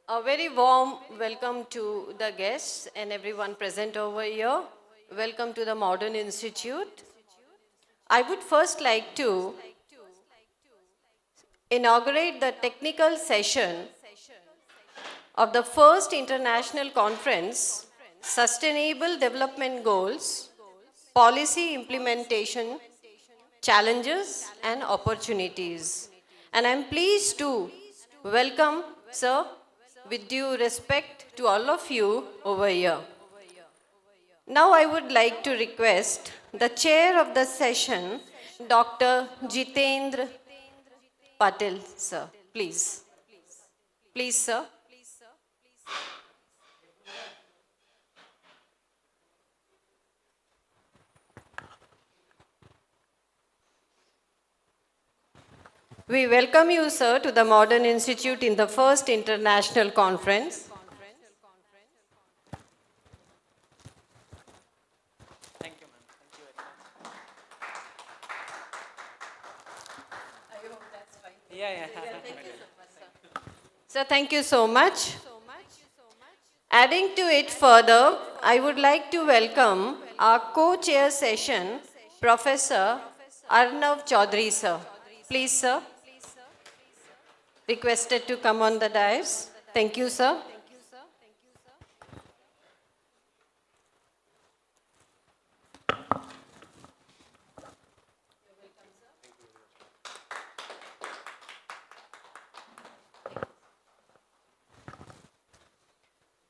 A very warm welcome to the guests and everyone present over here. Welcome to the Modern Institute. I would first like to inaugurate the technical session of the first international conference, Sustainable Development Goals, Policy Implementation, Challenges and Opportunities. And I'm pleased to welcome, sir, with due respect to all of you over here. Now I would like to request the chair of the session, Dr. Jitendra Patil, sir, please. Please, sir. We welcome you, sir, to the Modern Institute in the first international conference. Thank you, ma'am. Thank you very much. I hope that's fine. Yeah. Thank you so much, sir. Sir, thank you so much. Adding to it further, I would like to welcome our co-chair session, Professor Arnav Chaudhary, sir. Please, sir. Requested to come on the dais. Thank you, sir.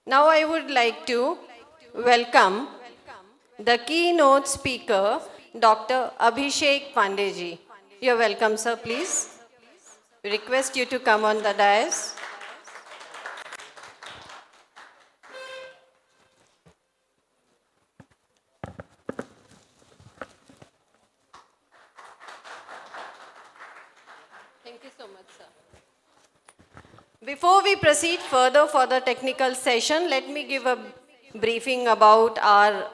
Now I would like to welcome the keynote speaker, Dr. Abhishek Pandeyji. You're welcome, sir, please. We request you to come on the dais. Thank you so much, sir. Before we proceed further for the technical session, let me give a briefing about our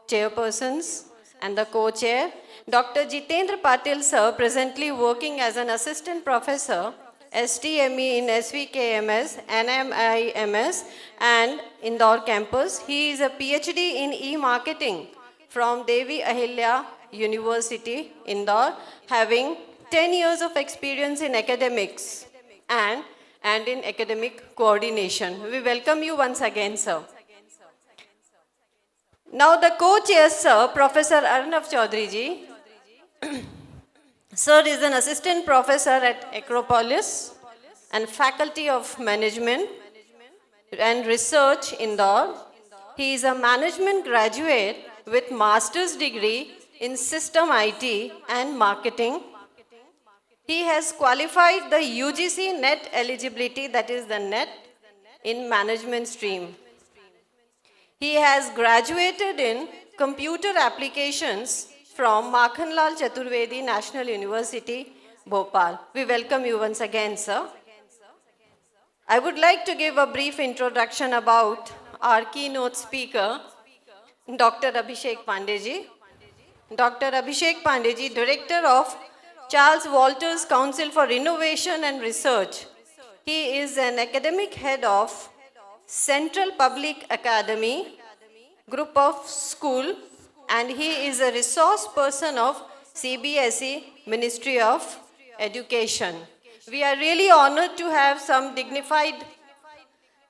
chairpersons and the co-chair. Dr. Jitendra Patil, sir, presently working as an assistant professor, STME in SVKMS, NMIMS, and Indore campus. He is a PhD in e-marketing from Devi Ahilya University, Indore, having 10 years of experience in academics and in academic coordination. We welcome you once again, sir. Now the co-chair, sir, Professor Arnav Chaudhary ji. Sir is an assistant professor at Acropolis and Faculty of Management and Research, Indore. He is a management graduate with master's degree in system IT and marketing. He has qualified the UGC NET eligibility, that is the NET, in management stream. He has graduated in computer applications from Makhanlal Chaturvedi National University, Bhopal. We welcome you once again, sir. I would like to give a brief introduction about our keynote speaker, Dr. Abhishek Pandeyji. Dr. Abhishek Pandeyji, Director of Charles Walters Council for Innovation and Research. He is an academic head of Central Public Academy, group of school, and he is a resource person of CBSE, Ministry of Education. We are really honored to have some dignified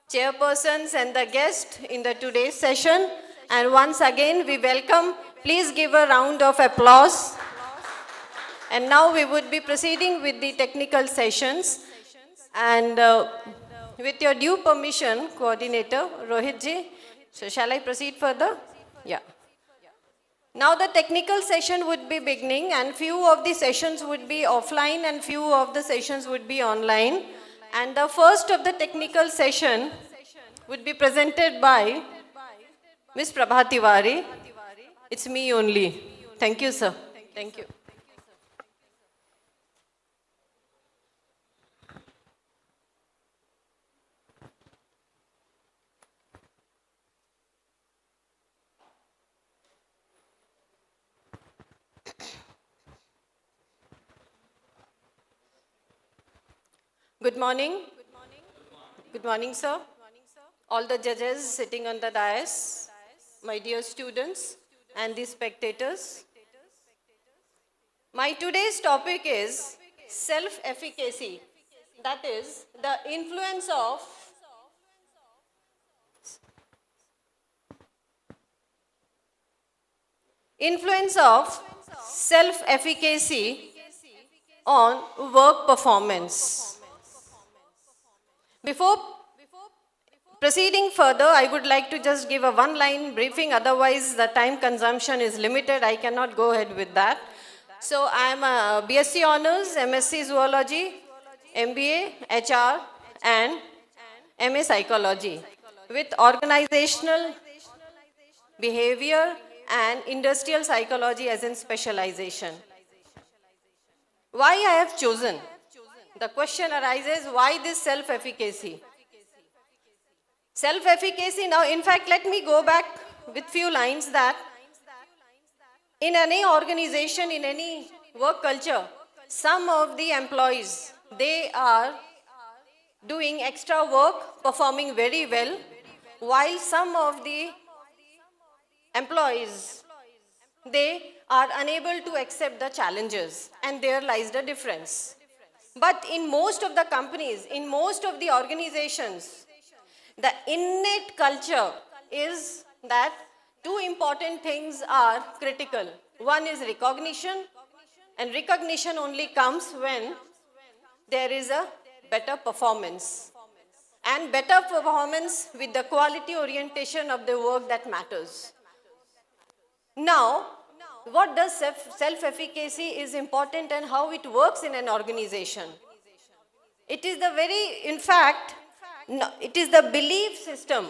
chairpersons and the guests in the today's session. And once again, we welcome, please give a round of applause. And now we would be proceeding with the technical sessions. And with your due permission, Coordinator Rohit ji, so shall I proceed further? Yeah. Now the technical session would be beginning, and few of the sessions would be offline and few of the sessions would be online. And the first of the technical session would be presented by Ms. Prabha Tiwari. It's me only. Thank you, sir. Thank you. Good morning. Good morning, sir. All the judges sitting on the dais, my dear students and the spectators. My today's topic is self-efficacy. That is the influence of self-efficacy on work performance. Before proceeding further, I would like to just give a one-line briefing, otherwise the time consumption is limited. I cannot go ahead with that. So I am a BSc Honours, MSc Zoology, MBA, HR and MA Psychology with organizational behavior and industrial psychology as in specialization. Why I have chosen? The question arises, why this self-efficacy? Self-efficacy, now in fact let me go back with few lines that in any organization, in any work culture, some of the employees, they are doing extra work, performing very well, while some of the employees, they are unable to accept the challenges, and there lies the difference. But in most of the companies, in most of the organizations, the innate culture is that two important things are critical. One is recognition, and recognition only comes when there is a better performance. And better performance with the quality orientation of the work that matters. Now, what does self-efficacy is important and how it works in an organization? It is the very, in fact, it is the belief system.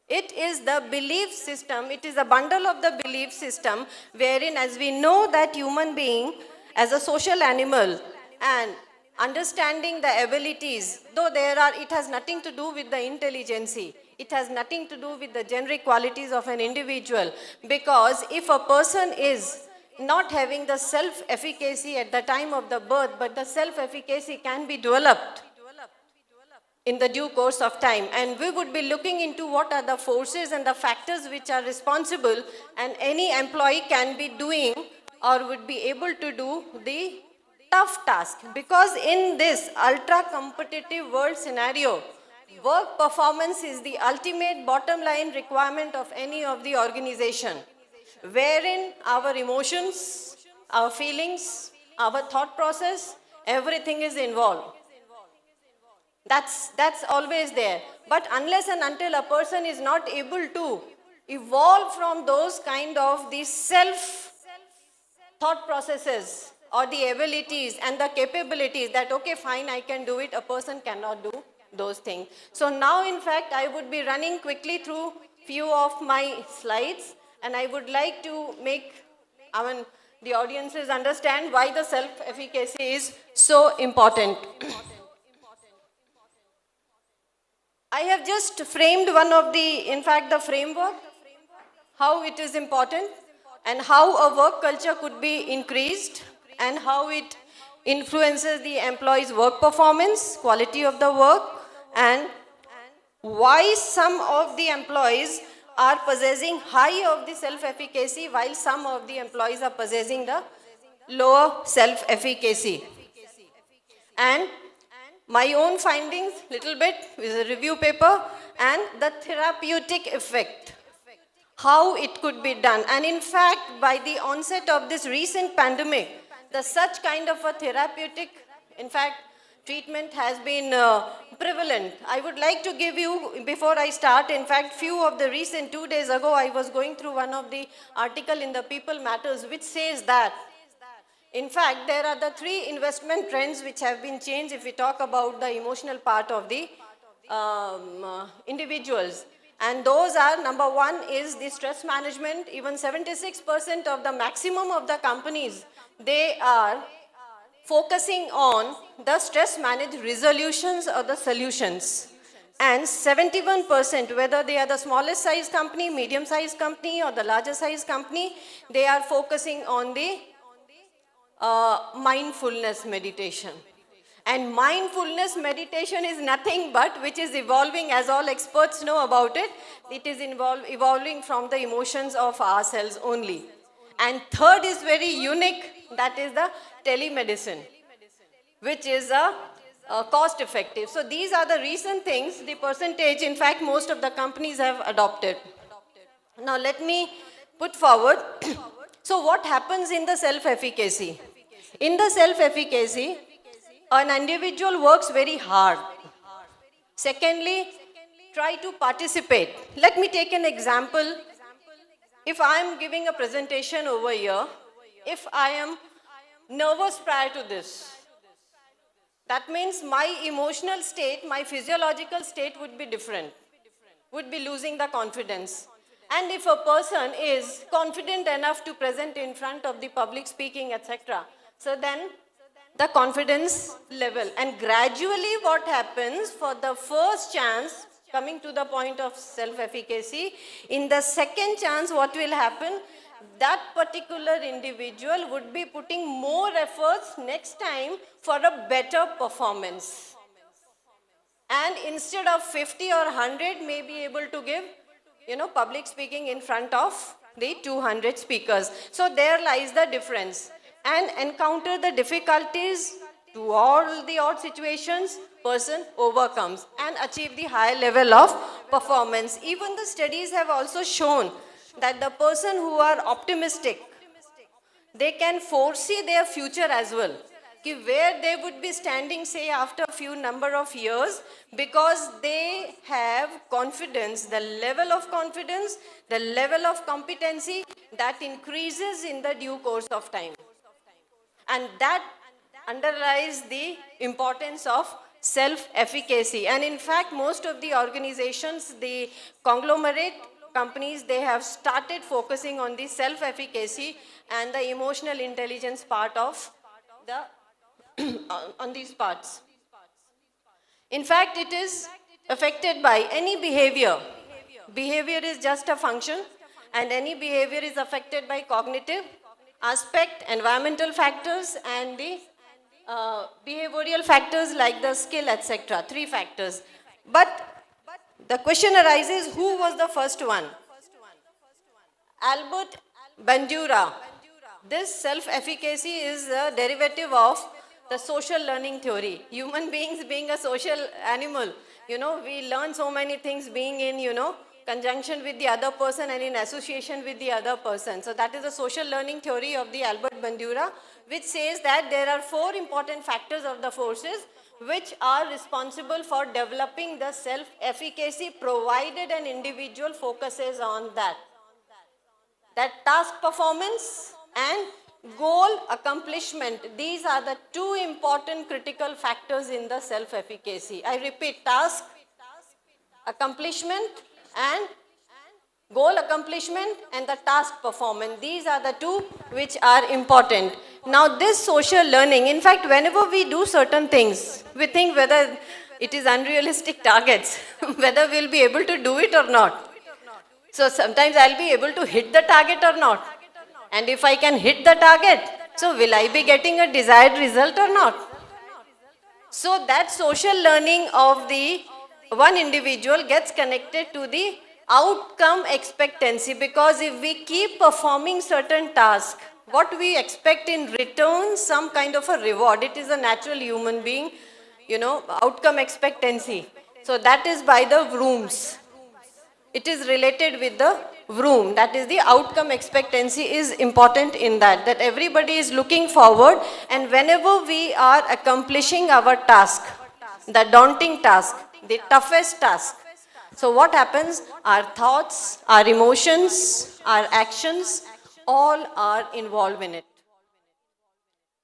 It is the belief system, it is a bundle of the belief system wherein, as we know that human being as a social animal and understanding the abilities, though it has nothing to do with the intelligence, it has nothing to do with the generic qualities of an individual, because if a person is not having the self-efficacy at the time of the birth, but the self-efficacy can be developed in the due course of time, and we would be looking into what are the forces and the factors which are responsible, and any employee can be doing or would be able to do the tough task. Because in this ultra competitive world scenario, work performance is the ultimate bottom line requirement of any of the organization, wherein our emotions, our feelings, our thought process, everything is involved. That's always there. But unless and until a person is not able to evolve from those kind of these self-thought processes or the abilities and the capabilities that, okay, fine, I can do it, a person cannot do those things. So now, in fact, I would be running quickly through few of my slides, and I would like to make the audiences understand why the self-efficacy is so important. I have just framed one of the framework, how it is important and how a work culture could be increased and how it influences the employee's work performance, quality of the work, and why some of the employees are possessing high of the self-efficacy while some of the employees are possessing the lower self-efficacy. And my own findings, little bit, is a review paper, and the therapeutic effect, how it could be done. And in fact, by the onset of this recent pandemic, such kind of a therapeutic, in fact, treatment has been prevalent. I would like to give you, before I start, in fact, few of the recent, 2 days ago, I was going through one of the article in the People Matters, which says that in fact, there are the 3 investment trends which have been changed if we talk about the emotional part of the individuals. And those are, number 1 is the stress management. Even 76% of the maximum of the companies, they are focusing on the stress managed resolutions or the solutions. And 71%, whether they are the smallest size company, medium size company or the larger size company, they are focusing on the mindfulness meditation. And mindfulness meditation is nothing but, which is evolving, as all experts know about it, it is evolving from the emotions of ourselves only. And third is very unique, that is the telemedicine, which is a cost effective. So these are the recent things, the percentage, in fact, most of the companies have adopted. Now let me put forward, so what happens in the self-efficacy? In the self-efficacy, an individual works very hard. Secondly, try to participate. Let me take an example. If I am giving a presentation over here, if I am nervous prior to this, that means my emotional state, my physiological state would be different, would be losing the confidence. And if a person is confident enough to present in front of the public speaking, etc., so then the confidence level. And gradually what happens, for the first chance, coming to the point of self-efficacy, in the second chance what will happen, that particular individual would be putting more efforts next time for a better performance. And instead of 50 or 100, may be able to give, public speaking in front of the 200 speakers. So there lies the difference. And encounter the difficulties to all the odd situations, person overcomes and achieve the high level of performance. Even the studies have also shown that the person who are optimistic, they can foresee their future as well. Where they would be standing, say, after a few number of years, because they have confidence, the level of confidence, the level of competency that increases in the due course of time. And that underlies the importance of self-efficacy. And in fact, most of the organizations, the conglomerate companies, they have started focusing on the self-efficacy and the emotional intelligence part of the on these parts. In fact, it is affected by any behavior. Behavior is just a function, and any behavior is affected by cognitive aspect, environmental factors, and the behavioral factors like the skill, etc. 3 factors. But the question arises, who was the first one? Albert Bandura. This self-efficacy is a derivative of the social learning theory. Human beings being a social animal, we learn so many things being in, conjunction with the other person and in association with the other person. So that is the social learning theory of the Albert Bandura, which says that there are 4 important factors of the forces which are responsible for developing the self-efficacy, provided an individual focuses on that. That task performance and goal accomplishment, these are the 2 important critical factors in the self-efficacy. I repeat, task accomplishment and goal accomplishment and the task performance. These are the 2 which are important. Now this social learning, in fact, whenever we do certain things, we think whether it is unrealistic targets, whether we'll be able to do it or not. So sometimes I'll be able to hit the target or not. And if I can hit the target, so will I be getting a desired result or not? So that social learning of the one individual gets connected to the outcome expectancy, because if we keep performing certain tasks, what we expect in return, some kind of a reward. It is a natural human being, outcome expectancy. So that is by the rooms. It is related with the room, that is the outcome expectancy is important in that everybody is looking forward, and whenever we are accomplishing our task, the daunting task, the toughest task, so what happens, our thoughts, our emotions, our actions, all are involved in it.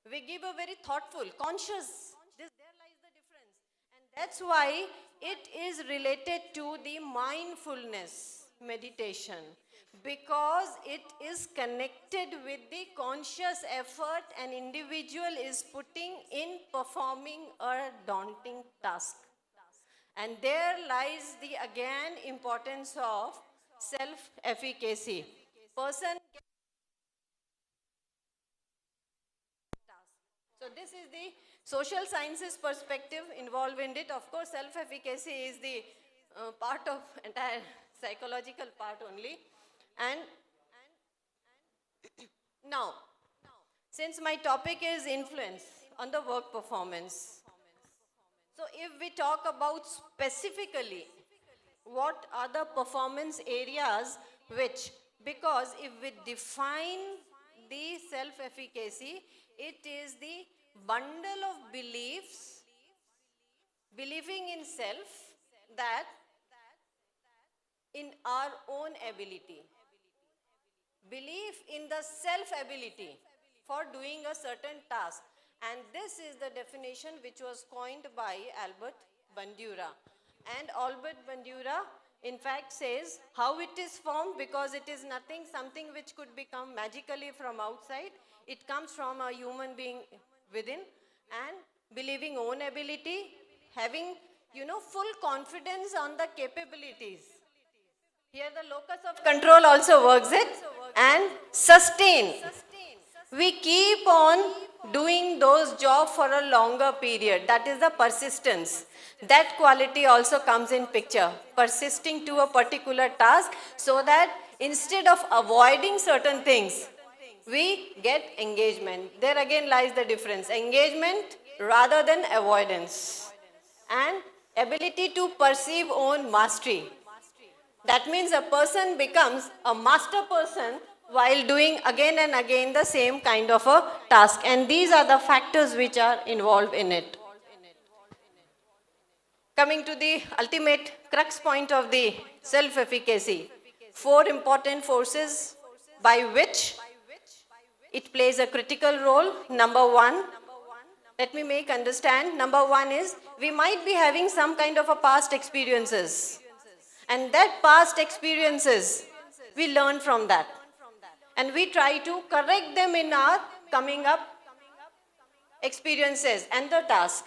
We give a very thoughtful, conscious, there lies the difference. And that's why it is related to the mindfulness meditation, because it is connected with the conscious effort an individual is putting in performing a daunting task. And there lies the, again, importance of self-efficacy. Person. So this is the social sciences perspective involved in it. Of course, self-efficacy is the part of entire psychological part only. And now, since my topic is influence on the work performance, so if we talk about specifically what are the performance areas which, because if we define the self-efficacy, it is the bundle of beliefs, believing in self, that in our own ability, belief in the self-ability for doing a certain task. And this is the definition which was coined by Albert Bandura. And Albert Bandura, in fact, says how it is formed, because it is nothing, something which could become magically from outside. It comes from a human being within, and believing own ability, having, full confidence on the capabilities. Here the locus of control also works it, and sustain. We keep on doing those jobs for a longer period. That is the persistence. That quality also comes in picture. Persisting to a particular task, so that instead of avoiding certain things, we get engagement. There again lies the difference. Engagement rather than avoidance. And ability to perceive own mastery. That means a person becomes a master person while doing again and again the same kind of a task. And these are the factors which are involved in it. Coming to the ultimate crux point of the self-efficacy, 4 important forces by which it plays a critical role. Number 1, let me make understand. Number 1 is, we might be having some kind of a past experiences. And that past experiences, we learn from that. And we try to correct them in our coming up experiences and the task.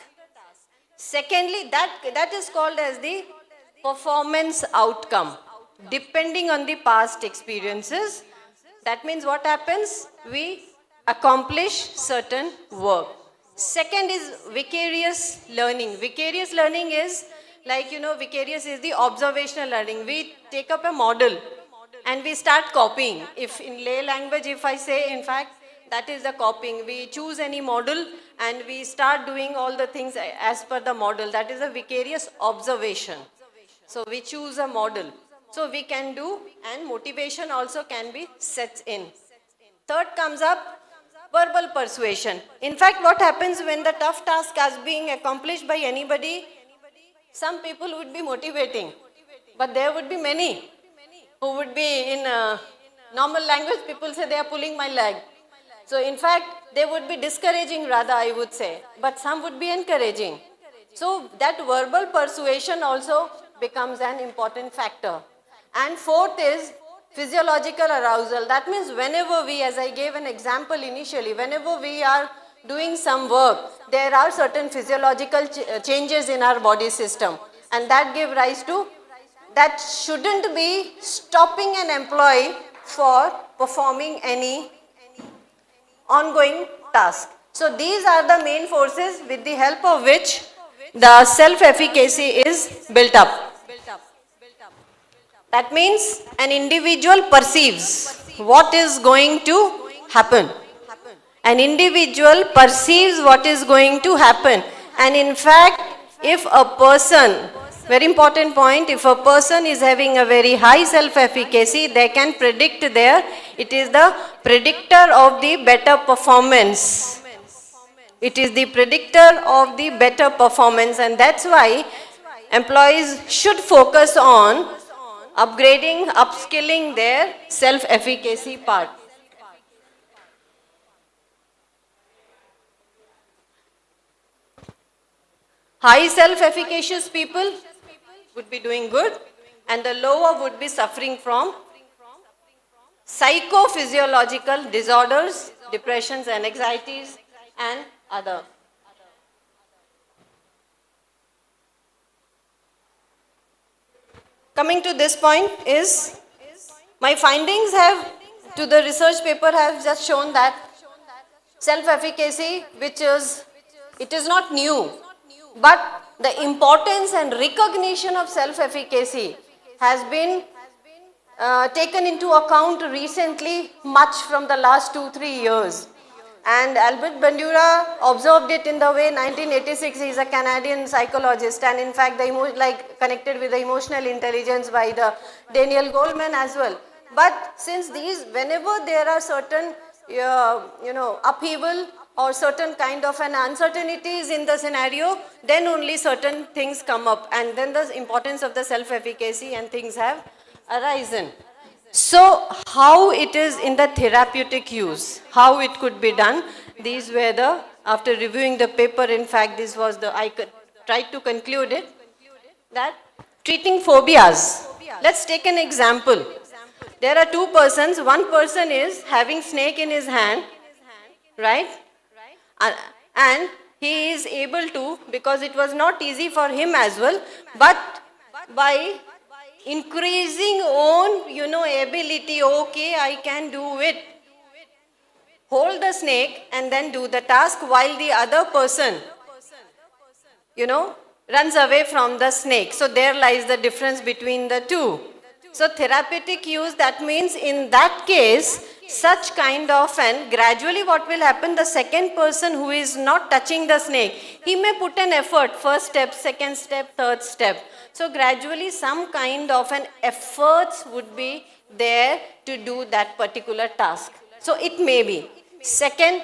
Secondly, that is called as the performance outcome. Depending on the past experiences, that means what happens? We accomplish certain work. Second is vicarious learning. Vicarious learning is like, vicarious is the observational learning. We take up a model and we start copying. If in lay language, if I say, in fact, that is the copying. We choose any model and we start doing all the things as per the model. That is a vicarious observation. So we choose a model. So we can do, and motivation also can be set in. Third comes up, verbal persuasion. In fact, what happens when the tough task is being accomplished by anybody, some people would be motivating, but there would be many who would be in normal language, people say they are pulling my leg. So in fact, they would be discouraging rather, I would say, but some would be encouraging. So that verbal persuasion also becomes an important factor. And fourth is physiological arousal. That means whenever we, as I gave an example initially, whenever we are doing some work, there are certain physiological changes in our body system. And that give rise to, that shouldn't be stopping an employee for performing any ongoing task. So these are the main forces with the help of which the self-efficacy is built up. That means an individual perceives what is going to happen. An individual perceives what is going to happen. And in fact, if a person, very important point, if a person is having a very high self-efficacy, they can predict there, it is the predictor of the better performance. It is the predictor of the better performance, and that's why employees should focus on upgrading, upskilling their self-efficacy part. High self-efficacious people would be doing good, and the lower would be suffering from psychophysiological disorders, depressions and anxieties, and other. Coming to this point is, my findings to the research paper have just shown that self-efficacy, which is it is not new, but the importance and recognition of self-efficacy has been taken into account recently, much from the last 2-3 years. And Albert Bandura observed it in the way 1986. He is a Canadian psychologist, and in fact, like connected with the emotional intelligence by the Daniel Goleman as well. But since these, whenever there are certain, upheaval or certain kind of an uncertainties in the scenario, then only certain things come up, and then the importance of the self-efficacy and things have arisen. So how it is in the therapeutic use, how it could be done, these were the, after reviewing the paper, in fact, this was the, I tried to conclude it, that treating phobias. Let's take an example. There are two persons, one person is having snake in his hand, right? And he is able to, because it was not easy for him as well, but by increasing own, ability, okay, I can do it. Hold the snake and then do the task while the other person, runs away from the snake. So there lies the difference between the two. So therapeutic use, that means in that case, such kind of, and gradually what will happen, the second person who is not touching the snake, he may put an effort, first step, second step, third step. So gradually some kind of an efforts would be there to do that particular task. So it may be. Second,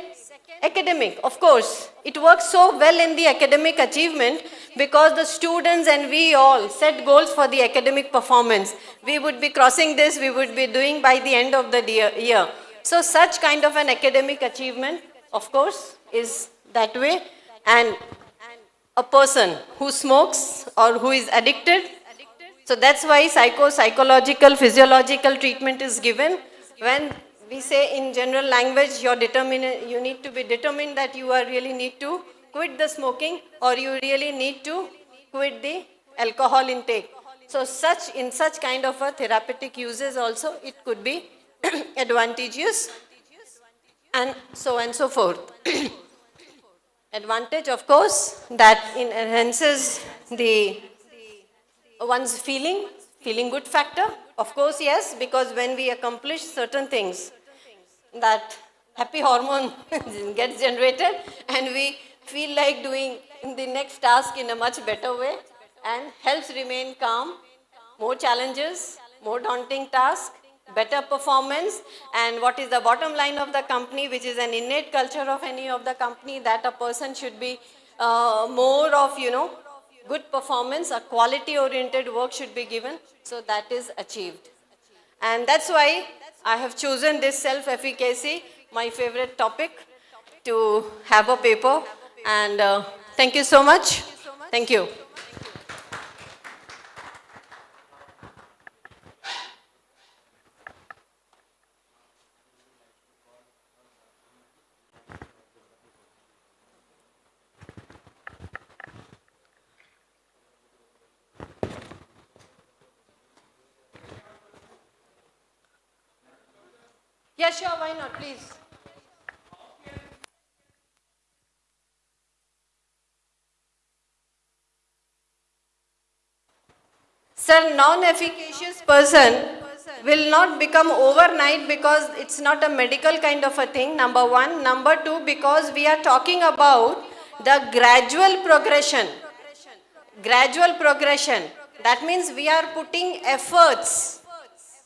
academic, of course, it works so well in the academic achievement because the students and we all set goals for the academic performance. We would be crossing this, we would be doing by the end of the year. So such kind of an academic achievement, of course, is that way. And a person who smokes or who is addicted, so that's why psychological, physiological treatment is given. When we say in general language, you need to be determined that you really need to quit the smoking or you really need to quit the alcohol intake. So in such kind of a therapeutic uses also, it could be advantageous, and so forth. Advantage, of course, that enhances the one's feeling good factor. Of course, yes, because when we accomplish certain things, that happy hormone gets generated and we feel like doing the next task in a much better way and helps remain calm, more challenges, more daunting task, better performance. And what is the bottom line of the company, which is an innate culture of any of the company, that a person should be more of, good performance, a quality oriented work should be given. So that is achieved. And that's why I have chosen this self-efficacy, my favorite topic, to have a paper. And thank you so much. Thank you. Yeah, sure, why not, please. Sir, non-efficacious person will not become overnight because it's not a medical kind of a thing, number one. Number two, because we are talking about the gradual progression. Gradual progression. That means we are putting efforts.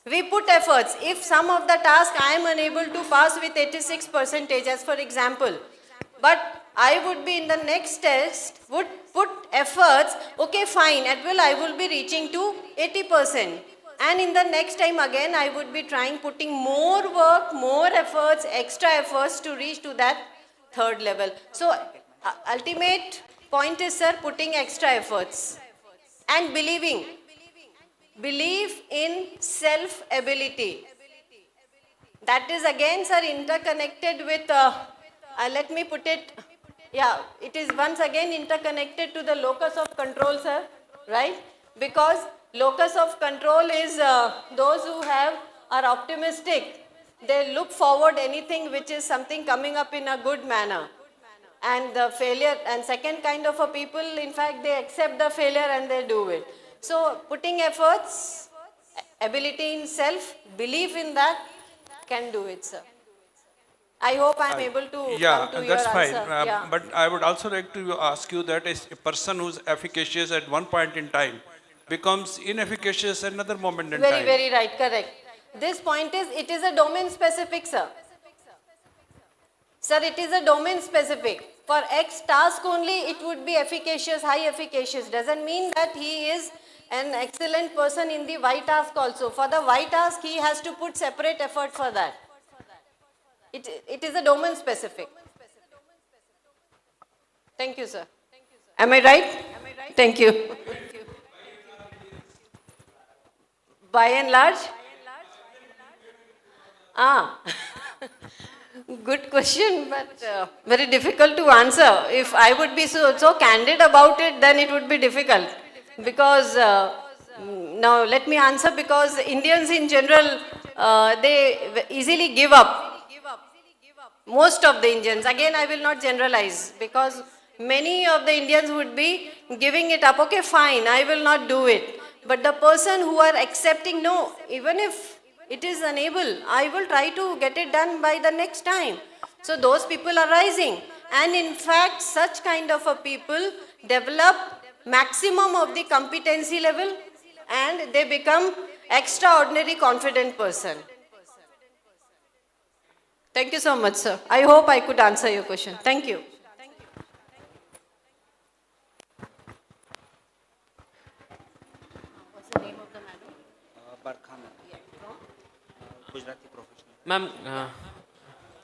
We put efforts. If some of the task I am unable to pass with 86% as for example, but I would be in the next test, would put efforts, okay fine, at will I will be reaching to 80%. And in the next time again I would be trying, putting more work, more efforts, extra efforts to reach to that third level. So ultimate point is, sir, putting extra efforts and believing. Belief in self-ability. That is again, sir, interconnected with, let me put it, yeah, it is once again interconnected to the locus of control, sir, right? Because locus of control is those who are optimistic. They look forward anything which is something coming up in a good manner. And the failure, and second kind of a people, in fact, they accept the failure and they do it. So putting efforts, ability in self, belief in that, can do it, sir. I hope I'm able to come Yeah, to your that's fine. answer. Yeah. But I would also like to ask you that a person who's efficacious at one point in time becomes inefficacious at another moment in Very, time. very right, correct. This point is, it is a domain specific, sir. Sir, it is a domain specific. For X task only, it would be efficacious, high efficacious. Doesn't mean that he is an excellent person in the Y task also. For the Y task, he has to put separate effort for that. It is a domain specific. Thank you, sir. Am I right? Thank you. By and large? Ah. Good question, but very difficult to answer. If I would be so candid about it, then it would be difficult. Because, now let me answer, because Indians in general, they easily give up. Most of the Indians, again I will not generalize, because many of the Indians would be giving it up. Okay, fine, I will not do it. But the person who are accepting, no, even if it is unable, I will try to get it done by the next time. So those people are rising. And in fact, such kind of a people develop maximum of the competency level and they become extraordinary confident person. Thank you so much, sir. I hope I could answer your question. Thank you. What's the name of the madam? Barkha ma'am, Gujarati professional. Ma'am,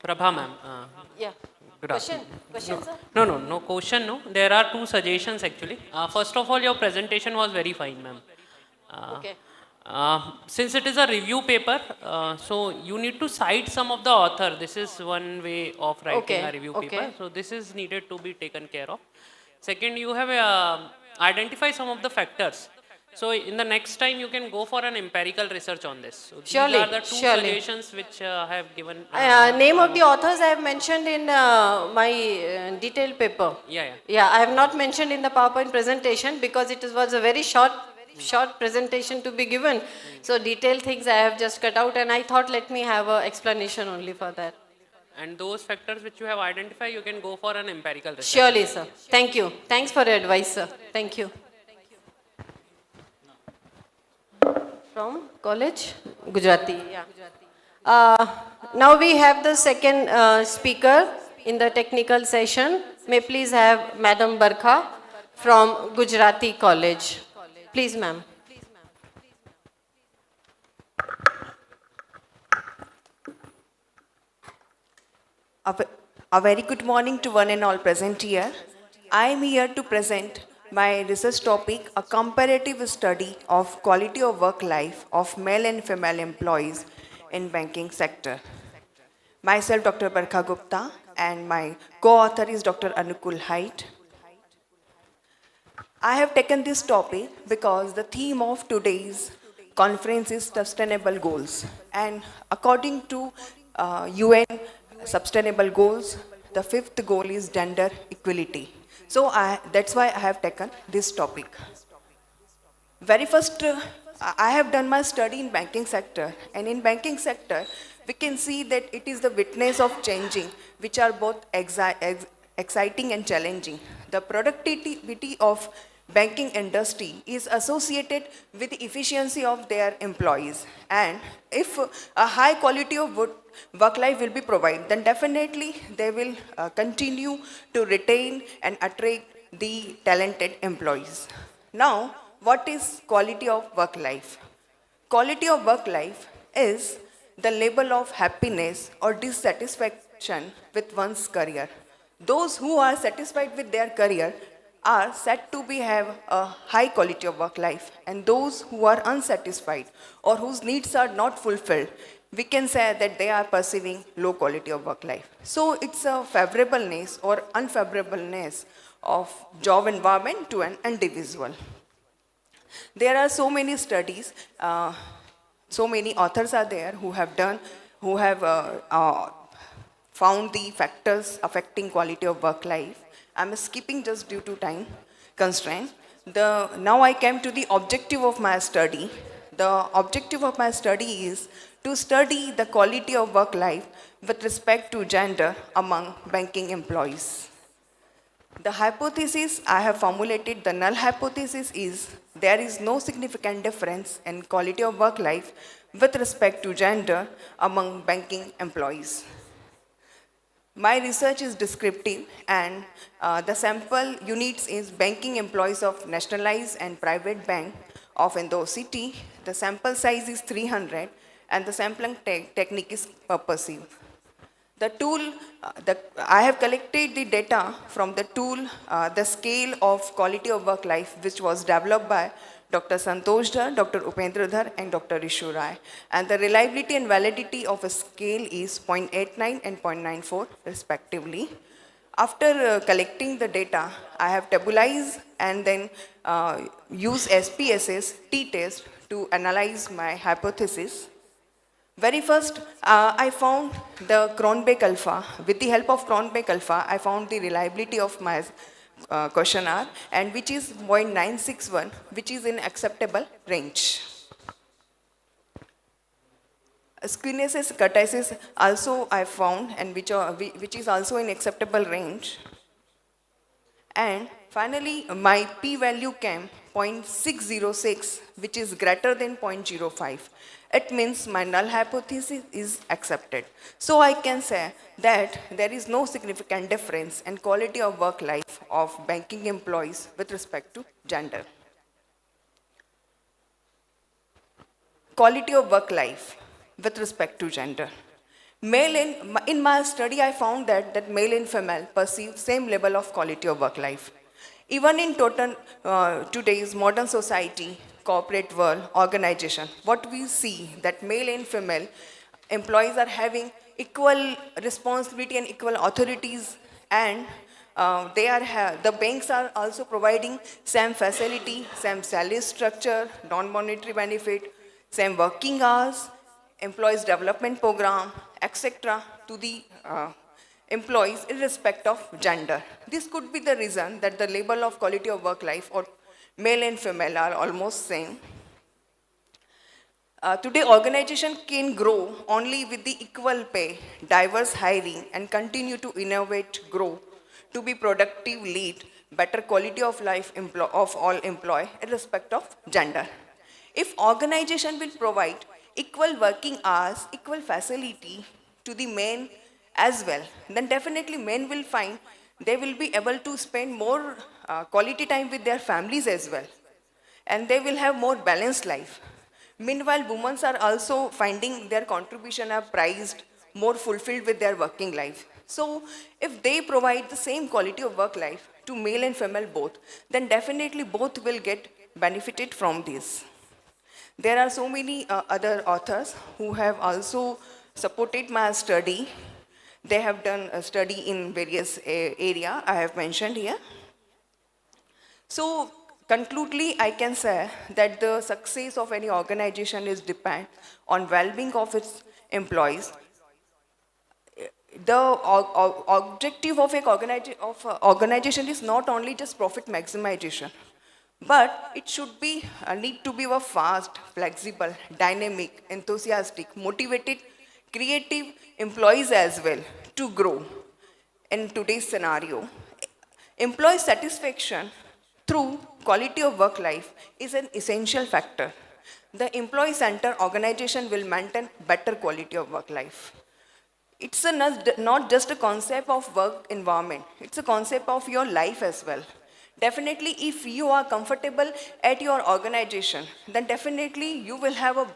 Prabha ma'am. Yeah. Good Question? afternoon. Question, sir? No question, no. There are two suggestions actually. First of all, your presentation was very fine, ma'am. Okay. Since it is a review paper, so you need to cite some of the author. This is one way of writing Okay, a review okay. paper. So this is needed to be taken care of. Second, you have identify some of the factors. So in the next time, you can go for an empirical research on this. So Surely, these are the two surely. suggestions which I have given. Name of the authors I have mentioned in my detailed paper. Yeah. Yeah, I have not mentioned in the PowerPoint presentation because it was a very short presentation to be given. So detailed things I have just cut out and I thought let me have an explanation only for that. And those factors which you have identified, you can go for an empirical research. Surely, sir. Thank you. Thanks for your advice, sir. Thank you. From college? Gujarati. Yeah. Now we have the second speaker in the technical session. May please have Madam Barkha from Gujarati College. Please, ma'am. A very good morning to one and all present here. I am here to present my research topic, a comparative study of quality of work life of male and female employees in banking sector. Myself, Dr. Barkha Gupta, and my co-author is Dr. Anukul Haidt. I have taken this topic because the theme of today's conference is sustainable goals. And according to UN sustainable goals, the fifth goal is gender equality. So that's why I have taken this topic. Very first, I have done my study in banking sector, and in banking sector, we can see that it is the witness of changing, which are both exciting and challenging. The productivity of banking industry is associated with the efficiency of their employees. And if a high quality of work life will be provided, then definitely they will continue to retain and attract the talented employees. Now, what is quality of work life? Quality of work life is the level of happiness or dissatisfaction with one's career. Those who are satisfied with their career are said to have a high quality of work life, and those who are unsatisfied or whose needs are not fulfilled, we can say that they are perceiving low quality of work life. So it's a favorableness or unfavorableness of job environment to an individual. There are so many studies, so many authors are there who have found the factors affecting quality of work life. I'm skipping just due to time constraint. Now I came to the objective of my study. The objective of my study is to study the quality of work life with respect to gender among banking employees. The hypothesis I have formulated, the null hypothesis is there is no significant difference in quality of work life with respect to gender among banking employees. My research is descriptive and the sample units is banking employees of nationalized and private bank of Indore city. The sample size is 300 and the sampling technique is purposive. The tool, I have collected the data from the tool, the scale of quality of work life, which was developed by Dr. Santosh Dhar, Dr. Upendra Dhar, and Dr. Rishu Rai. And the reliability and validity of a scale is 0.89 and 0.94 respectively. After collecting the data, I have tabularized and then use SPSS t-test to analyze my hypothesis. Very first, I found the Cronbach alpha. With the help of Cronbach alpha, I found the reliability of my questionnaire, and which is 0.961, which is in acceptable range. Squeamish curtices also I found, and which is also in acceptable range. And finally, my p-value came 0.606, which is greater than 0.05. It means my null hypothesis is accepted. So I can say that there is no significant difference in quality of work life of banking employees with respect to gender. Quality of work life with respect to gender. In my study, I found that male and female perceive same level of quality of work life. Even in today's modern society, corporate world, organization, what we see that male and female employees are having equal responsibility and equal authorities, and the banks are also providing same facility, same salary structure, non-monetary benefit, same working hours, employees development program, etc. to the employees irrespective of gender. This could be the reason that the level of quality of work life or male and female are almost same. Today, organization can grow only with the equal pay, diverse hiring, and continue to innovate, grow, to be productive, lead, better quality of life of all employee, irrespective of gender. If organization will provide equal working hours, equal facility to the men as well, then definitely men will find they will be able to spend more quality time with their families as well. And they will have more balanced life. Meanwhile, women are also finding their contribution are prized, more fulfilled with their working life. So if they provide the same quality of work life to male and female both, then definitely both will get benefited from this. There are so many other authors who have also supported my study. They have done a study in various areas I have mentioned here. So conclusively, I can say that the success of any organization is depend on well-being of its employees. The objective of an organization is not only just profit maximization, but it should be need to be a fast, flexible, dynamic, enthusiastic, motivated, creative employees as well to grow. In today's scenario, employee satisfaction through quality of work life is an essential factor. The employee-centered organization will maintain better quality of work life. It's not just a concept of work environment, it's a concept of your life as well. Definitely, if you are comfortable at your organization, then definitely you will have a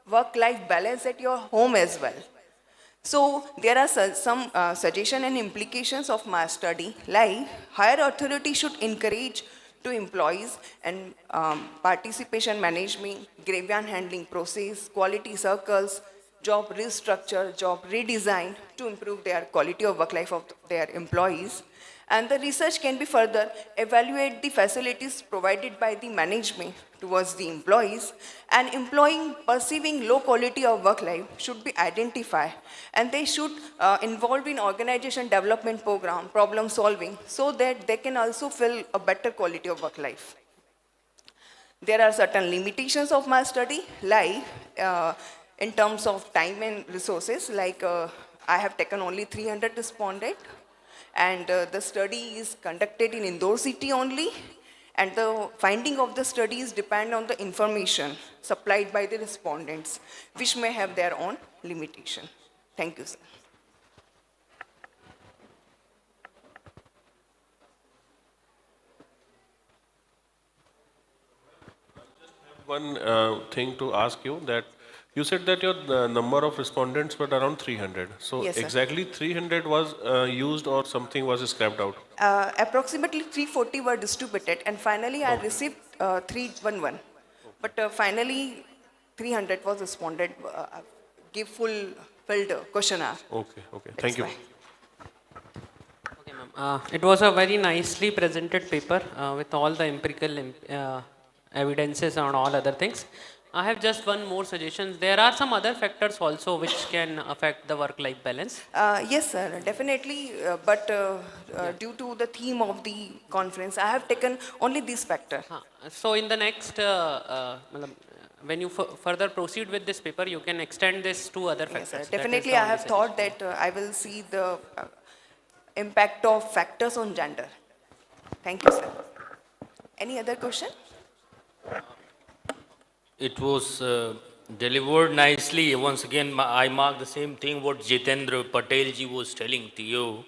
work-life balance at your home as well. So there are some suggestions and implications of my study, like higher authority should encourage to employees and participation management, grievance handling process, quality circles, job restructure, job redesign to improve their quality of work life of their employees. And the research can be further evaluate the facilities provided by the management towards the employees, and employing perceiving low quality of work life should be identified, and they should involve in organization development program, problem solving, so that they can also feel a better quality of work life. There are certain limitations of my study, like in terms of time and resources, like I have taken only 300 respondents, and the study is conducted in Indore city only, and the finding of the studies depend on the information supplied by the respondents, which may have their own limitation. Thank you, sir. One thing to ask you, that you said that your number of respondents were around 300. So Yes, sir. exactly 300 was used or something was scrapped out? Approximately 340 were distributed, and finally I received 311. But finally 300 was responded, give full filled questionnaire. Okay, okay. That's Thank you. why. Okay, ma'am. It was a very nicely presented paper with all the empirical evidences and all other things. I have just one more suggestion. There are some other factors also which can affect the work-life balance. Yes, sir, definitely. But due to the theme of the conference, I have taken only this factor. So in the next, when you further proceed with this paper, you can extend this to other Yes, factors. sir. That is Definitely, the I only have suggestion. thought that I will see the impact of factors on gender. Thank you, sir. Any other question? It was delivered nicely. Once again, I mark the same thing what Jitendra Patel ji was telling to you.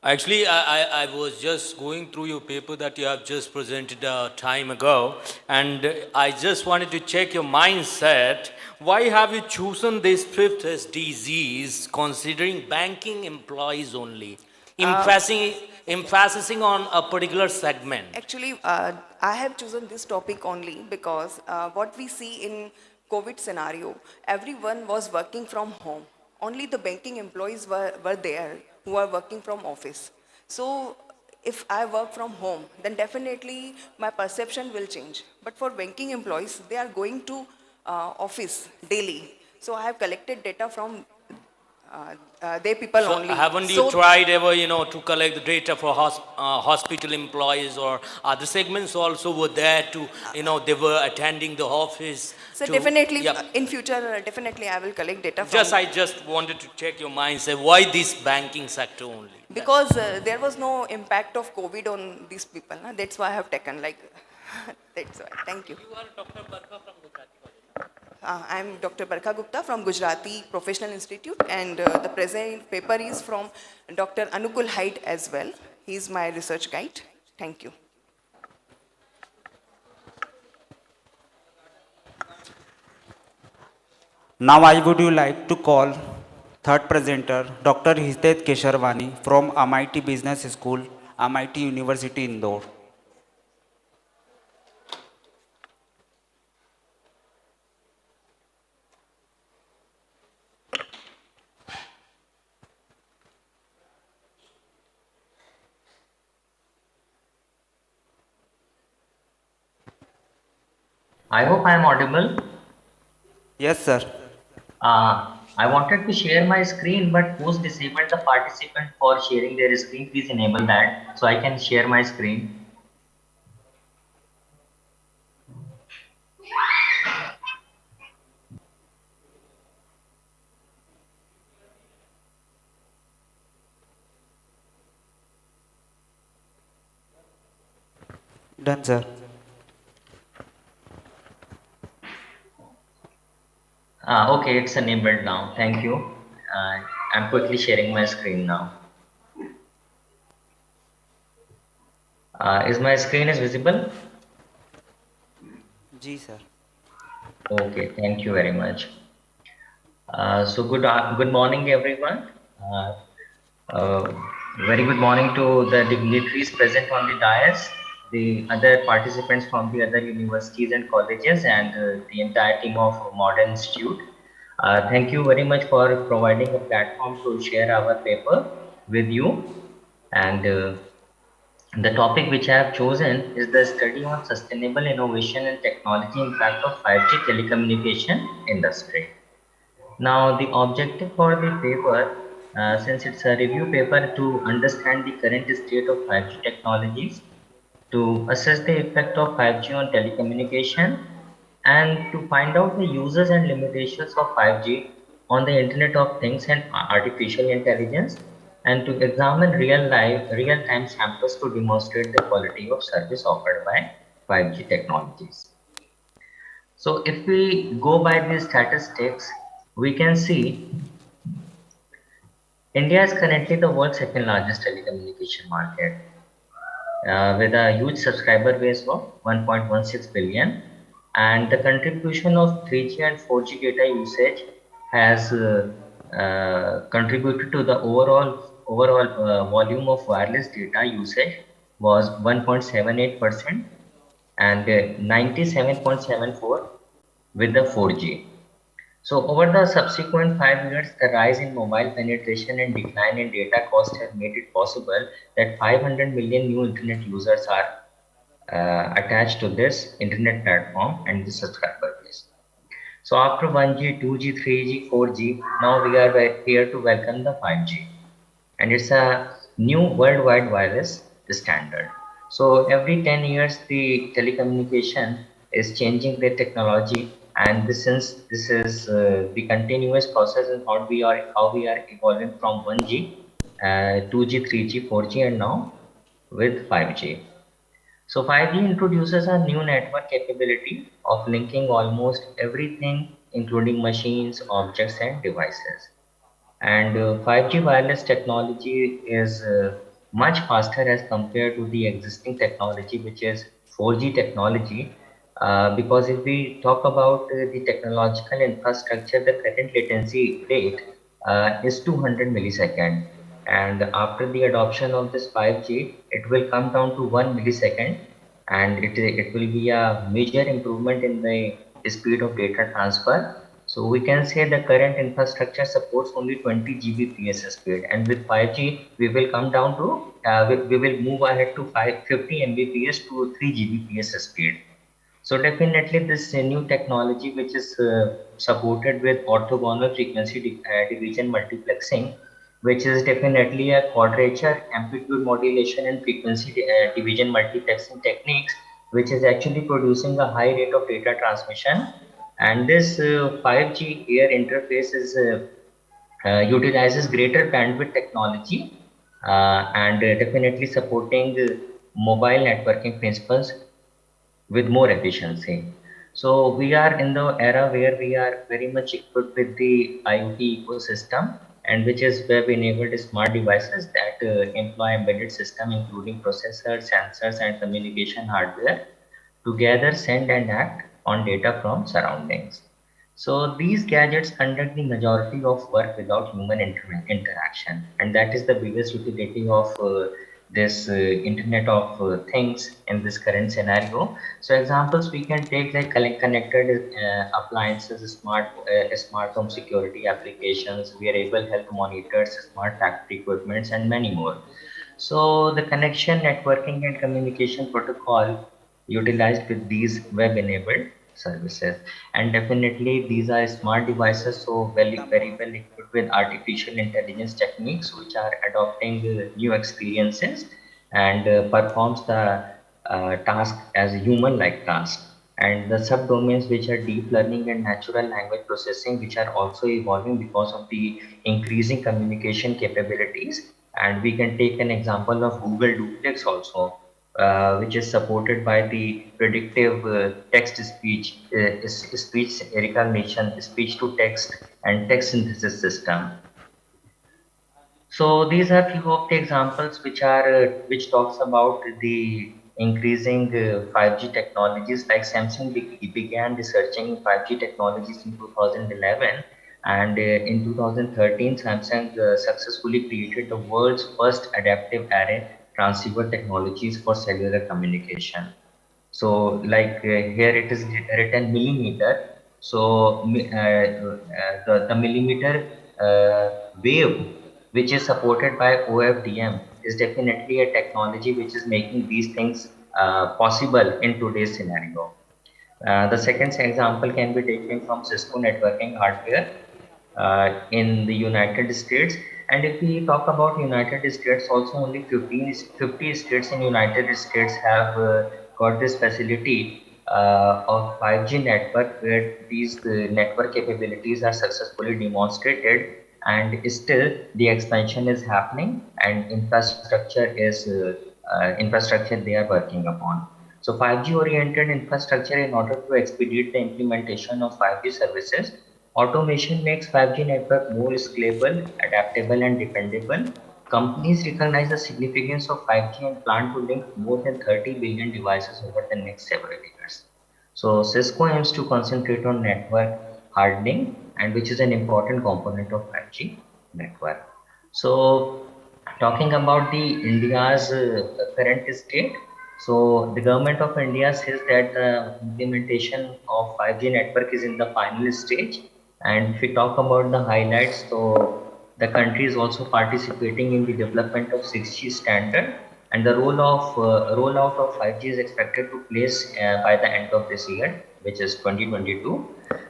Actually, I was just going through your paper that you have just presented a time ago, and I just wanted to check your mindset. Why have you chosen this fifth SDGs considering banking employees only, emphasizing on a particular segment? Actually, I have chosen this topic only because what we see in COVID scenario, everyone was working from home. Only the banking employees were there who are working from office. So if I work from home, then definitely my perception will change. But for banking employees, they are going to office daily. So I have collected data from they people So only. haven't you So tried ever, to collect the data for hospital employees or other segments also were there to, they were attending the office? So to- definitely, yeah. in future, definitely I will collect data from. I just wanted to check your mindset. Why this banking sector only? Because there was no impact of COVID on these people. Na? That's why I have taken like, that's why. Thank you. You are Dr. Barkha from Gujarati College. I am Dr. Barkha Gupta from Gujarati Professional Institute, and the present paper is from Dr. Anukul Haidt as well. He is my research guide. Thank you. Now I would like to call third presenter, Dr. Hitet Kesharwani from MIT Business School, MIT University, Indore. I hope I am audible. Yes, sir. I wanted to share my screen, but who's disabled the participant for sharing their screen? Please enable that so I can share my screen. Done, sir. Okay, it's enabled now. Thank you. I'm quickly sharing my screen now. Is my screen is visible? Ji, sir. Okay, thank you very much. So good morning, everyone. Uh, Very good morning to the dignitaries present on the dais, the other participants from the other universities and colleges, and the entire team of Modern Institute. Thank you very much for providing a platform to share our paper with you. And The topic which I have chosen is the study on sustainable innovation and technology impact of 5G telecommunication industry. Now, the objective for the paper, since it's a review paper to understand the current state of 5G technologies, to assess the effect of 5G on telecommunication, and to find out the uses and limitations of 5G on the Internet of Things and artificial intelligence, and to examine real-time samples to demonstrate the quality of service offered by 5G technologies. So if we go by the statistics, we can see India is currently the world's second largest telecommunication market, with a huge subscriber base of 1.16 billion, and the contribution of 3G and 4G data usage has contributed to the overall volume of wireless data usage was 1.78% and 97.74 with the 4G. So over the subsequent 5 years, the rise in mobile penetration and decline in data cost have made it possible that 500 million new internet users are attached to this internet platform and the subscriber base. So after 1G, 2G, 3G, 4G, now we are here to welcome the 5G, and it's a new worldwide wireless standard. So every 10 years, the telecommunication is changing the technology, and since this is the continuous process and how we are evolving from 1G, 2G, 3G, 4G, and now with 5G. So 5G introduces a new network capability of linking almost everything, including machines, objects, and devices. And 5G wireless technology is much faster as compared to the existing technology, which is 4G technology. Because if we talk about the technological infrastructure, the current latency rate is 200 millisecond. And after the adoption of this 5G, it will come down to 1 millisecond, and it will be a major improvement in the speed of data transfer. So we can say the current infrastructure supports only 20 Gbps speed, and with 5G we will come down to we will move ahead to 50 Mbps to 3 Gbps speed. So definitely this new technology, which is supported with orthogonal frequency division multiplexing, which is definitely a quadrature, amplitude modulation, and frequency division multiplexing techniques, which is actually producing a high rate of data transmission. And this 5G air interface is utilizes greater bandwidth technology, and definitely supporting mobile networking principles with more efficiency. So we are in the era where we are very much equipped with the IoT ecosystem, and which is web-enabled smart devices that employ embedded system, including processors, sensors, and communication hardware, together send and act on data from surroundings. So these gadgets conduct the majority of work without human interaction, and that is the biggest utility of this Internet of Things in this current scenario. So examples we can take like connected appliances, smart home security applications, wearable health monitors, smart factory equipments, and many more. So the connection, networking, and communication protocol utilized with these web-enabled services. And definitely these are smart devices, so very well equipped with artificial intelligence techniques, which are adopting new experiences and performs the task as human-like task. And the subdomains, which are deep learning and natural language processing, which are also evolving because of the increasing communication capabilities. And we can take an example of Google Duplex also, which is supported by the predictive text speech, speech recognition, speech to text, and text synthesis system. So these are few of the examples which talks about the increasing 5G technologies. Like Samsung began researching 5G technologies in 2011, and in 2013 Samsung successfully created the world's first adaptive array transceiver technologies for cellular communication. So like here it is written millimeter. So the millimeter wave, which is supported by OFDM, is definitely a technology which is making these things possible in today's scenario. The second example can be taken from Cisco networking hardware in the United States. And if we talk about United States, also only 50 states in United States have got this facility of 5G network where these network capabilities are successfully demonstrated, and still the expansion is happening and infrastructure they are working upon. So 5G oriented infrastructure, in order to expedite the implementation of 5G services, automation makes 5G network more scalable, adaptable and dependable. Companies recognize the significance of 5G and plan to link more than 30 billion devices over the next several years. So Cisco aims to concentrate on network hardening, and which is an important component of 5G network. So talking about the India's current state, so the government of India says that the implementation of 5G network is in the final stage. And if we talk about the highlights, so the country is also participating in the development of 6G standard, and the rollout of 5G is expected to place by the end of this year, which is 2022.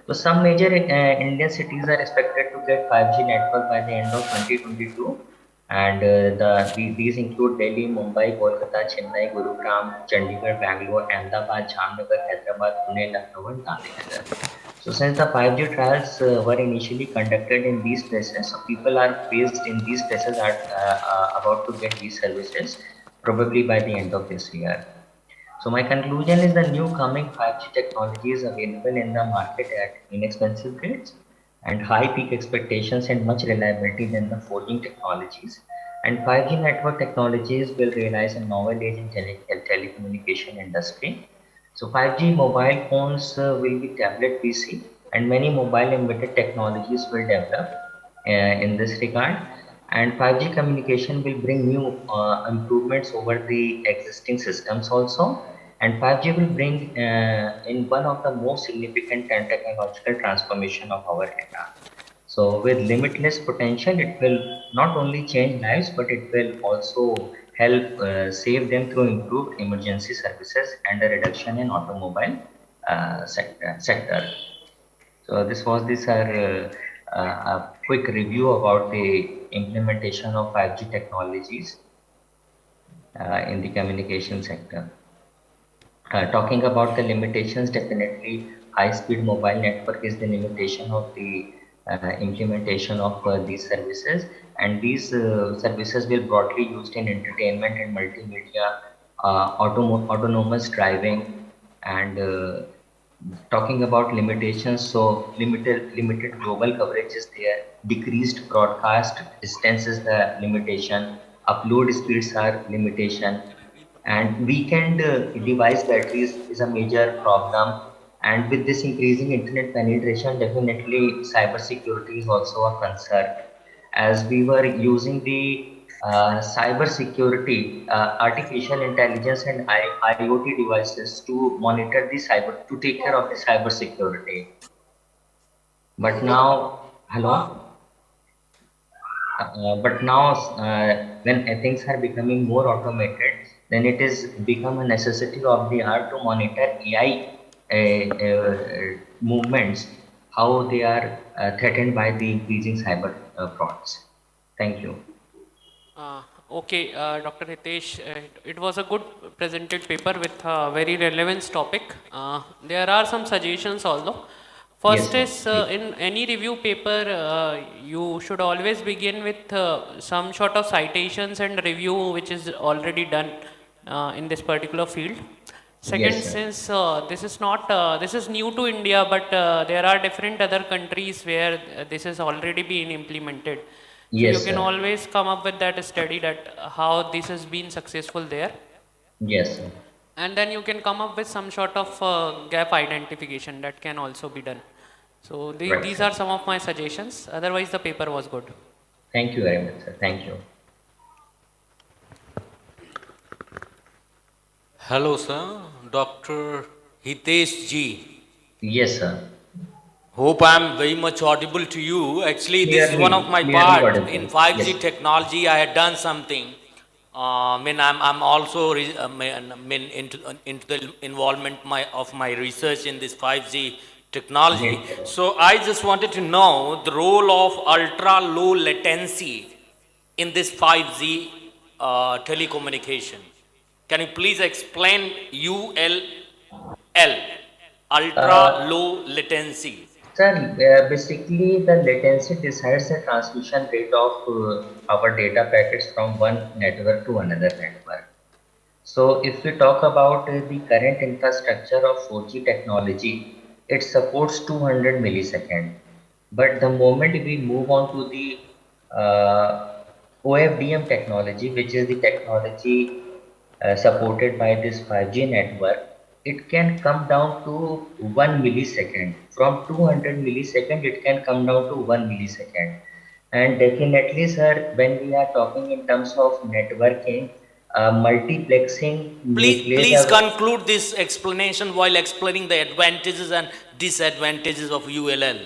So some major Indian cities are expected to get 5G network by the end of 2022, and these include Delhi, Mumbai, Kolkata, Chennai, Gurugram, Chandigarh, Bangalore, Ahmedabad, Jamnagar, Hyderabad, Pune, Lucknow, and Gandhinagar. So since the 5G trials were initially conducted in these places, so people are based in these places are about to get these services probably by the end of this year. So my conclusion is the new coming 5G technology is available in the market at inexpensive rates and high peak expectations and much reliability than the 4G technologies. And 5G network technologies will realize a novel age in telecommunication industry. So 5G mobile phones will be tablet PC, and many mobile embedded technologies will develop in this regard. And 5G communication will bring new improvements over the existing systems also. And 5G will bring in one of the most significant and technological transformation of our era. So with limitless potential, it will not only change lives, but it will also help save them through improved emergency services and a reduction in automobile sector. So this was a quick review about the implementation of 5G technologies in the communication sector. Talking about the limitations, definitely high-speed mobile network is the limitation of the implementation of these services, and these services will broadly used in entertainment and multimedia, autonomous driving, and talking about limitations. So limited global coverage is there, decreased broadcast distance is the limitation, upload speeds are limitation, and weakened device batteries is a major problem. And with this increasing internet penetration, definitely cyber security is also a concern, as we were using the cyber security, artificial intelligence and IoT devices to monitor the cyber, to take care of the cyber security. But now, hello? When things are becoming more automated, then it is become a necessity of the art to monitor AI movements, how they are threatened by the increasing cyber frauds. Thank you. Okay, Dr. Hitesh, it was a good presented paper with a very relevant topic. There are some suggestions although. Yes, First sir. is in any review paper, you should always begin with some sort of citations and review which is already done in this particular field. Second, Yes, sir. since this is not, this is new to India, but there are different other countries where this has already been implemented. So you Yes, can sir. always come up with that study that how this has been successful there. Yes, sir. And then you can come up with some sort of gap identification that can also be done. So Right, these sir. are some of my suggestions. Otherwise, the paper was good. Thank you very much, sir. Thank you. Hello, sir. Dr. Hitesh Ji. Yes, sir. Hope I'm very much audible to you. Actually, this is one of my Clearly part in audible. Yes. 5G technology. I had done something I'm also into the involvement of my research in this 5G technology. Great. So I just wanted to know the role of ultra low latency in this 5G telecommunication. Can you please explain ULL, ultra Uh, low latency? Sir, basically the latency decides the transmission rate of our data packets from one network to another network. So if we talk about the current infrastructure of 4G technology, it supports 200 millisecond. But the moment we move on to the OFDM technology, which is the technology supported by this 5G network, it can come down to 1 millisecond. From 200 millisecond, it can come down to 1 millisecond. And definitely, sir, when we are talking in terms of networking, multiplexing plays Please a. conclude this explanation while explaining the advantages and disadvantages of ULL.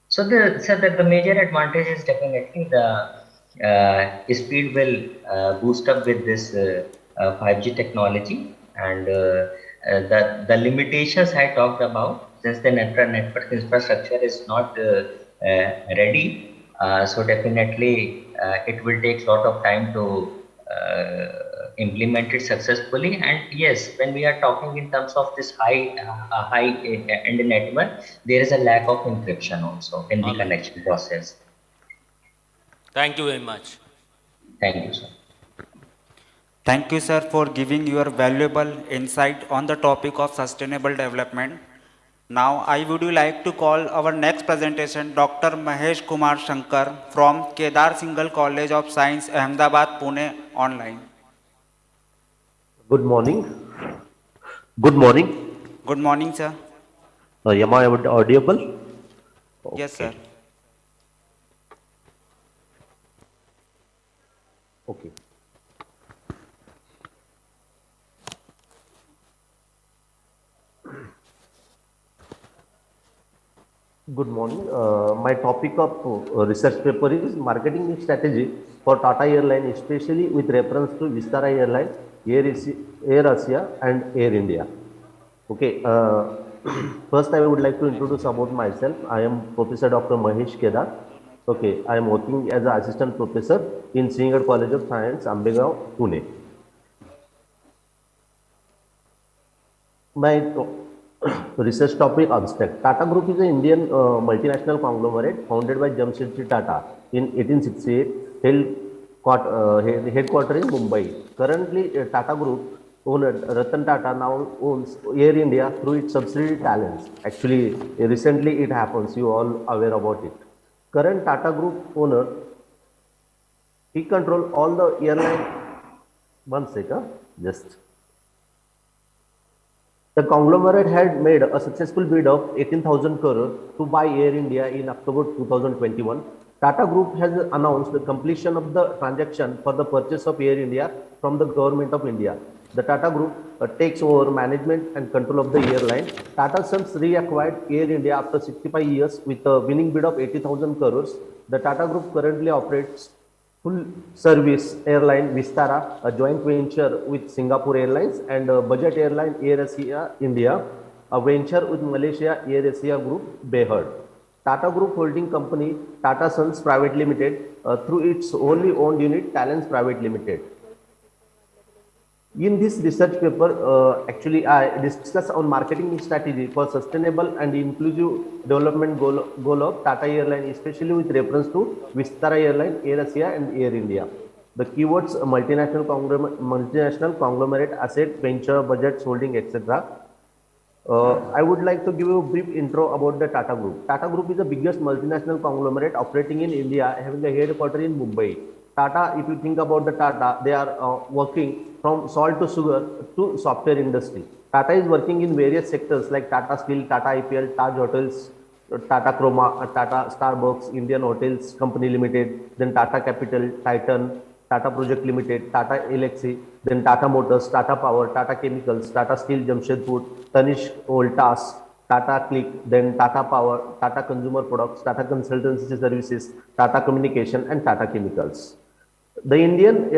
So the major advantage is definitely the speed will boost up with this 5G technology, and the limitations I talked about, since the network infrastructure is not ready, so definitely it will take a lot of time to implement it successfully. And yes, when we are talking in terms of this high end network, there is a lack of encryption also in the All right. connection process. Thank you very much. Thank you, sir. Thank you, sir, for giving your valuable insight on the topic of sustainable development. Now, I would like to call our next presentation, Dr. Mahesh Kumar Shankar from Kedar Singhal College of Science, Ahmedabad, Pune, online. Good morning. Good morning. Good morning, sir. Am I audible? Yes, sir. Okay. Okay. Good morning. My topic of research paper is marketing strategy for Tata Airline, especially with reference to Vistara Airline, Air Asia, and Air India. Okay. First, I would like to introduce about myself. I am Professor Dr. Mahesh Kedar. Okay. I am working as an assistant professor in Singhad College of Science, Ambegaon, Pune. My research topic abstract. Tata Group is an Indian multinational conglomerate founded by Jamshedji Tata in 1868, headquartered in Mumbai. Currently, Tata Group owner Ratan Tata now owns Air India through its subsidiary Talents. Actually, recently it happens. You all aware about it. Current Tata Group owner, he control all the airline. One second, just. The conglomerate had made a successful bid of 18,000 crore to buy Air India in October 2021. Tata Group has announced the completion of the transaction for the purchase of Air India from the Government of India. The Tata Group takes over management and control of the airline. Tata Sons reacquired Air India after 65 years with a winning bid of 80,000 crores. The Tata Group currently operates full service airline Vistara, a joint venture with Singapore Airlines, and budget airline Air Asia India, a venture with Malaysia Air Asia Group, Behad. Tata Group holding company Tata Sons Private Limited through its wholly owned unit Talents Private Limited. In this research paper, actually I discuss on marketing strategy for sustainable and inclusive development goal of Tata Airline, especially with reference to Vistara Airline, Air Asia and Air India. The keywords multinational conglomerate, asset, venture, budget, holding, etc. I would like to give you a brief intro about the Tata Group. Tata Group is the biggest multinational conglomerate operating in India, having a headquarters in Mumbai. Tata, if you think about the Tata, they are working from salt to sugar to software industry. Tata is working in various sectors like Tata Steel, Tata IPL, Taj Hotels, Tata Chroma, Tata Starbucks, Indian Hotels Company Limited, then Tata Capital, Titan, Tata Project Limited, Tata Elxsi, then Tata Motors, Tata Power, Tata Chemicals, Tata Steel Jamshedpur, Tanishq Voltas, Tata Click, then Tata Power, Tata Consumer Products, Tata Consultancy Services, Tata Communication and Tata Chemicals. The Indian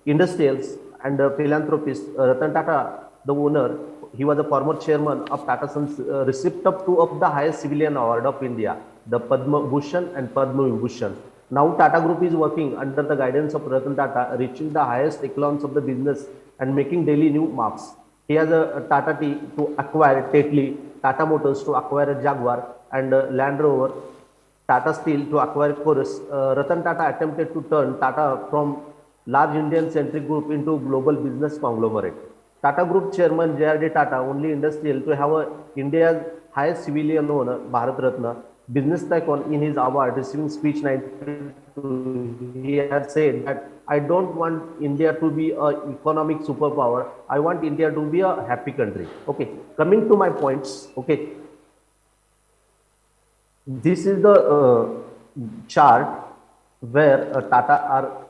industrials and philanthropist Ratan Tata, the owner, he was a former chairman of Tata Sons, received up two of the highest civilian award of India, the Padma Bhushan and Padma Vibhushan. Now Tata Group is working under the guidance of Ratan Tata, reaching the highest echelons of the business and making daily new marks. He has a Tata T to acquire Tetley, Tata Motors to acquire a Jaguar, and Land Rover, Tata Steel to acquire Chorus. Ratan Tata attempted to turn Tata from large Indian-centric group into global business conglomerate. Tata Group Chairman J.R.D. Tata, only industrial to have India's highest civilian owner, Bharat Ratna, business tycoon in his award receiving speech 1992, he has said that I don't want India to be an economic superpower. I want India to be a happy country. Okay, coming to my points. Okay, this is the chart where Tata are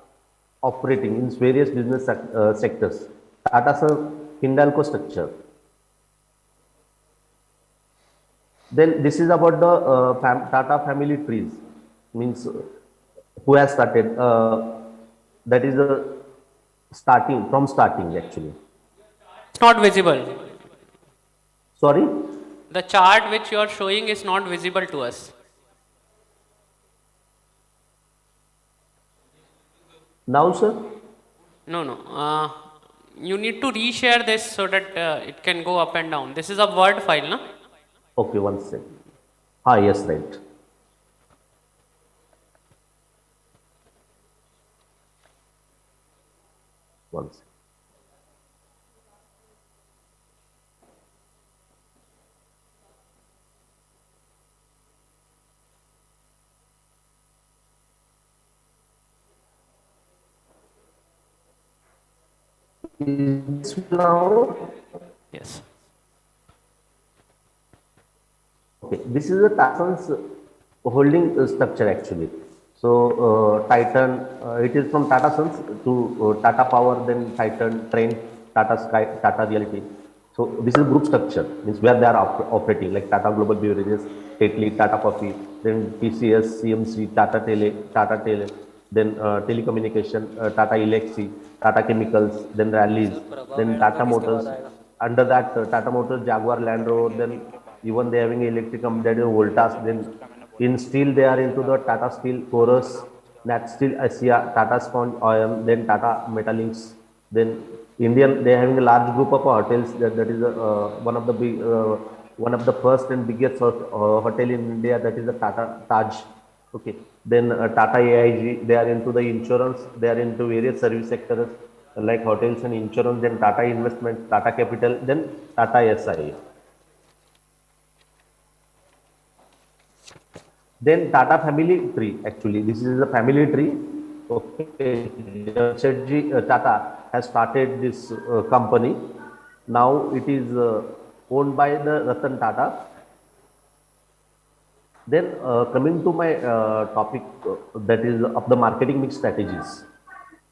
operating in various business sectors. Tata Sons Hindalco structure. Then this is about the Tata family trees, means who has started. That is the starting actually. It's not visible. Sorry. The chart which you are showing is not visible to us. Now, sir? No, no. You need to reshare this so that it can go up and down. This is a Word file, no? Okay, one second. Ah, yes, right. One second. Is this now? Yes. Okay, this is a Tatan's holding structure actually. So Titan, it is from Tata Sons to Tata Power, then Titan, Train, Tata Sky, Tata Realty. So this is group structure, means where they are operating, like Tata Global Beverages, Tetley, Tata Coffee, then TCS, CMC, Tata Tele, then telecommunication, Tata Elxsi, Tata Chemicals, then Rallies, then Tata Motors. Under that, Tata Motors, Jaguar, Land Rover, then even they having electric company, that is Voltas. Then in steel, they are into the Tata Steel, Chorus, Nat Steel Asia, Tata Sponge Oil, then Tata Metallinks. Then Indian, they are having a large group of hotels. That is one of the big, one of the first and biggest hotel in India. That is the Tata Taj. Okay. Then Tata AIG, they are into the insurance. They are into various service sectors like hotels and insurance. Then Tata Investment, Tata Capital, then Tata SI. Then Tata family tree, actually, this is a family tree. Okay, Jamshedji Tata has started this company. Now it is owned by the Ratan Tata. Then coming to my topic, that is of the marketing mix strategies.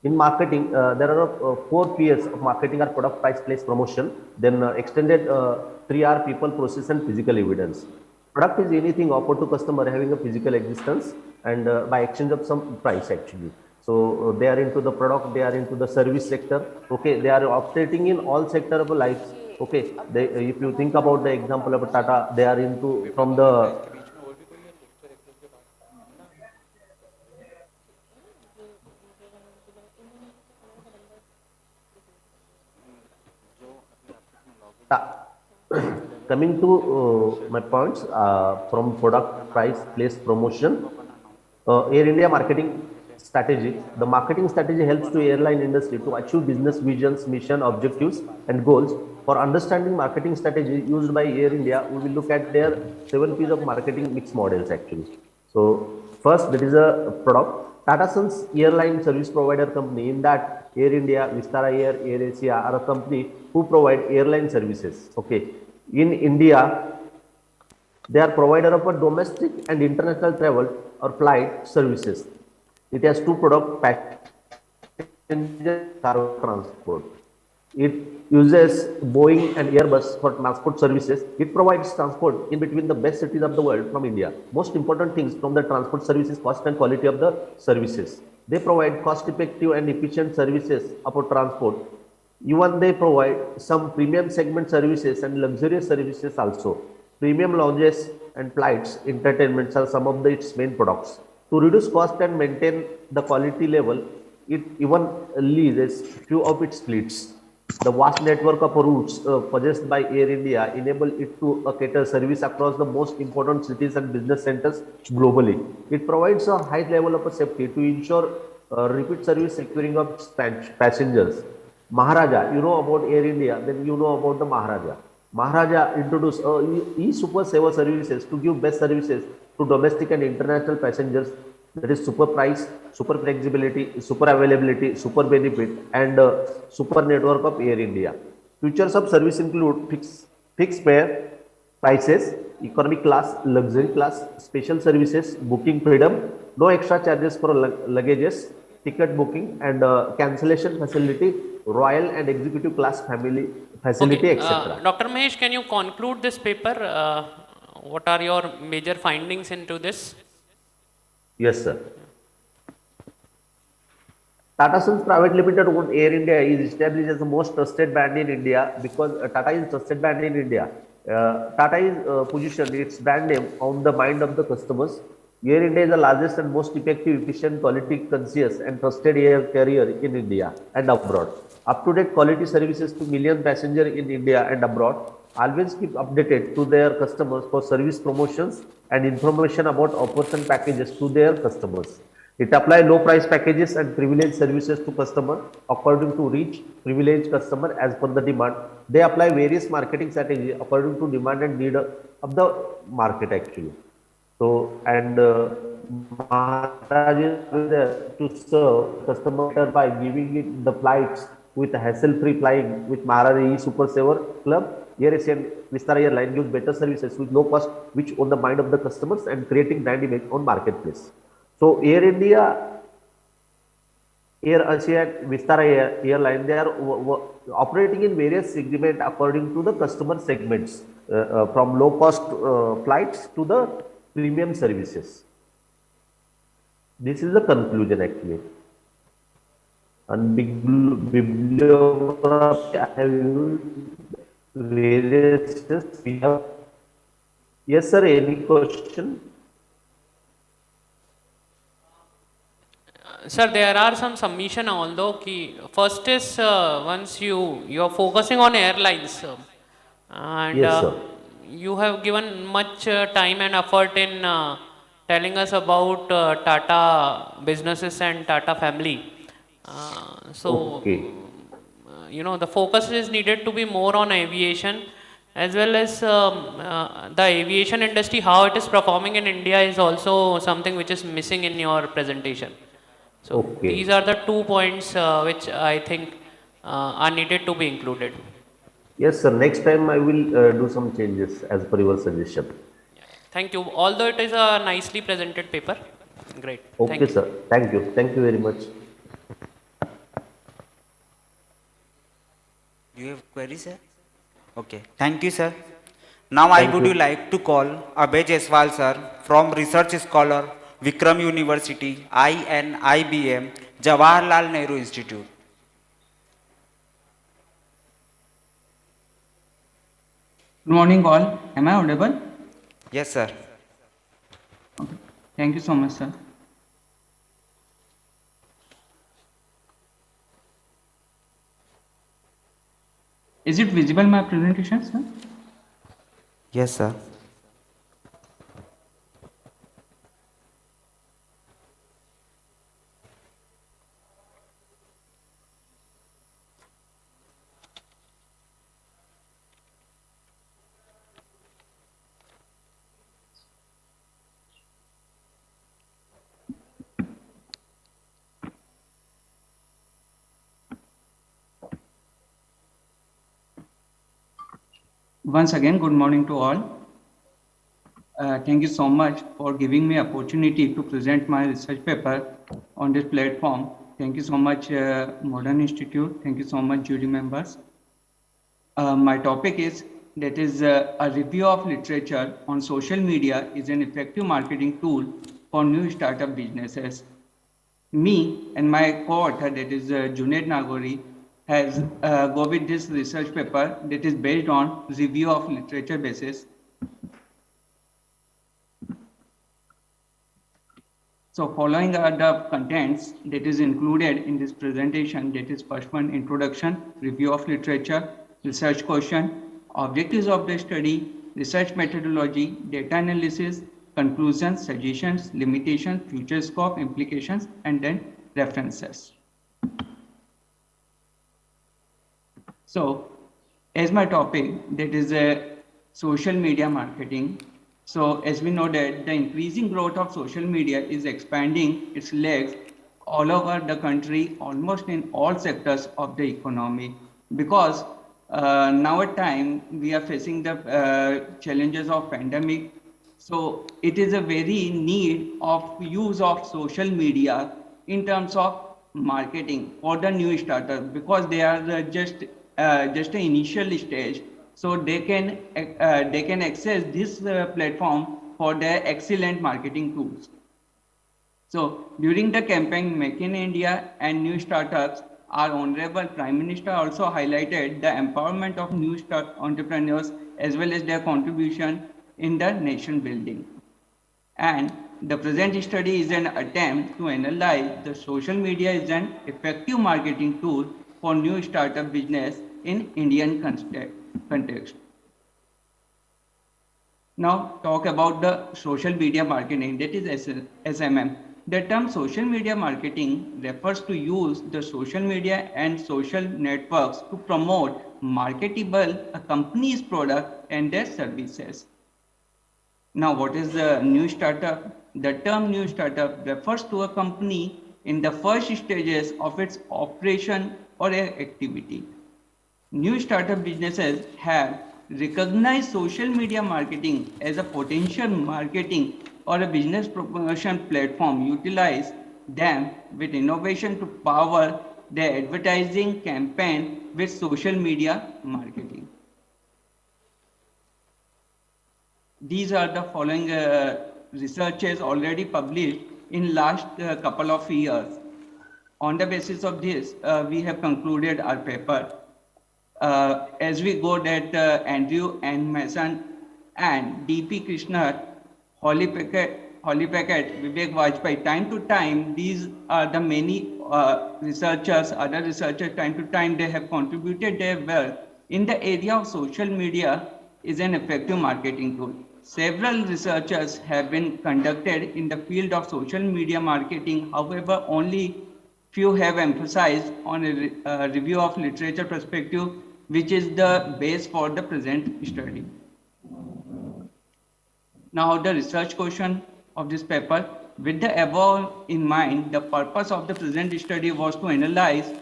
In marketing, there are 4 P's of marketing are product, price, place, promotion. Then extended 3R, people, process, and physical evidence. Product is anything offered to customer having a physical existence and by exchange of some price actually. So they are into the product, they are into the service sector. Okay, they are operating in all sector of life. Okay, they, if you think about the example of Tata, they are into from the coming to my points from product, price, place, promotion, Air India marketing strategy. The marketing strategy helps to airline industry to achieve business visions, mission, objectives, and goals. For understanding marketing strategy used by Air India, we will look at their 7 P's of marketing mix models actually. So first, there is a product. Tata Sons airline service provider company, in that Air India, Vistara Air, Air Asia are a company who provide airline services. Okay, in India, they are provider of a domestic and international travel or flight services. It has 2 product, passenger cargo transport. It uses Boeing and Airbus for transport services. It provides transport in between the best cities of the world from India. Most important things from the transport services, cost and quality of the services. They provide cost-effective and efficient services about transport. Even they provide some premium segment services and luxurious services also. Premium lounges and flights, entertainments are some of its main products. To reduce cost and maintain the quality level, it even leases few of its fleets. The vast network of routes possessed by Air India enable it to cater service across the most important cities and business centers globally. It provides a high level of safety to ensure repeat service securing of its passengers. Maharaja, you know about Air India, then you know about the Maharaja. Maharaja introduced e-super saver services to give best services to domestic and international passengers. That is super price, super flexibility, super availability, super benefit, and super network of Air India. Features of service include fixed fare prices, economy class, luxury class, special services, booking freedom, no extra charges for luggages, ticket booking, and cancellation facility, royal and executive class family facility, Okay, etc. Dr. Mahesh, can you conclude this paper? What are your major findings into this? Yes, sir. Tata Sons Private Limited owned Air India is established as the most trusted brand in India because Tata is trusted brand in India. Tata is positioned its brand name on the mind of the customers. Air India is the largest and most effective, efficient, quality conscious and trusted air carrier in India and abroad. Up-to-date quality services to million passengers in India and abroad. Always keep updated to their customers for service promotions and information about offers and packages to their customers. It applies low price packages and privileged services to customer according to reach privileged customer as per the demand. They apply various marketing strategies according to demand and need of the market actually. So and Maharaj is there to serve customer by giving it the flights with hassle-free flying with Maharaj E Super Saver Club. Air Asia and Vistara Airline gives better services with low cost, which on the mind of the customers and creating brand image on marketplace. So Air India, Air Asia, and Vistara Airline, they are operating in various segments according to the customer segments, from low cost flights to the premium services. This is the conclusion actually. And bibliography, I have used various. We have. Yes, sir. Any question? Sir, there are some submission, although first is once you are focusing on airlines, and Yes, sir. you have given much time and effort in telling us about Tata businesses and Tata family. So Okay. the focus is needed to be more on aviation, as well as the aviation industry, how it is performing in India is also something which is missing in your presentation. So these Okay. are the 2 points which I think are needed to be included. Yes, sir. Next time I will do some changes as per your suggestion. Thank you. Although it is a nicely presented paper. Great. Okay, Thank you. sir. Thank you. Thank you very much. Do you have queries, sir? Okay, thank you, sir. Now I Thank would you. like to call Abhay Jaiswal, sir, from Research Scholar, Vikram University, INIBM, Jawaharlal Nehru Institute. Good morning, all. Am I audible? Yes, sir. Okay. Thank you so much, sir. Is it visible, my presentation, sir? Yes, sir. Once again, good morning to all. Thank you so much for giving me opportunity to present my research paper on this platform. Thank you so much, Modern Institute. Thank you so much, jury members. My topic is a review of literature on social media is an effective marketing tool for new startup businesses. Me and my co-author, that is Junaid Nagori, has go with this research paper that is based on review of literature basis. So following are the contents that is included in this presentation, that is first one, introduction, review of literature, research question, objectives of the study, research methodology, data analysis, conclusions, suggestions, limitations, future scope, implications, and then references. So, as my topic, that is social media marketing. So, as we know that the increasing growth of social media is expanding its legs all over the country, almost in all sectors of the economy. Because now at time we are facing the challenges of pandemic. So it is a very need of use of social media in terms of marketing for the new startup, because they are just an initial stage, so they can access this platform for their excellent marketing tools. So during the campaign Make in India and New Startups, our Honorable Prime Minister also highlighted the empowerment of new start entrepreneurs as well as their contribution in the nation building. And the present study is an attempt to analyze the social media is an effective marketing tool for new startup business in Indian context. Now talk about the social media marketing, that is SMM. The term social media marketing refers to use the social media and social networks to promote marketable a company's product and their services. Now, what is the new startup? The term new startup refers to a company in the first stages of its operation or activity. New startup businesses have recognized social media marketing as a potential marketing or a business promotion platform. Utilize them with innovation to power their advertising campaign with social media marketing. These are the following researches already published in last couple of years. On the basis of this, we have concluded our paper. As we go that Andrew and Mason and D.P. Krishna, Holly Packet, Vivek Vajpayee, time to time, these are the many researchers, other researchers, time to time, they have contributed their work in the area of social media is an effective marketing tool. Several researchers have been conducted in the field of social media marketing. However, only few have emphasized on a review of literature perspective, which is the base for the present study. Now, the research question of this paper. With the above in mind, the purpose of the present study was to analyze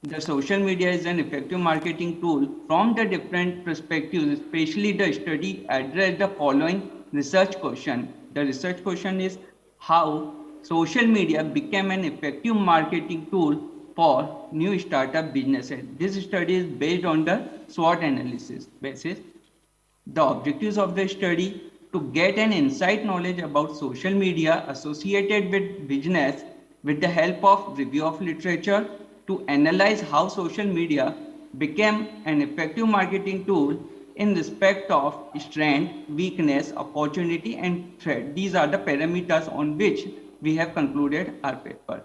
the social media is an effective marketing tool from the different perspectives, especially the study addressed the following research question. The research question is how social media became an effective marketing tool for new startup businesses. This study is based on the SWOT analysis basis. The objectives of the study to get an insight knowledge about social media associated with business with the help of review of literature, to analyze how social media became an effective marketing tool in respect of strength, weakness, opportunity, and threat. These are the parameters on which we have concluded our paper.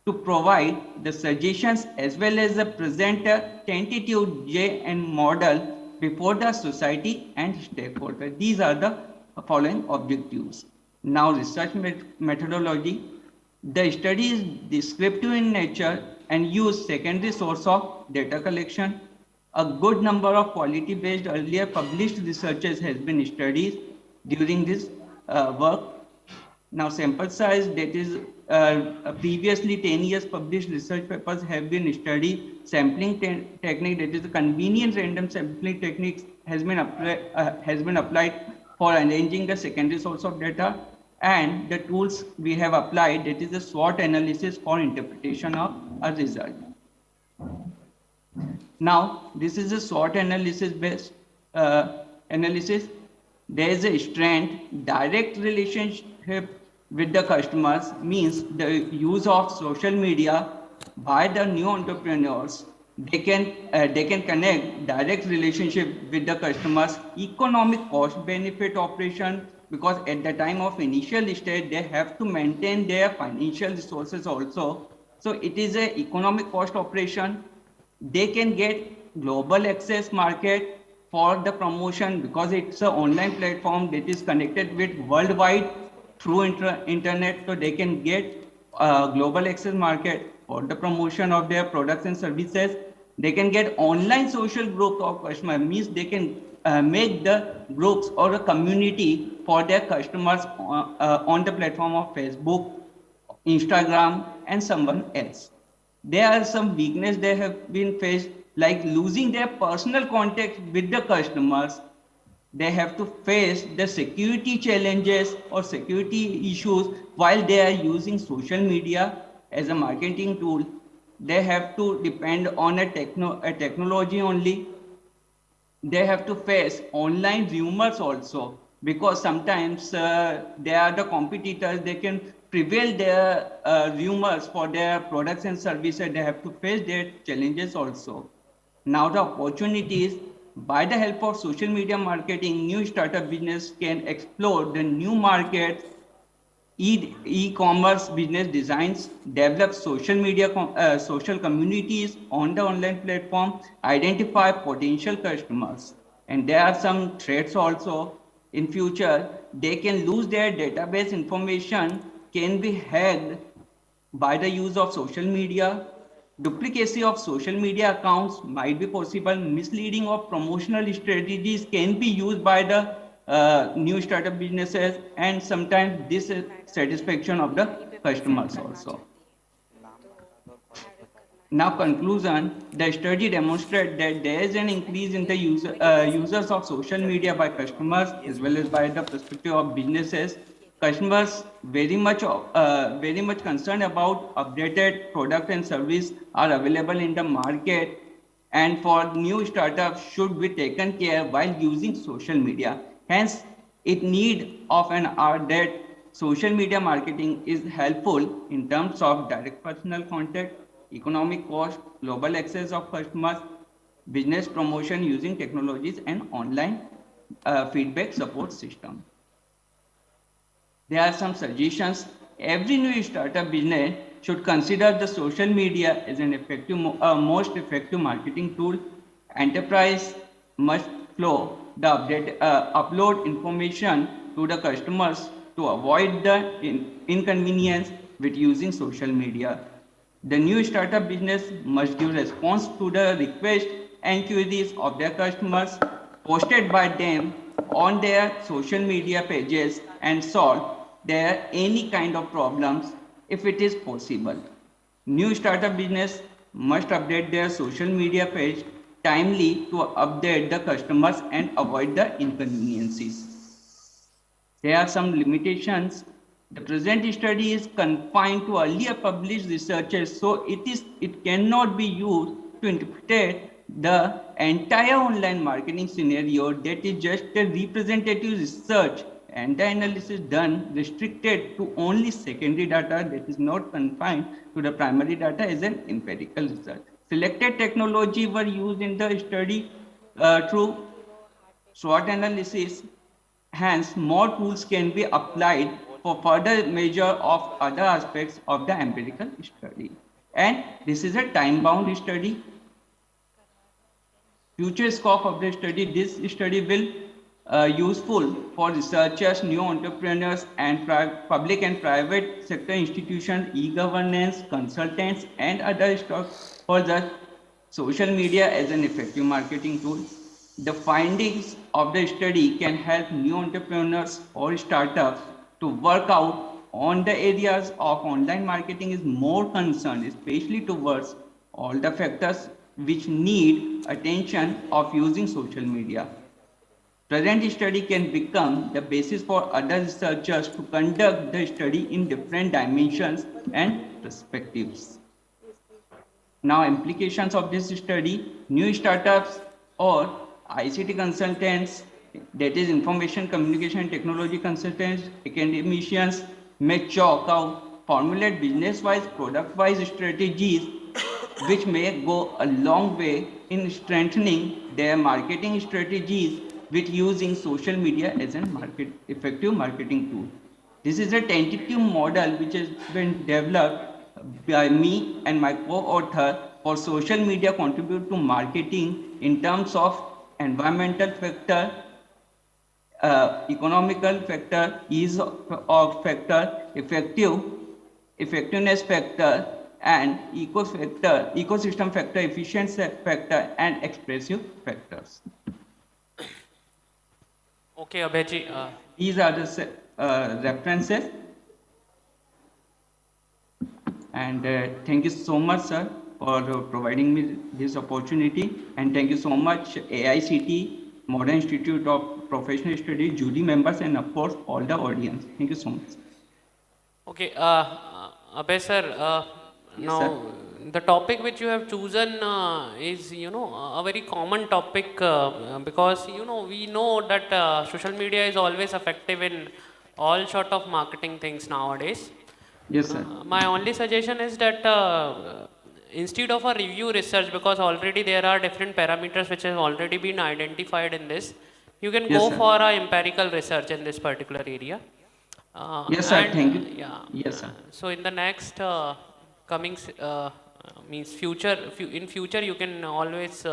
To provide the suggestions as well as the present a tentative J&N model before the society and stakeholders. These are the following objectives. Now, research methodology. The study is descriptive in nature and use secondary source of data collection. A good number of quality-based earlier published researches has been studied during this work. Now, sample size, that is previously 10 years published research papers have been studied. Sampling technique, that is the convenient random sampling techniques has been applied for arranging the secondary source of data. And the tools we have applied, that is the SWOT analysis for interpretation of a result. Now, this is a SWOT analysis based analysis. There is a strength, direct relationship with the customers means the use of social media by the new entrepreneurs. They can connect direct relationship with the customers, economic cost benefit operation, because at the time of initial stage they have to maintain their financial resources also. So it is a economic cost operation. They can get global access market for the promotion because it's an online platform that is connected with worldwide through internet, so they can get global access market for the promotion of their products and services. They can get online social group of customers, means they can make the groups or a community for their customers on the platform of Facebook, Instagram, and someone else. There are some weakness they have been faced, like losing their personal contact with the customers. They have to face the security challenges or security issues while they are using social media as a marketing tool. They have to depend on a technology only. They have to face online rumors also, because sometimes they are the competitors, they can prevail their rumors for their products and services. They have to face their challenges also. Now the opportunities, by the help of social media marketing, new startup business can explore the new markets. E-commerce business designs, develop social media, social communities on the online platform, identify potential customers. And there are some threats also. In future, they can lose their database information, can be hacked by the use of social media. Duplicacy of social media accounts might be possible. Misleading of promotional strategies can be used by the new startup businesses, and sometimes dissatisfaction of the customers also. Now, conclusion, the study demonstrates that there is an increase in the users of social media by customers as well as by the perspective of businesses. Customers very much concerned about updated product and service are available in the market, and for new startups should be taken care while using social media. Hence, it need of an art that social media marketing is helpful in terms of direct personal contact, economic cost, global access of customers, business promotion using technologies, and online feedback support system. There are some suggestions. Every new startup business should consider the social media as an most effective marketing tool. Enterprise must flow the upload information to the customers to avoid the inconvenience with using social media. The new startup business must give response to the request and queries of their customers posted by them on their social media pages and solve their any kind of problems if it is possible. New startup business must update their social media page timely to update the customers and avoid the inconveniences. There are some limitations. The present study is confined to earlier published researches, so it cannot be used to interpret the entire online marketing scenario. That is just a representative research and the analysis done restricted to only secondary data, that is not confined to the primary data as an empirical research. Selected technology were used in the study through SWOT analysis. Hence, more tools can be applied for further measure of other aspects of the empirical study. And this is a time-bound study. Future scope of the study, this study will useful for researchers, new entrepreneurs, and public and private sector institutions, e-governance, consultants, and other stakeholders. Social media as an effective marketing tool. The findings of the study can help new entrepreneurs or startups to work out on the areas of online marketing is more concerned, especially towards all the factors which need attention of using social media. Present study can become the basis for other researchers to conduct the study in different dimensions and perspectives. Now, implications of this study, new startups or ICT consultants, that is information communication technology consultants, academicians, may chalk out, formulate business-wise, product-wise strategies which may go a long way in strengthening their marketing strategies with using social media as a effective marketing tool. This is a tentative model which has been developed by me and my co-author for social media contribute to marketing in terms of environmental factor, economical factor, ease of factor, effectiveness factor, and ecosystem factor, efficiency factor, and expressive factors. Okay, Abhayji. These are the references. And thank you so much, sir, for providing me this opportunity. And thank you so much, AICT, Modern Institute of Professional Studies, jury members, and of course, all the audience. Thank you so much. Okay, Abhay sir, Yes, now sir. the topic which you have chosen is, a very common topic because, we know that social media is always effective in all sort of marketing things nowadays. Yes, sir. My only suggestion is that instead of a review research, because already there are different parameters which have already been identified in this, you can Yes, go sir. for a empirical research in this particular area. Yes, sir. And Thank you. yeah, Yes, sir. so in the next coming means in future you can always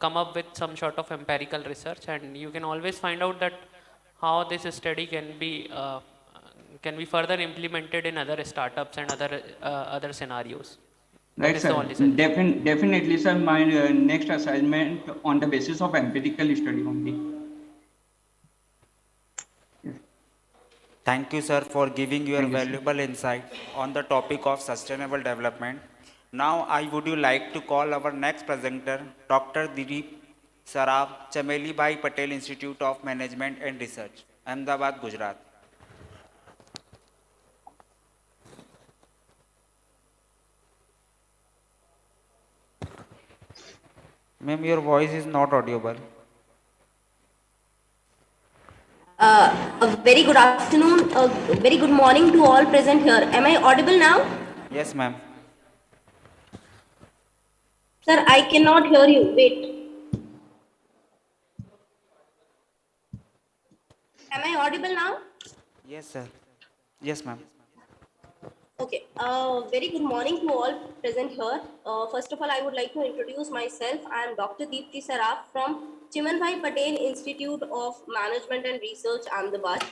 come up with some sort of empirical research, and you can always find out that how this study can be further implemented in other startups and other scenarios. That Right, is sir. the only suggestion. Definitely, sir. My next assignment on the basis of empirical study only. Thank you, sir, for giving your Thank you, sir. valuable insight on the topic of sustainable development. Now, I would you like to call our next presenter, Dr. Dilip Saraf, Chameli Bhai Patel Institute of Management and Research, Ahmedabad, Gujarat. Ma'am, your voice is not audible. A very good afternoon, a very good morning to all present here. Am I audible now? Yes, ma'am. Sir, I cannot hear you. Wait. Am I audible now? Yes, sir. Yes, ma'am. Okay. Very good morning to all present here. First of all, I would like to introduce myself. I am Dr. Deepthi Saraf from Chimanbhai Patel Institute of Management and Research, Ahmedabad.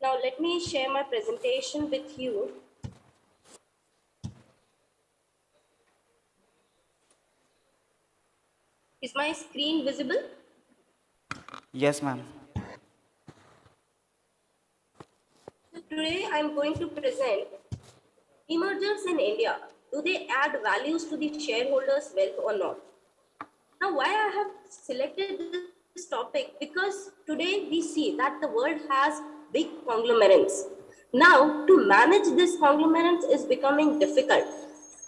Now, let me share my presentation with you. Is my screen visible? Yes, ma'am. So today I am going to present demergers in India. Do they add values to the shareholders' wealth or not? Now, why I have selected this topic? Because today we see that the world has big conglomerates. Now, to manage these conglomerates is becoming difficult.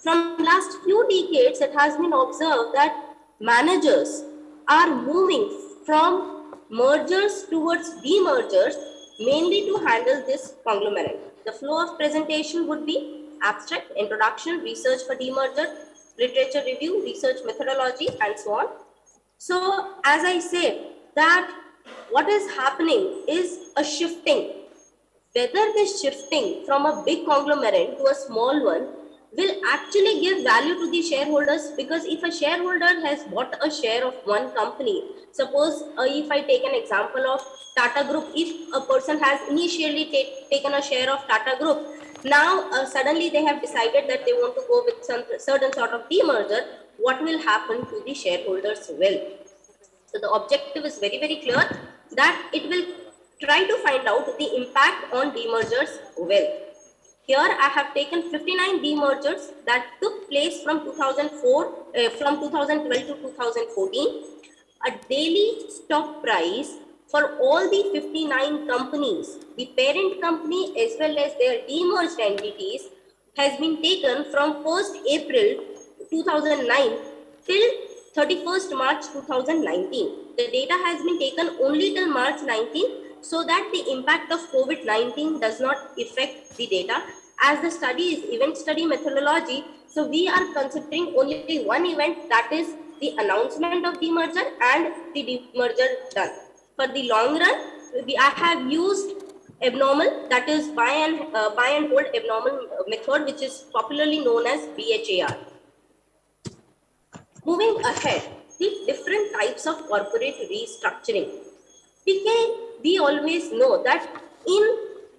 From last few decades, it has been observed that managers are moving from mergers towards demergers, mainly to handle this conglomerate. The flow of presentation would be abstract, introduction, research for demerger, literature review, research methodology, and so on. So, as I said, that what is happening is a shifting. Whether this shifting from a big conglomerate to a small one will actually give value to the shareholders, because if a shareholder has bought a share of one company, suppose if I take an example of Tata Group, if a person has initially taken a share of Tata Group, now suddenly they have decided that they want to go with some certain sort of demerger, what will happen to the shareholders' wealth? So the objective is very, very clear, that it will try to find out the impact on demergers' wealth. Here I have taken 59 demergers that took place from 2012 to 2014. A daily stock price for all the 59 companies, the parent company as well as their demerged entities, has been taken from 1st April 2009 till 31st March 2019. The data has been taken only till March 19. so that the impact of COVID-19 does not affect the data. As the study is event study methodology, so we are considering only one event, that is the announcement of demerger and the demerger done. For the long run, I have used abnormal, that is buy and hold abnormal method, which is popularly known as BHAR. Moving ahead, the different types of corporate restructuring. We always know that in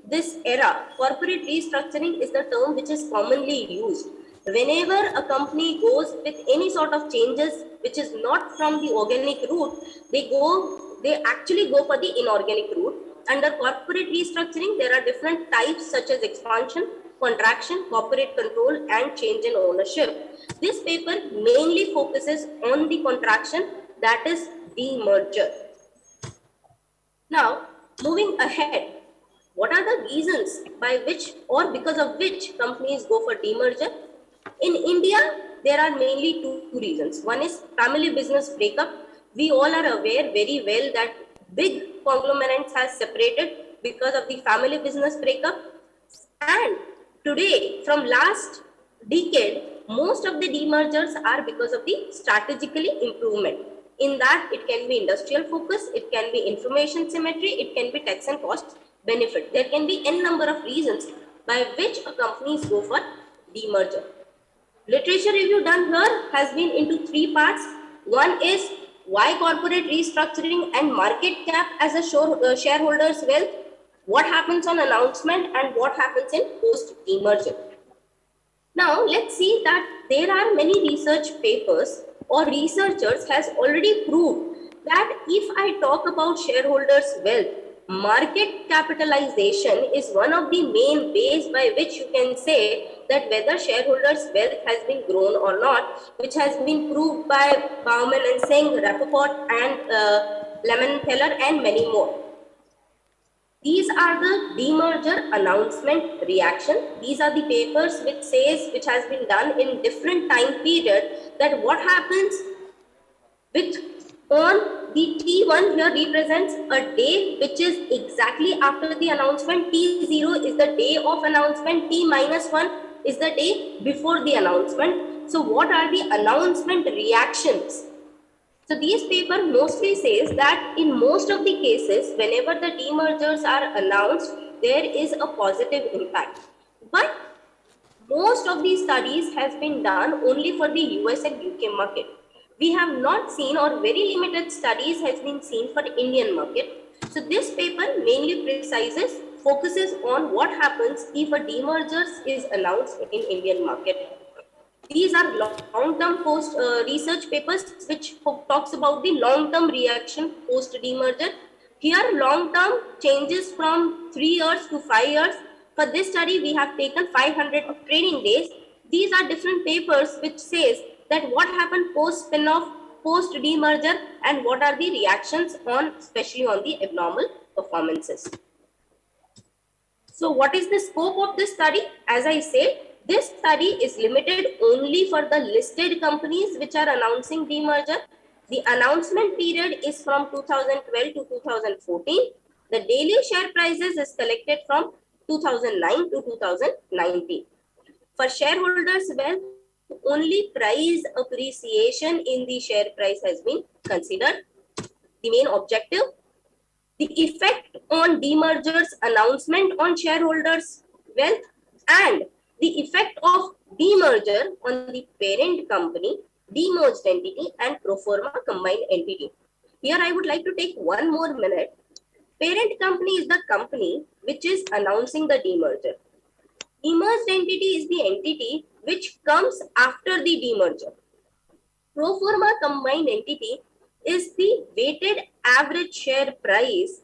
this era, corporate restructuring is the term which is commonly used. Whenever a company goes with any sort of changes which is not from the organic route, they actually go for the inorganic route. Under corporate restructuring, there are different types such as expansion, contraction, corporate control, and change in ownership. This paper mainly focuses on the contraction, that is demerger. Now, moving ahead, what are the reasons by which or because of which companies go for demerger? In India, there are mainly two reasons. One is family business breakup. We all are aware very well that big conglomerates have separated because of the family business breakup. And today, from last decade, most of the demergers are because of the strategically improvement. In that, it can be industrial focus, it can be information symmetry, it can be tax and cost benefit. There can be n number of reasons by which a companies go for demerger. Literature review done here has been into three parts. One is why corporate restructuring and market cap as a shareholder's wealth, what happens on announcement and what happens in post demerger. Now let's see that there are many research papers or researchers has already proved that if I talk about shareholders' wealth, market capitalization is one of the main ways by which you can say that whether shareholders' wealth has been grown or not, which has been proved by Bauman and Singh, Rappaport and Lemon-Feller and many more. These are the demerger announcement reaction. These are the papers which has been done in different time period, that what happens with on the T1 here represents a day which is exactly after the announcement. T0 is the day of announcement. T-1 is the day before the announcement. So what are the announcement reactions? So these paper mostly says that in most of the cases, whenever the demergers are announced, there is a positive impact. But most of these studies has been done only for the US and UK market. We have not seen, or very limited studies has been seen for the Indian market. So this paper mainly focuses on what happens if a demerger is announced in Indian market. These are long-term post research papers which talks about the long-term reaction post demerger. Here, long-term changes from 3 years to 5 years. For this study, we have taken 500 trading days. These are different papers which says that what happened post spin-off, post demerger, and what are the reactions on, especially on the abnormal performances. So what is the scope of this study? As I said, this study is limited only for the listed companies which are announcing demerger. The announcement period is from 2012 to 2014. The daily share prices is collected from 2009 to 2019. For shareholders' wealth, only price appreciation in the share price has been considered. The main objective, the effect on demerger's announcement on shareholders' wealth, and the effect of demerger on the parent company, demerged entity, and pro forma combined entity. Here I would like to take one more minute. Parent company is the company which is announcing the demerger. Demerged entity is the entity which comes after the demerger. Pro forma combined entity is the weighted average share price,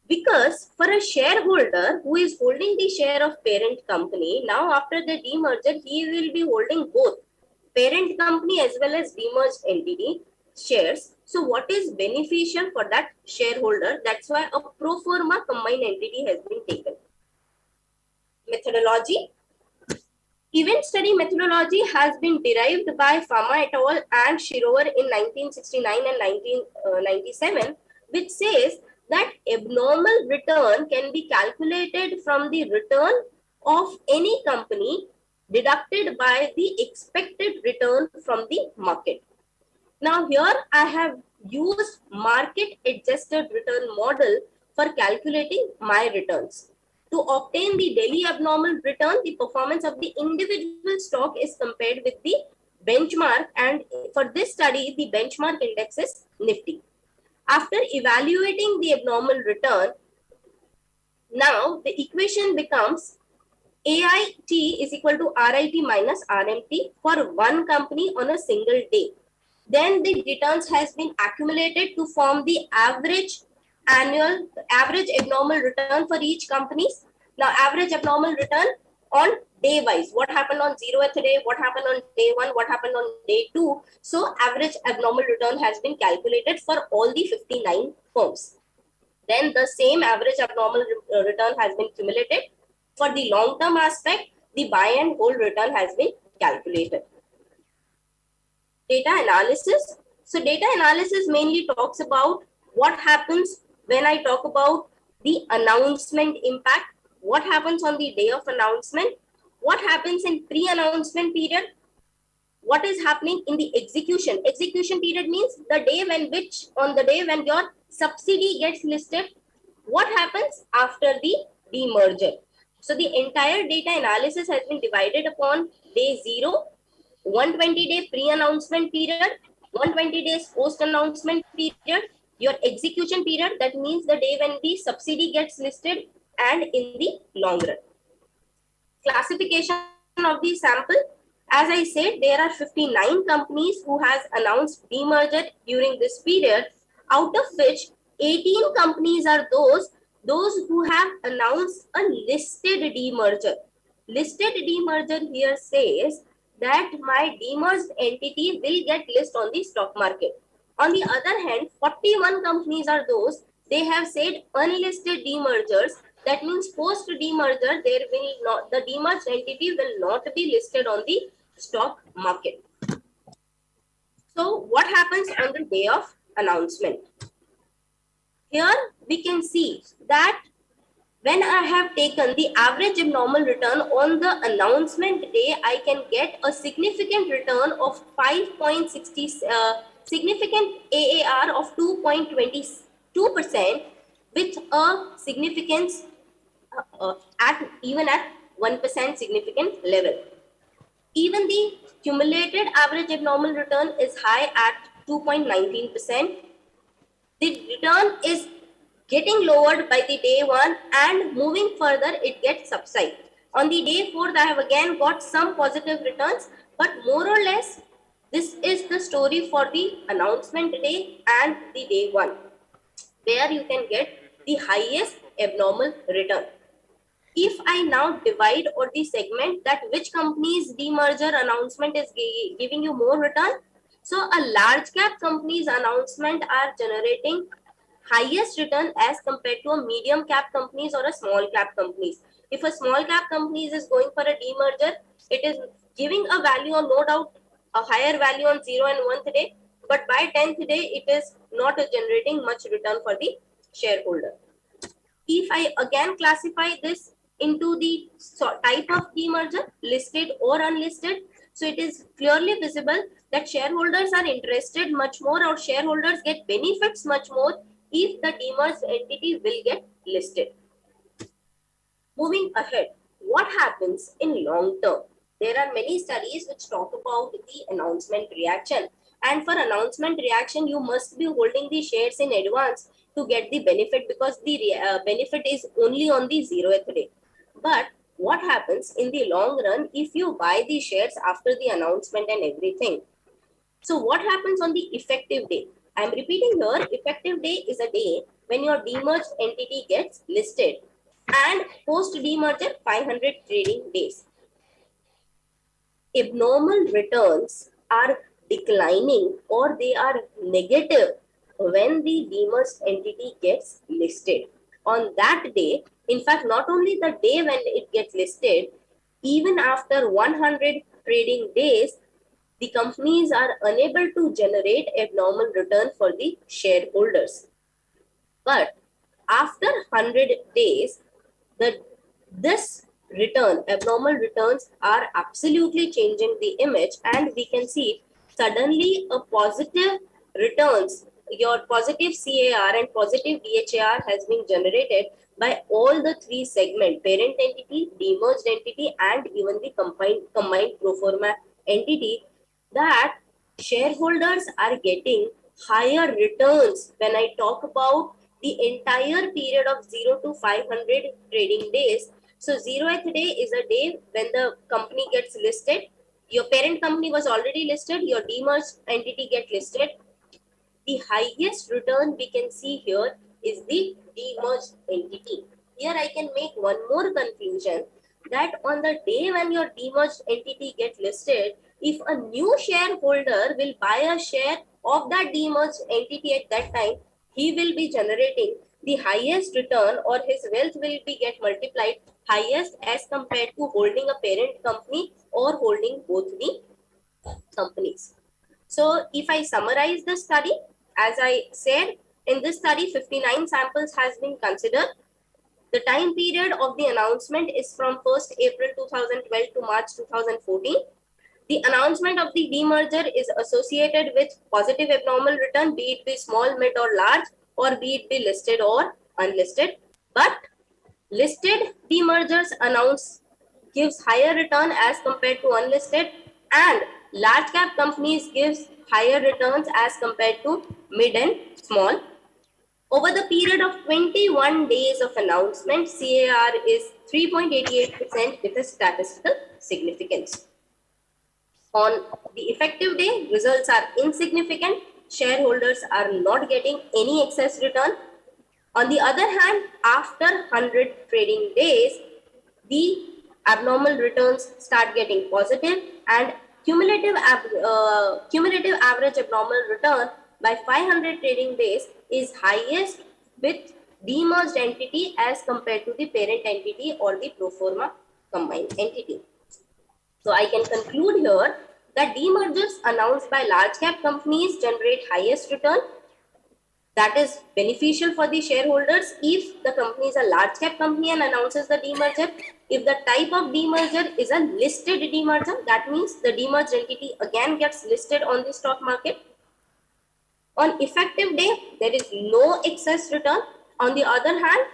because for a shareholder who is holding the share of parent company, now after the demerger, he will be holding both parent company as well as demerged entity shares. So what is beneficial for that shareholder? That's why a pro forma combined entity has been taken. Methodology. Event study methodology has been derived by Fama et al. And Shirover in 1969 and 1997, which says that abnormal return can be calculated from the return of any company deducted by the expected return from the market. Now here I have used market adjusted return model for calculating my returns. To obtain the daily abnormal return, the performance of the individual stock is compared with the benchmark, and for this study, the benchmark index is Nifty. After evaluating the abnormal return, now the equation becomes AIT is equal to RIT minus RMT for one company on a single day. Then the returns has been accumulated to form the average abnormal return for each companies. Now average abnormal return on day wise, what happened on 0th day, what happened on day 1, what happened on day 2. So average abnormal return has been calculated for all the 59 firms. Then the same average abnormal return has been cumulated. For the long term aspect, the buy and hold return has been calculated. Data analysis. So data analysis mainly talks about what happens when I talk about the announcement impact, what happens on the day of announcement, what happens in pre-announcement period, what is happening in the execution. Execution period means the day when your subsidy gets listed, what happens after the demerger. So the entire data analysis has been divided upon day 0, 120-day pre-announcement period, 120 days post-announcement period, your execution period, that means the day when the subsidy gets listed, and in the long run. Classification of the sample. As I said, there are 59 companies who has announced demerger during this period, out of which 18 companies are those who have announced a listed demerger. Listed demerger here says that my demerged entity will get listed on the stock market. On the other hand, 41 companies are those, they have said unlisted demergers. That means post demerger, the demerged entity will not be listed on the stock market. So what happens on the day of announcement? Here we can see that when I have taken the average abnormal return on the announcement day, I can get a significant return of 5.60, significant AAR of 2.22% with a significance at 1% significant level. Even the cumulated average abnormal return is high at 2.19%. The return is getting lowered by the day 1, and moving further it gets subside. On the day 4th, I have again got some positive returns, but more or less this is the story for the announcement day and the day 1, where you can get the highest abnormal return. If I now divide or the segment that which company's demerger announcement is giving you more return, so a large cap company's announcement are generating highest return as compared to a medium cap companies or a small cap companies. If a small cap companies is going for a demerger, it is giving a value on no doubt a higher value on 0 and 1th day, but by 10th day it is not generating much return for the shareholder. If I again classify this into the type of demerger, listed or unlisted, so it is clearly visible that shareholders are interested much more, or shareholders get benefits much more if the demerged entity will get listed. Moving ahead, what happens in long term? There are many studies which talk about the announcement reaction, and for announcement reaction you must be holding the shares in advance to get the benefit, because the benefit is only on the 0th day. But what happens in the long run if you buy the shares after the announcement and everything? So what happens on the effective day? I am repeating here, effective day is a day when your demerged entity gets listed, and post demerger 500 trading days. Abnormal returns are declining or they are negative when the demerged entity gets listed. On that day, in fact, not only the day when it gets listed, even after 100 trading days, the companies are unable to generate abnormal return for the shareholders. But after 100 days, the this return, abnormal returns are absolutely changing the image, and we can see suddenly a positive returns, your positive CAR and positive DHAR has been generated by all the three segment, parent entity, demerged entity, and even the combined pro forma entity, that shareholders are getting higher returns. When I talk about the entire period of 0 to 500 trading days, so 0th day is a day when the company gets listed. Your parent company was already listed, your demerged entity get listed. The highest return we can see here is the demerged entity. Here I can make one more conclusion, that on the day when your demerged entity gets listed, if a new shareholder will buy a share of that demerged entity at that time, he will be generating the highest return, or his wealth will be get multiplied highest as compared to holding a parent company or holding both the companies. So if I summarize the study, as I said, in this study, 59 samples has been considered. The time period of the announcement is from 1st April 2012 to March 2014. The announcement of the demerger is associated with positive abnormal return, be it be small, mid, or large, or be it be listed or unlisted. But listed demergers announce gives higher return as compared to unlisted, and large cap companies gives higher returns as compared to mid and small. Over the period of 21 days of announcement, CAR is 3.88% with a statistical significance. On the effective day, results are insignificant. Shareholders are not getting any excess return. On the other hand, after 100 trading days, the abnormal returns start getting positive, and cumulative average abnormal return by 500 trading days is highest with demerged entity as compared to the parent entity or the pro forma combined entity. So I can conclude here that demergers announced by large cap companies generate highest return. That is beneficial for the shareholders if the company is a large cap company and announces the demerger. If the type of demerger is a listed demerger, that means the demerged entity again gets listed on the stock market. On effective day, there is no excess return. On the other hand,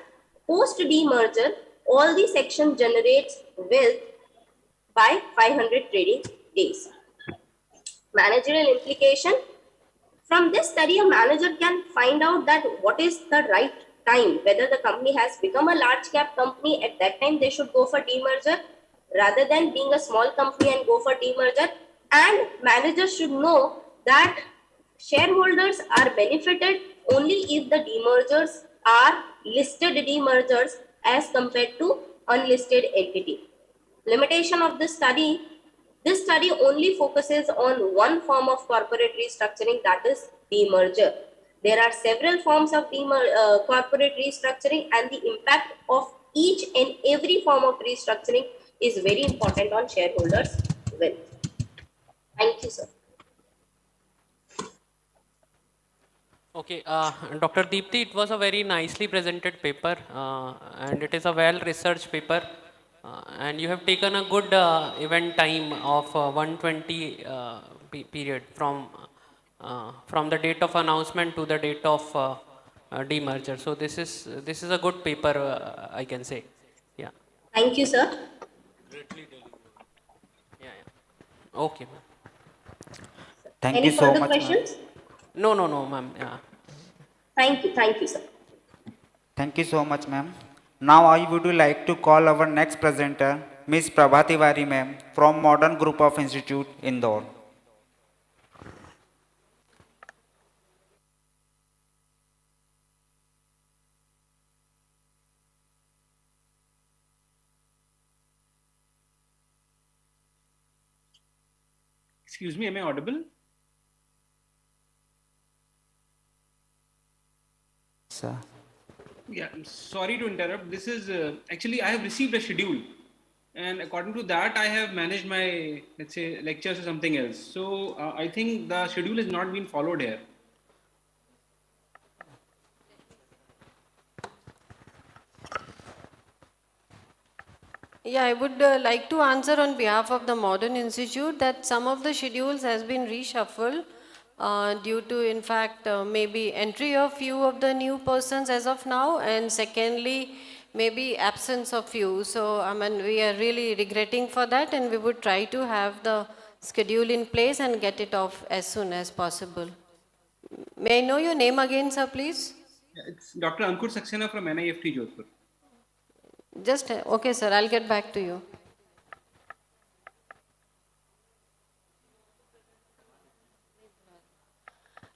post demerger, all the section generates wealth by 500 trading days. Managerial implication. From this study, a manager can find out that what is the right time, whether the company has become a large cap company, at that time they should go for demerger rather than being a small company and go for demerger. And managers should know that shareholders are benefited only if the demergers are listed demergers as compared to unlisted entity. Limitation of this study only focuses on one form of corporate restructuring, that is demerger. There are several forms of corporate restructuring, and the impact of each and every form of restructuring is very important on shareholders' wealth. Thank you, sir. Okay, Dr. Deepti, it was a very nicely presented paper, and it is a well-researched paper, and you have taken a good event time of 120 period from the date of announcement to the date of demerger. So this is a good paper, I can say. Yeah. Thank you, sir. Yeah. Yeah. Okay, ma'am. Thank you Any so further much, ma'am. questions? No, ma'am. Yeah. Thank you, sir. Thank you so much, ma'am. Now I would like to call our next presenter, Ms. Prabhati Wari, ma'am, from Modern Group of Institute, Indore. Excuse me, am I audible? Sir. Yeah, I'm sorry to interrupt. This is actually I have received a schedule, and according to that, I have managed my, let's say, lectures or something else. So I think the schedule has not been followed here. Yeah, I would like to answer on behalf of the Modern Institute that some of the schedules has been reshuffled due to, in fact, maybe entry of few of the new persons as of now, and secondly, maybe absence of few. So, I mean, we are really regretting for that, and we would try to have the schedule in place and get it off as soon as possible. May I know your name again, sir, please? It's Dr. Ankur Saxena from NIFT Jodhpur. Just, okay, sir, I'll get back to you.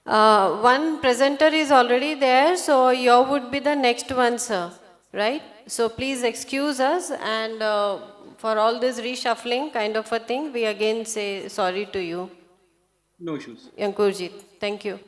One presenter is already there, so you would be the next one, sir, right? So please excuse us, and for all this reshuffling kind of a thing, we again say sorry to you. No issues. Ankurjit, thank you.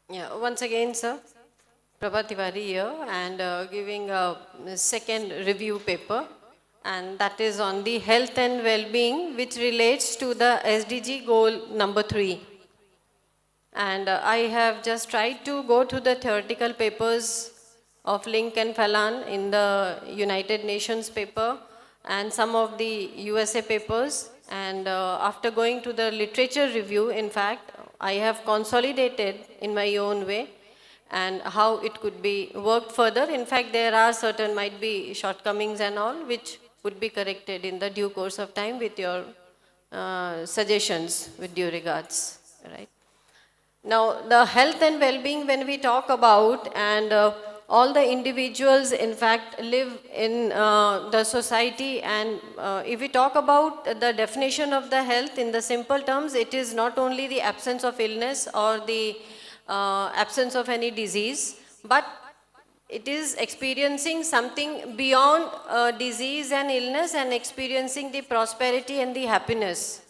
Yeah, once again, sir, Prabha Tiwari here, and giving a second review paper, and that is on the health and well-being, which relates to the SDG goal number 3. And I have just tried to go to the theoretical papers of Link and Falan in the United Nations paper and some of the USA papers. And after going to the literature review, in fact, I have consolidated in my own way and how it could be worked further. In fact, there are certain might be shortcomings and all which would be corrected in the due course of time with your suggestions with due regards, right? Now, the health and well-being when we talk about, and all the individuals in fact live in the society, and if we talk about the definition of the health in the simple terms, it is not only the absence of illness or the absence of any disease, but it is experiencing something beyond disease and illness and experiencing the prosperity and the happiness.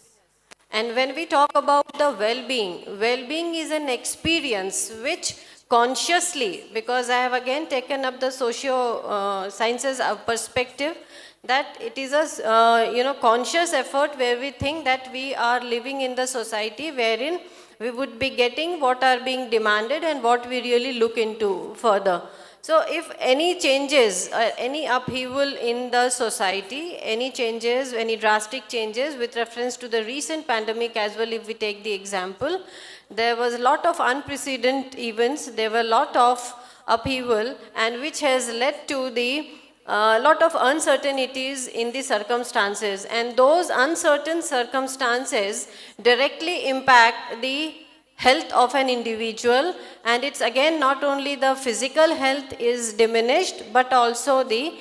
And when we talk about the well-being, well-being is an experience which consciously, because I have again taken up the socio-sciences perspective, that it is a conscious effort where we think that we are living in the society wherein we would be getting what are being demanded and what we really look into further. So if any changes, any upheaval in the society, any changes, any drastic changes with reference to the recent pandemic as well, if we take the example, there was a lot of unprecedented events, there were a lot of upheaval, and which has led to the lot of uncertainties in the circumstances, and those uncertain circumstances directly impact the health of an individual, and it's again not only the physical health is diminished, but also the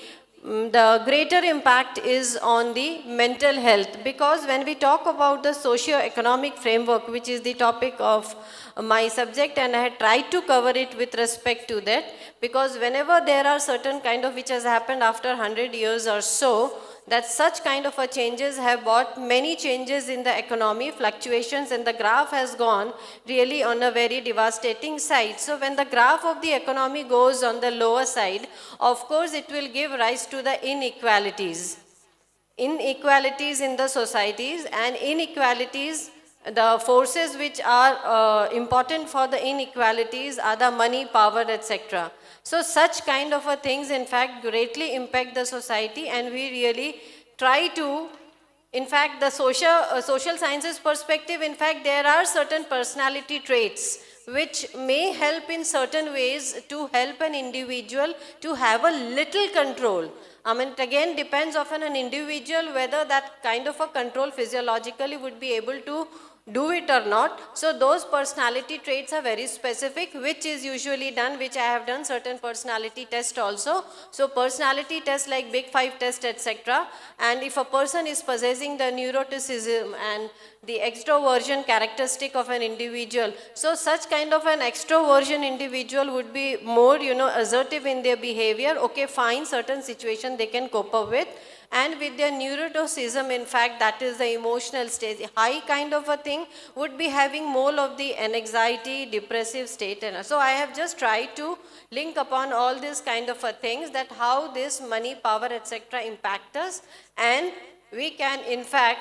greater impact is on the mental health, because when we talk about the socio-economic framework, which is the topic of my subject, and I had tried to cover it with respect to that, because whenever there are certain kind of which has happened after 100 years or so, that such kind of a changes have brought many changes in the economy, fluctuations, and the graph has gone really on a very devastating side. So when the graph of the economy goes on the lower side, of course it will give rise to the inequalities. Inequalities in the societies, and inequalities, the forces which are important for the inequalities are the money, power, etc. So such kind of a things in fact greatly impact the society, and we really try to, in fact, the social sciences perspective, in fact, there are certain personality traits which may help in certain ways to help an individual to have a little control. I mean, it again depends on an individual whether that kind of a control physiologically would be able to do it or not. So those personality traits are very specific, which is usually done, which I have done certain personality test also. So personality tests like Big Five test, etc. And if a person is possessing the neuroticism and the extroversion characteristic of an individual, so such kind of an extroversion individual would be more, assertive in their behavior. Okay, fine, certain situation they can cope up with. And with their neuroticism, in fact, that is the emotional stage, high kind of a thing, would be having more of the anxiety, depressive state. And so I have just tried to link upon all these kind of a things, that how this money, power, etc. impact us, and we can in fact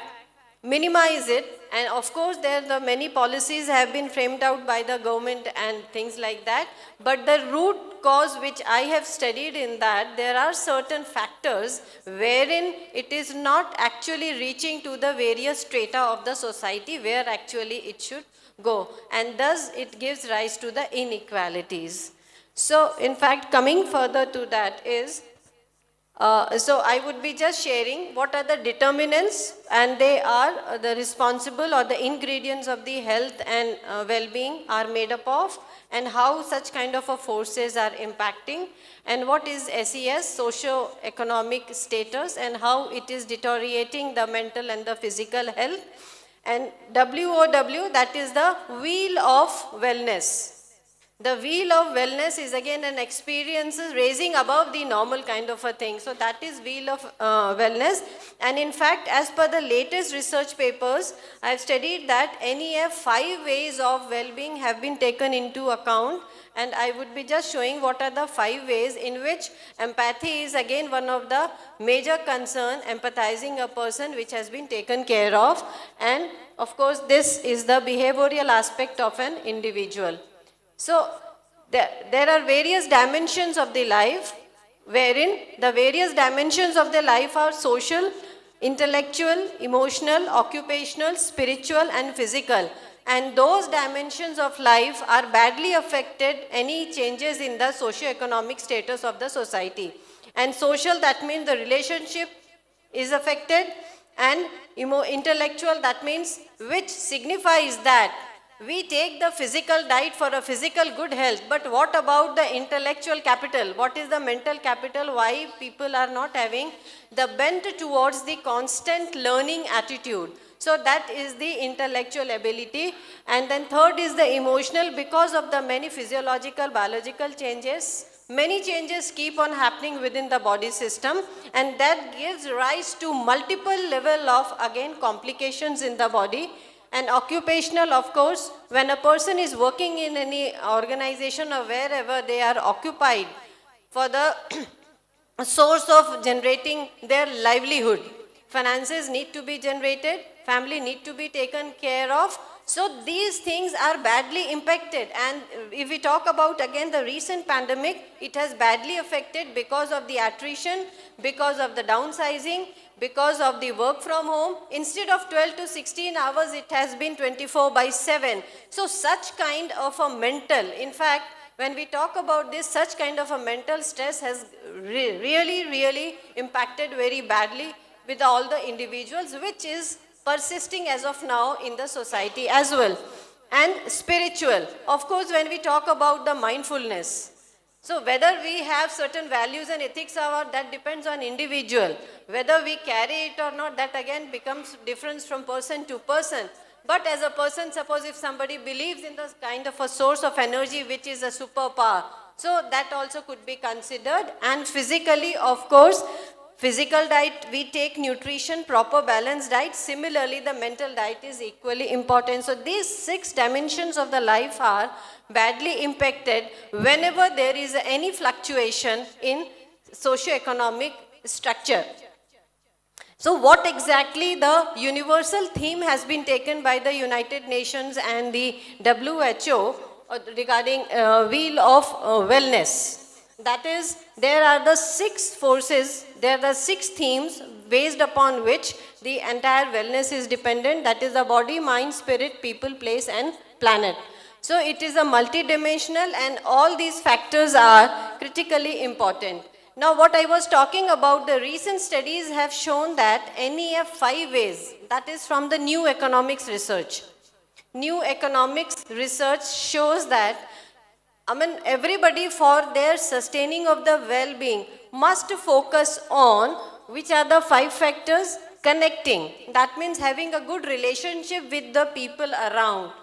minimize it. And of course there the many policies have been framed out by the government and things like that, but the root cause which I have studied in that, there are certain factors wherein it is not actually reaching to the various strata of the society where actually it should go, and thus it gives rise to the inequalities. So in fact, coming further to that is, so I would be just sharing what are the determinants, and they are the responsible or the ingredients of the health and well-being are made up of, and how such kind of forces are impacting, and what is SES, socio-economic status, and how it is deteriorating the mental and the physical health, and WOW, that is the wheel of wellness. The wheel of wellness is again an experience raising above the normal kind of a thing. So that is wheel of wellness. And in fact, as per the latest research papers, I have studied that NEF 5 ways of well-being have been taken into account. And I would be just showing what are the 5 ways in which empathy is again one of the major concern, empathizing a person, which has been taken care of. And of course, this is the behavioral aspect of an individual. So there are various dimensions of the life, wherein the various dimensions of the life are social, intellectual, emotional, occupational, spiritual, and physical. And those dimensions of life are badly affected any changes in the socio-economic status of the society. And social, that means the relationship is affected, and intellectual, that means which signifies that we take the physical diet for a physical good health, but what about the intellectual capital? What is the mental capital? Why people are not having the bent towards the constant learning attitude? So that is the intellectual ability. And then third is the emotional, because of the many physiological, biological changes. Many changes keep on happening within the body system, and that gives rise to multiple level of again complications in the body. And occupational, of course, when a person is working in any organization or wherever they are occupied for the source of generating their livelihood. Finances need to be generated, family need to be taken care of. So these things are badly impacted. And if we talk about again the recent pandemic, it has badly affected because of the attrition, because of the downsizing, because of the work from home. Instead of 12 to 16 hours, it has been 24/7. So such kind of a mental, in fact, when we talk about this, such kind of a mental stress has really impacted very badly with all the individuals, which is persisting as of now in the society as well. And spiritual, of course, when we talk about the mindfulness, so whether we have certain values and ethics, that depends on individual. Whether we carry it or not, that again becomes different from person to person. But as a person, suppose if somebody believes in the kind of a source of energy which is a superpower, so that also could be considered. And physically, of course, physical diet, we take nutrition, proper balanced diet. Similarly, the mental diet is equally important. So these 6 dimensions of the life are badly impacted whenever there is any fluctuation in socio-economic structure. So what exactly the universal theme has been taken by the United Nations and the WHO regarding wheel of wellness? That is, there are the 6 forces, there are the 6 themes based upon which the entire wellness is dependent. That is the body, mind, spirit, people, place and planet. So it is a multidimensional and all these factors are critically important. Now what I was talking about, the recent studies have shown that NEF 5 ways, that is from the new economics research. New economics research shows that everybody for their sustaining of the well-being must focus on which are the 5 factors. Connecting, that means having a good relationship with the people around.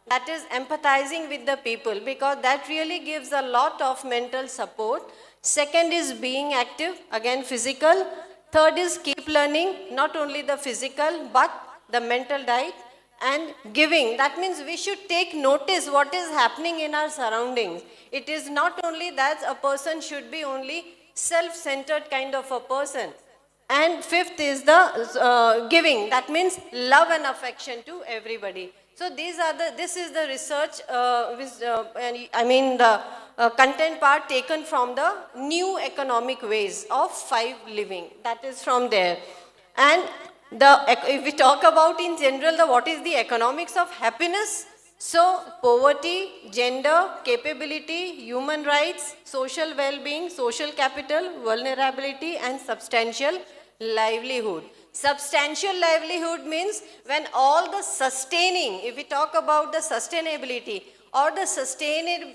That is empathizing with the people, because that really gives a lot of mental support. Second is being active, again physical. Third is keep learning, not only the physical but the mental diet. And giving, that means we should take notice what is happening in our surroundings. It is not only that a person should be only self-centered kind of a person. And fifth is the giving, that means love and affection to everybody. So this is the research, the content part taken from the new economic ways of 5 living. That is from there. And if we talk about in general, what is the economics of happiness? So poverty, gender, capability, human rights, social well-being, social capital, vulnerability and substantial livelihood. Substantial livelihood means when all the sustaining, if we talk about the sustainability or the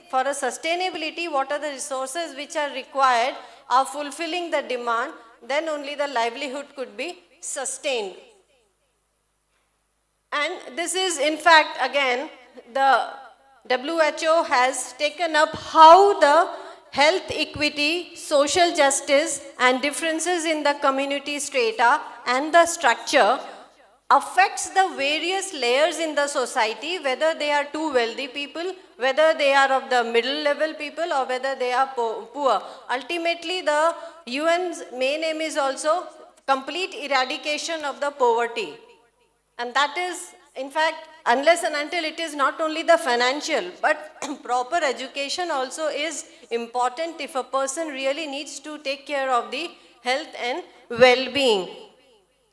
for a sustainability, what are the resources which are required are fulfilling the demand, then only the livelihood could be sustained. And this is in fact again the WHO has taken up how the health equity, social justice and differences in the community strata and the structure affects the various layers in the society, whether they are too wealthy people, whether they are of the middle level people or whether they are poor. Ultimately the UN's main aim is also complete eradication of the poverty. And that is in fact, unless and until it is not only the financial, but proper education also is important if a person really needs to take care of the health and well-being.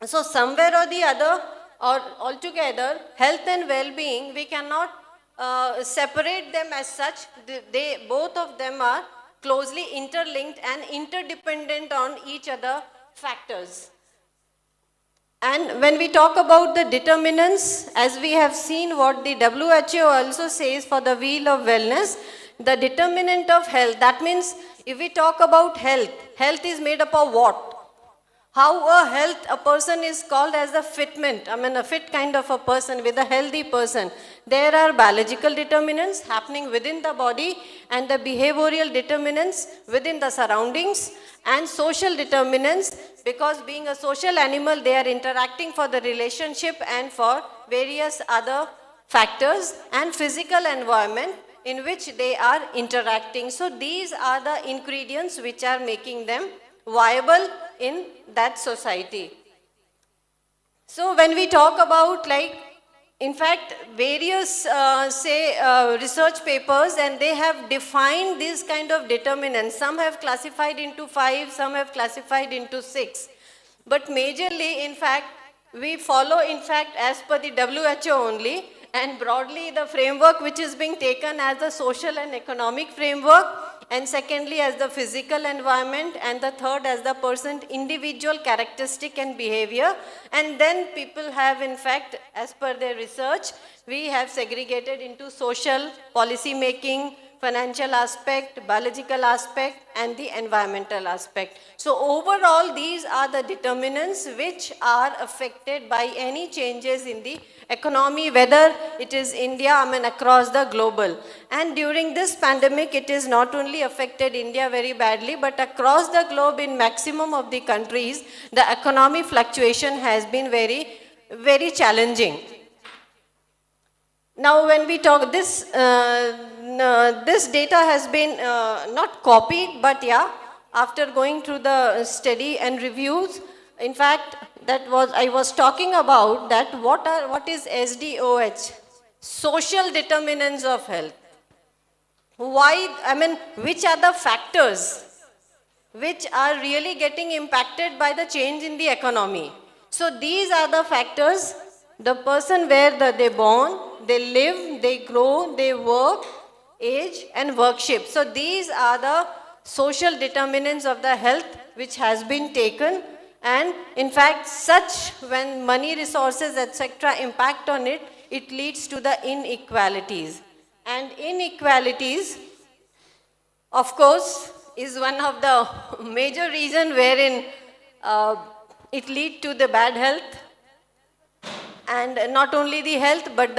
So somewhere or the other, or altogether, health and well-being, we cannot separate them as such. Both of them are closely interlinked and interdependent on each other factors. And when we talk about the determinants, as we have seen what the WHO also says for the wheel of wellness, the determinant of health, that means if we talk about health, health is made up of what? How a person is called as a fitment, a fit kind of a person with a healthy person. There are biological determinants happening within the body and the behavioral determinants within the surroundings and social determinants, because being a social animal, they are interacting for the relationship and for various other factors, and physical environment in which they are interacting. So these are the ingredients which are making them viable in that society. So when we talk about in fact, various research papers, and they have defined this kind of determinants. Some have classified into 5, some have classified into 6. But majorly, in fact, we follow, in fact, as per the WHO only, and broadly the framework which is being taken as the social and economic framework, and secondly as the physical environment, and the third as the person's individual characteristic and behavior. And then people have, in fact, as per their research, we have segregated into social, policy making, financial aspect, biological aspect, and the environmental aspect. So overall, these are the determinants which are affected by any changes in the economy, whether it is India, across the global. And during this pandemic, it is not only affected India very badly, but across the globe in maximum of the countries, the economic fluctuation has been very, very challenging. Now, when we talk this, this data has been not copied, but yeah, after going through the study and reviews, in fact, I was talking about that what is SDOH? Social determinants of health. Why, which are the factors which are really getting impacted by the change in the economy? So these are the factors: the person where they born, they live, they grow, they work, age and workship. So these are the social determinants of the health which has been taken. And in fact, such when money, resources, etc. impact on it, it leads to the inequalities. And inequalities, of course, is one of the major reason wherein it leads to the bad health. And not only the health, but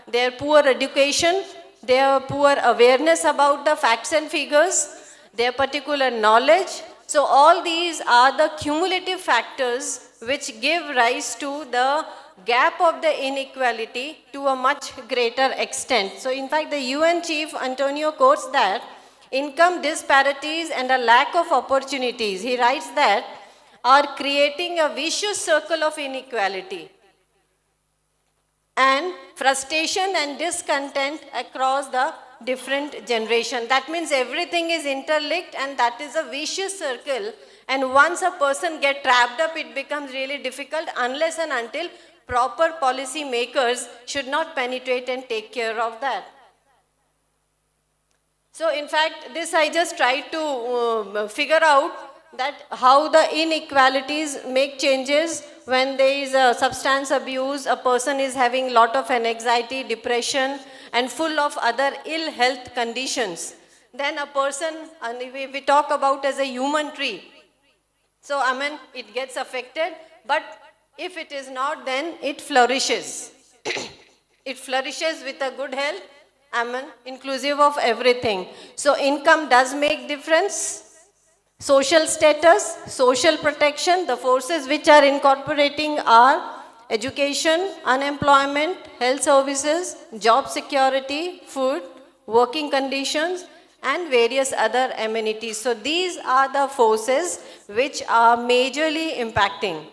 their poor education, their poor awareness about the facts and figures, their particular knowledge. So all these are the cumulative factors which give rise to the gap of the inequality to a much greater extent. So in fact, the UN chief Antonio quotes that income disparities and a lack of opportunities, he writes that, are creating a vicious circle of inequality and frustration and discontent across the different generation. That means everything is interlinked, and that is a vicious circle. And once a person gets trapped up, it becomes really difficult unless and until proper policy makers should not penetrate and take care of that. So in fact, this I just tried to figure out that how the inequalities make changes when there is a substance abuse, a person is having lot of anxiety, depression, and full of other ill health conditions. Then a person, and we talk about as a human tree. So it gets affected, but if it is not, then it flourishes. It flourishes with a good health, inclusive of everything. So income does make difference. Social status, social protection, the forces which are incorporating are education, unemployment, health services, job security, food, working conditions, and various other amenities. So these are the forces which are majorly impacting.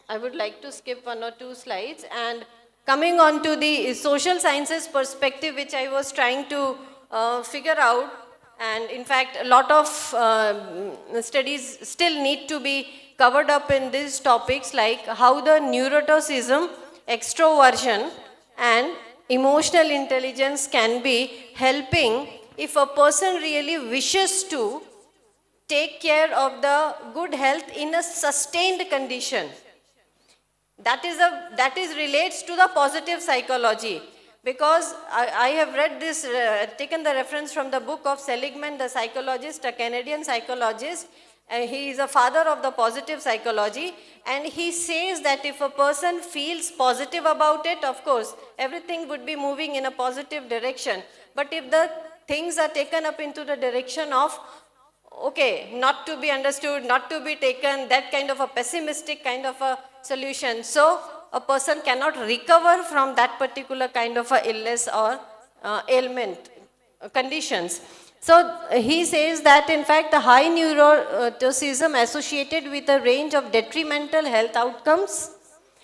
I would like to skip one or two slides, and coming on to the social sciences perspective, which I was trying to figure out. And in fact, a lot of studies still need to be covered up in these topics, like how the neuroticism, extroversion, and emotional intelligence can be helping if a person really wishes to take care of the good health in a sustained condition. That is relates to the positive psychology. Because I have read this, taken the reference from the book of Seligman, the psychologist, a Canadian psychologist. He is a father of the positive psychology. And he says that if a person feels positive about it, of course, everything would be moving in a positive direction. But if the things are taken up into the direction of, okay, not to be understood, not to be taken, that kind of a pessimistic kind of a solution. So a person cannot recover from that particular kind of a illness or ailment conditions. So he says that in fact the high neuroticism associated with a range of detrimental health outcomes,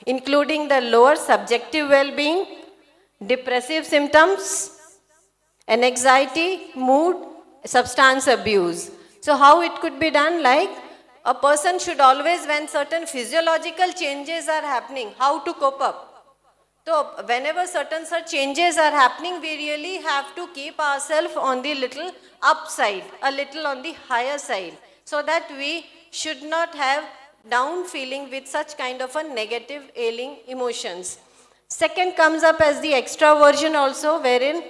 including the lower subjective well-being, depressive symptoms, anxiety, mood, substance abuse. So how it could be done? Like a person should always, when certain physiological changes are happening, how to cope up. So whenever certain such changes are happening, we really have to keep ourselves on the little upside, a little on the higher side, so that we should not have down feeling with such kind of a negative ailing emotions. Second comes up as the extraversion also, wherein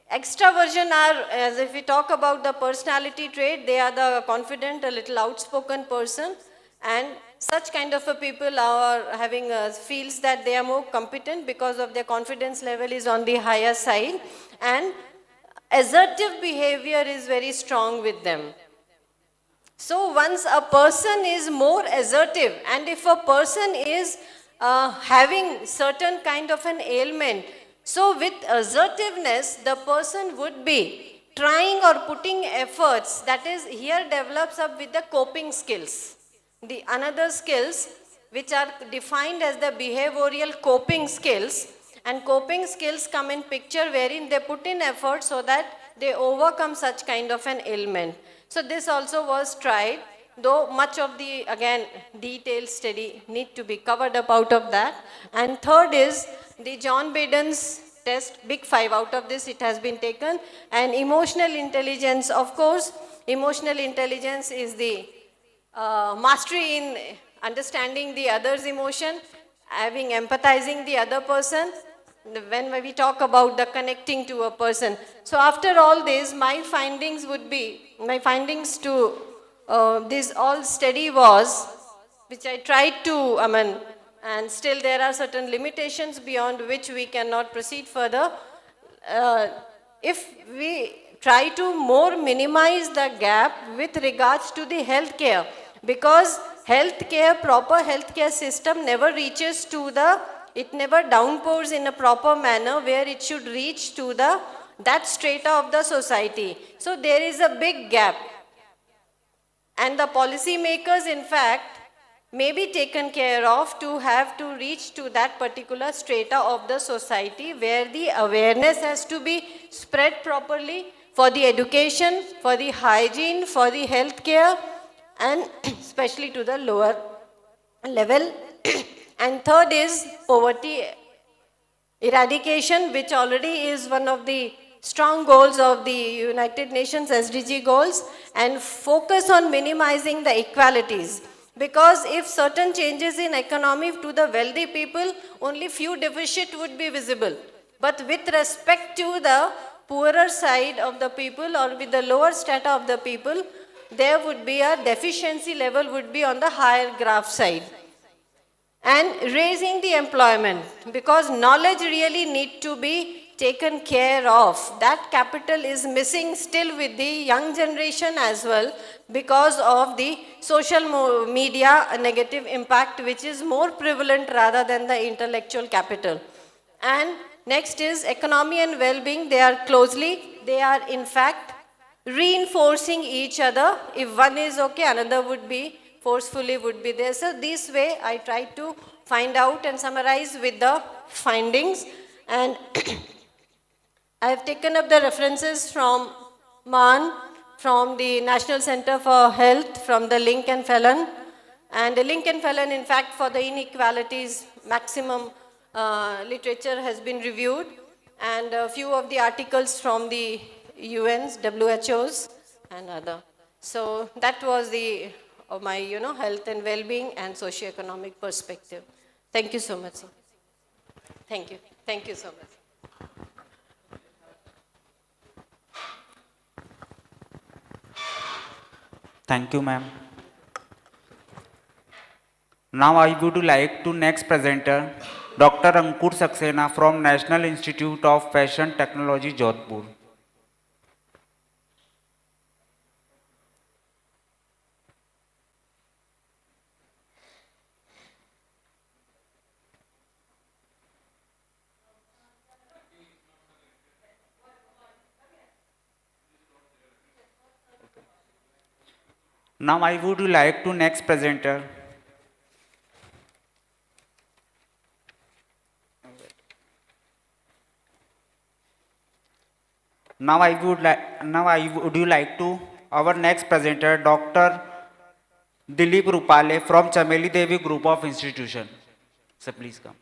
extraversion are, as if we talk about the personality trait, they are the confident, a little outspoken person, and such kind of a people are having feels that they are more competent because of their confidence level is on the higher side, and assertive behavior is very strong with them. So once a person is more assertive, and if a person is having certain kind of an ailment, so with assertiveness, the person would be trying or putting efforts, that is here develops up with the coping skills. The another skills which are defined as the behavioral coping skills, and coping skills come in picture wherein they put in effort so that they overcome such kind of an ailment. So this also was tried, though much of the, again, detailed study need to be covered up out of that. And third is the John Baden's test, big five out of this it has been taken. And emotional intelligence, of course, emotional intelligence is the mastery in understanding the other's emotion, having empathizing the other person, when we talk about the connecting to a person. So after all this, my findings to this all study was, which I tried to, and still there are certain limitations beyond which we cannot proceed further. If we try to more minimize the gap with regards to the healthcare, because healthcare, proper healthcare system never reaches to the, it never downpours in a proper manner where it should reach to the, that strata of the society. So there is a big gap. And the policy makers, in fact, may be taken care of to have to reach to that particular strata of the society where the awareness has to be spread properly for the education, for the hygiene, for the healthcare, and especially to the lower level. And third is poverty eradication, which already is one of the strong goals of the United Nations SDG goals, and focus on minimizing the inequalities. Because if certain changes in economy to the wealthy people, only few deficit would be visible. But with respect to the poorer side of the people or with the lower strata of the people, there would be a deficiency level would be on the higher graph side. And raising the employment, because knowledge really need to be taken care of. That capital is missing still with the young generation as well because of the social media negative impact, which is more prevalent rather than the intellectual capital. And next is economy and well-being. They are in fact reinforcing each other. If one is okay, another would be forcefully would be there. So this way I try to find out and summarize with the findings. And I have taken up the references from MAN, from the National Center for Health, from the Link and Felon. And the Link and Felon, in fact, for the inequalities, maximum literature has been reviewed. And a few of the articles from the UN's, WHO's, and other. So that was the of my, health and well-being and socio-economic perspective. Thank you so much, sir. Thank you. Thank you so much. Thank you, ma'am. Now I would like to next presenter, Dr. Ankur Saxena from National Institute of Fashion Technology, Jodhpur. Now I would like to next presenter, now I would like to our next presenter, Dr. Dilip Rupale from Chameli Devi Group of Institution. So please come.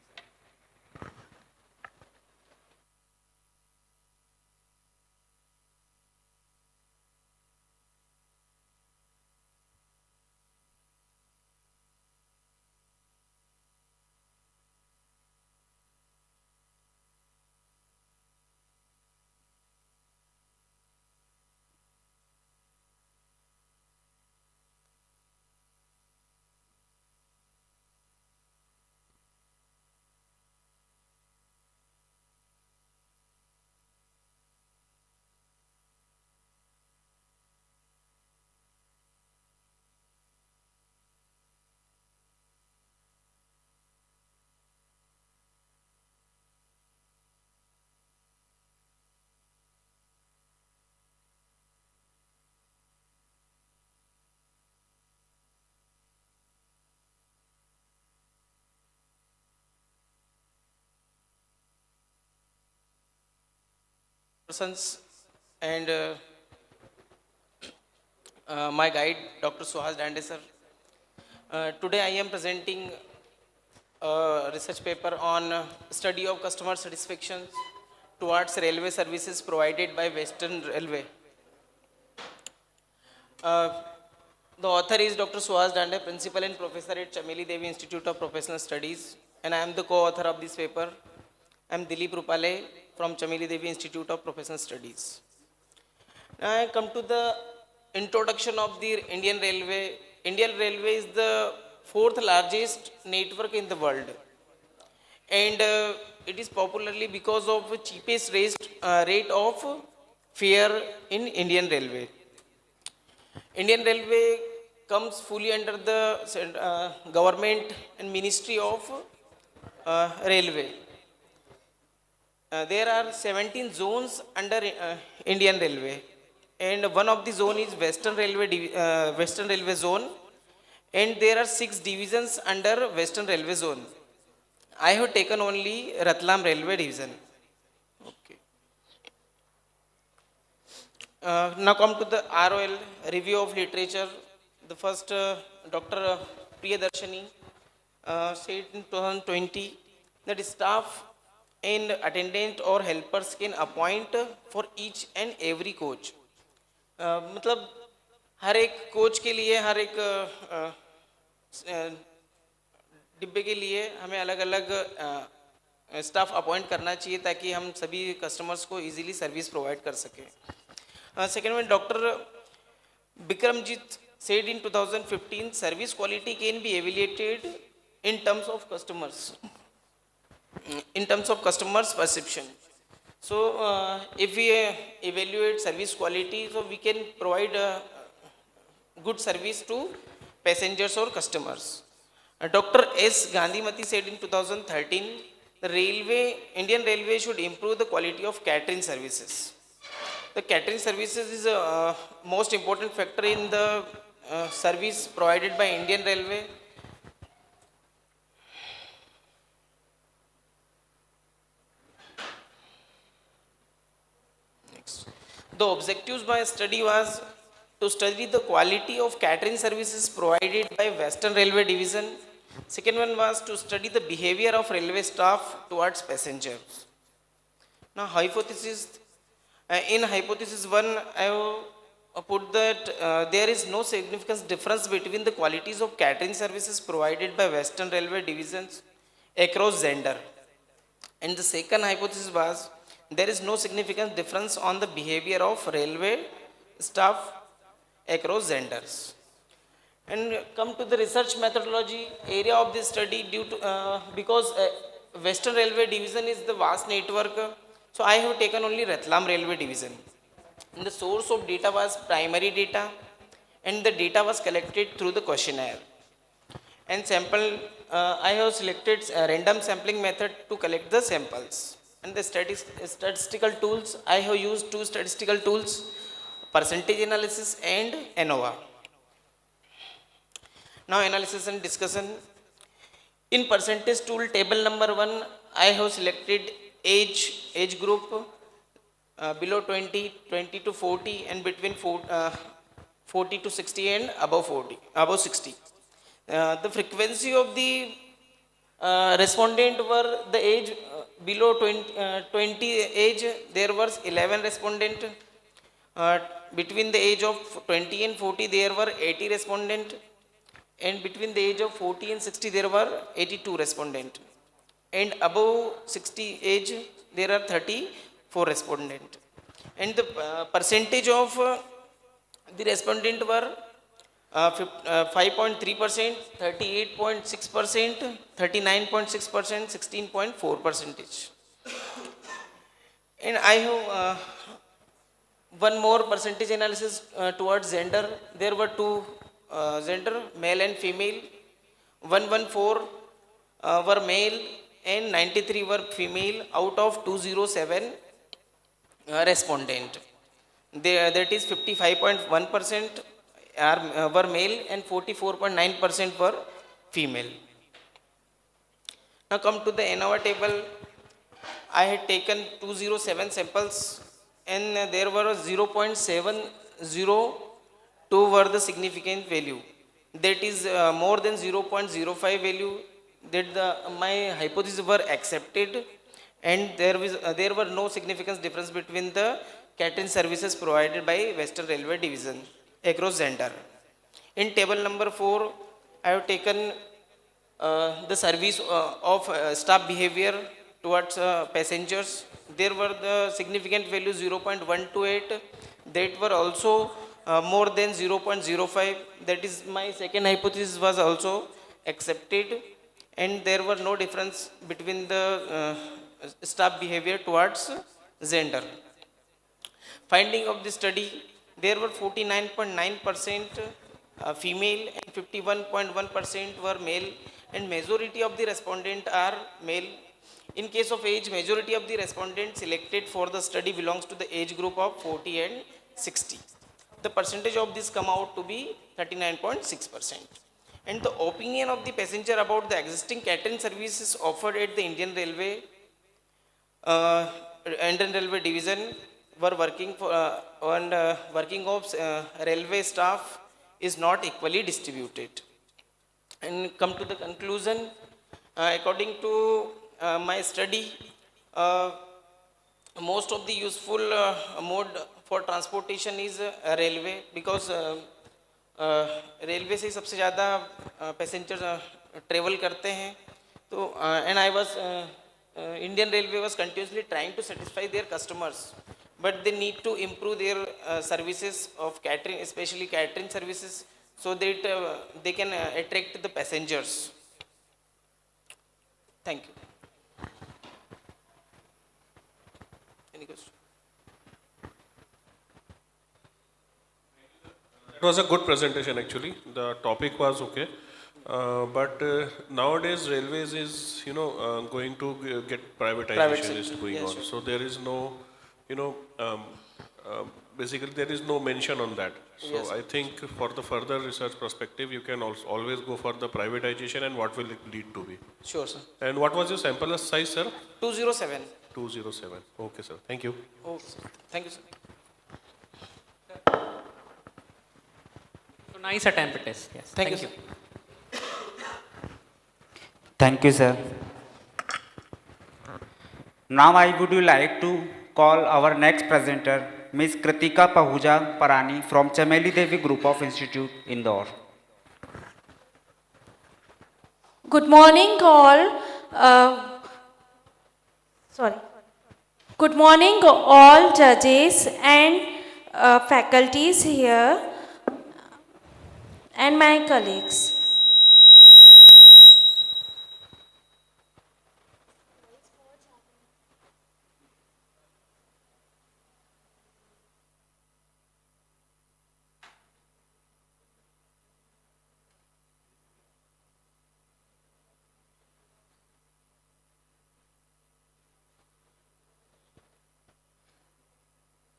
persons and my guide, Dr. Suhas Dande sir. Today I am presenting a research paper on study of customer satisfaction towards railway services provided by Western Railway. The author is Dr. Suhas Dande, Principal and Professor at Chameli Devi Institute of Professional Studies, and I am the co-author of this paper. I am Dilip Rupale from Chameli Devi Institute of Professional Studies. Now I come to the introduction of the Indian Railway. Indian Railway is the fourth largest network in the world, and it is popularly because of cheapest rate of fare in Indian Railway. Indian Railway comes fully under the government and Ministry of Railway. There are 17 zones under Indian Railway, and one of the zone is Western Railway Zone, and there are 6 divisions under Western Railway Zone. I have taken only Ratlam Railway Division. Okay. Now come to the ROL, Review of Literature. The first, Dr. Priyadarshini said in 2020 that staff and attendant or helpers can appoint for each and every coach. मतलब हर एक coach के लिए, हर एक डिब्बे के लिए हमें अलग अलग स्टाफ अपॉइंट करना चाहिए ताकि हम सभी कस्टमर्स को इजीली सर्विस प्रोवाइड कर सकें. Second one, Dr. Bikramjit said in 2015, service quality can be evaluated in terms of customers, perception. So, if we evaluate service quality, so we can provide good service to passengers or customers. Dr. S. Gandhimati said in 2013, Indian Railway should improve the quality of catering services. The catering services is a most important factor in the service provided by Indian Railway. Next. The objectives by study was to study the quality of catering services provided by Western Railway Division. Second one was to study the behavior of railway staff towards passengers. Now, hypothesis. In hypothesis 1, I have put that there is no significant difference between the qualities of catering services provided by Western Railway divisions across gender. And the second hypothesis was there is no significant difference on the behavior of railway staff across genders. And come to the research methodology area of this study because Western Railway division is the vast network. So I have taken only Ratlam Railway Division. And the source of data was primary data, and the data was collected through the questionnaire. And I have selected a random sampling method to collect the samples. And the statistical tools, I have used 2 statistical tools, percentage analysis and ANOVA. Now analysis and discussion. In percentage tool table number 1, I have selected age group below 20 to 40, and between 40 to 60 and above 60. The frequency of the respondent were the age below 20 age, there was 11 respondent. Between the age of 20 and 40 there were 80 respondent, and between the age of 40 and 60 there were 82 respondent. And above 60 age, there are 34 respondents. And the percentage of the respondent were 5.3%, 38.6%, 39.6%, 16.4%. And I have one more percentage analysis towards gender. There were 2 gender, male and female. 114 were male and 93 were female out of 207 respondent. That is 55.1% were male and 44.9% were female. Now come to the ANOVA table. I had taken 207 samples and there were 0.702 were the significant value. That is more than 0.05 value that my hypothesis were accepted, and there were no significant difference between the catering services provided by Western Railway Division across gender. In table number 4, I have taken the service of staff behavior towards passengers. There were the significant value 0.128 that were also more than 0.05. That is my second hypothesis was also accepted, and there were no difference between the staff behavior towards gender. Finding of the study, there were 49.9% female and 51.1% were male, and majority of the respondent are male. In case of age, majority of the respondents selected for the study belongs to the age group of 40 and 60. The percentage of this come out to be 39.6%. And the opinion of the passenger about the existing catering services offered at the Indian Railway Division were working for working of railway staff is not equally distributed. And come to the conclusion, according to my study, most of the useful mode for transportation is railway, because railway से ही सबसे ज़्यादा passenger travel करते हैं. तो and I was Indian railway was continuously trying to satisfy their customers, but they need to improve their services of catering, especially catering services, so that they can attract the passengers. Thank you. Any question? It was a good presentation actually. The topic was okay. But nowadays railways is, going to get privatization is going on. Sure. So there is no, basically there is no mention on that. So Yes. I think for the further research perspective, you can also always go for the privatization and what will it lead to be. Sure, sir. And what was your sample size, sir? 207. 207. Okay, sir. Thank you. Oh, thank you, sir. So nice attempt at test. Yes. Thank you, sir. Thank you, sir. Now I would like to call our next presenter, Ms. Kritika Pahuja Parani from Chameli Devi Group of Institute, Indore. Good morning, all. Good morning, all judges and faculties here, and my colleagues.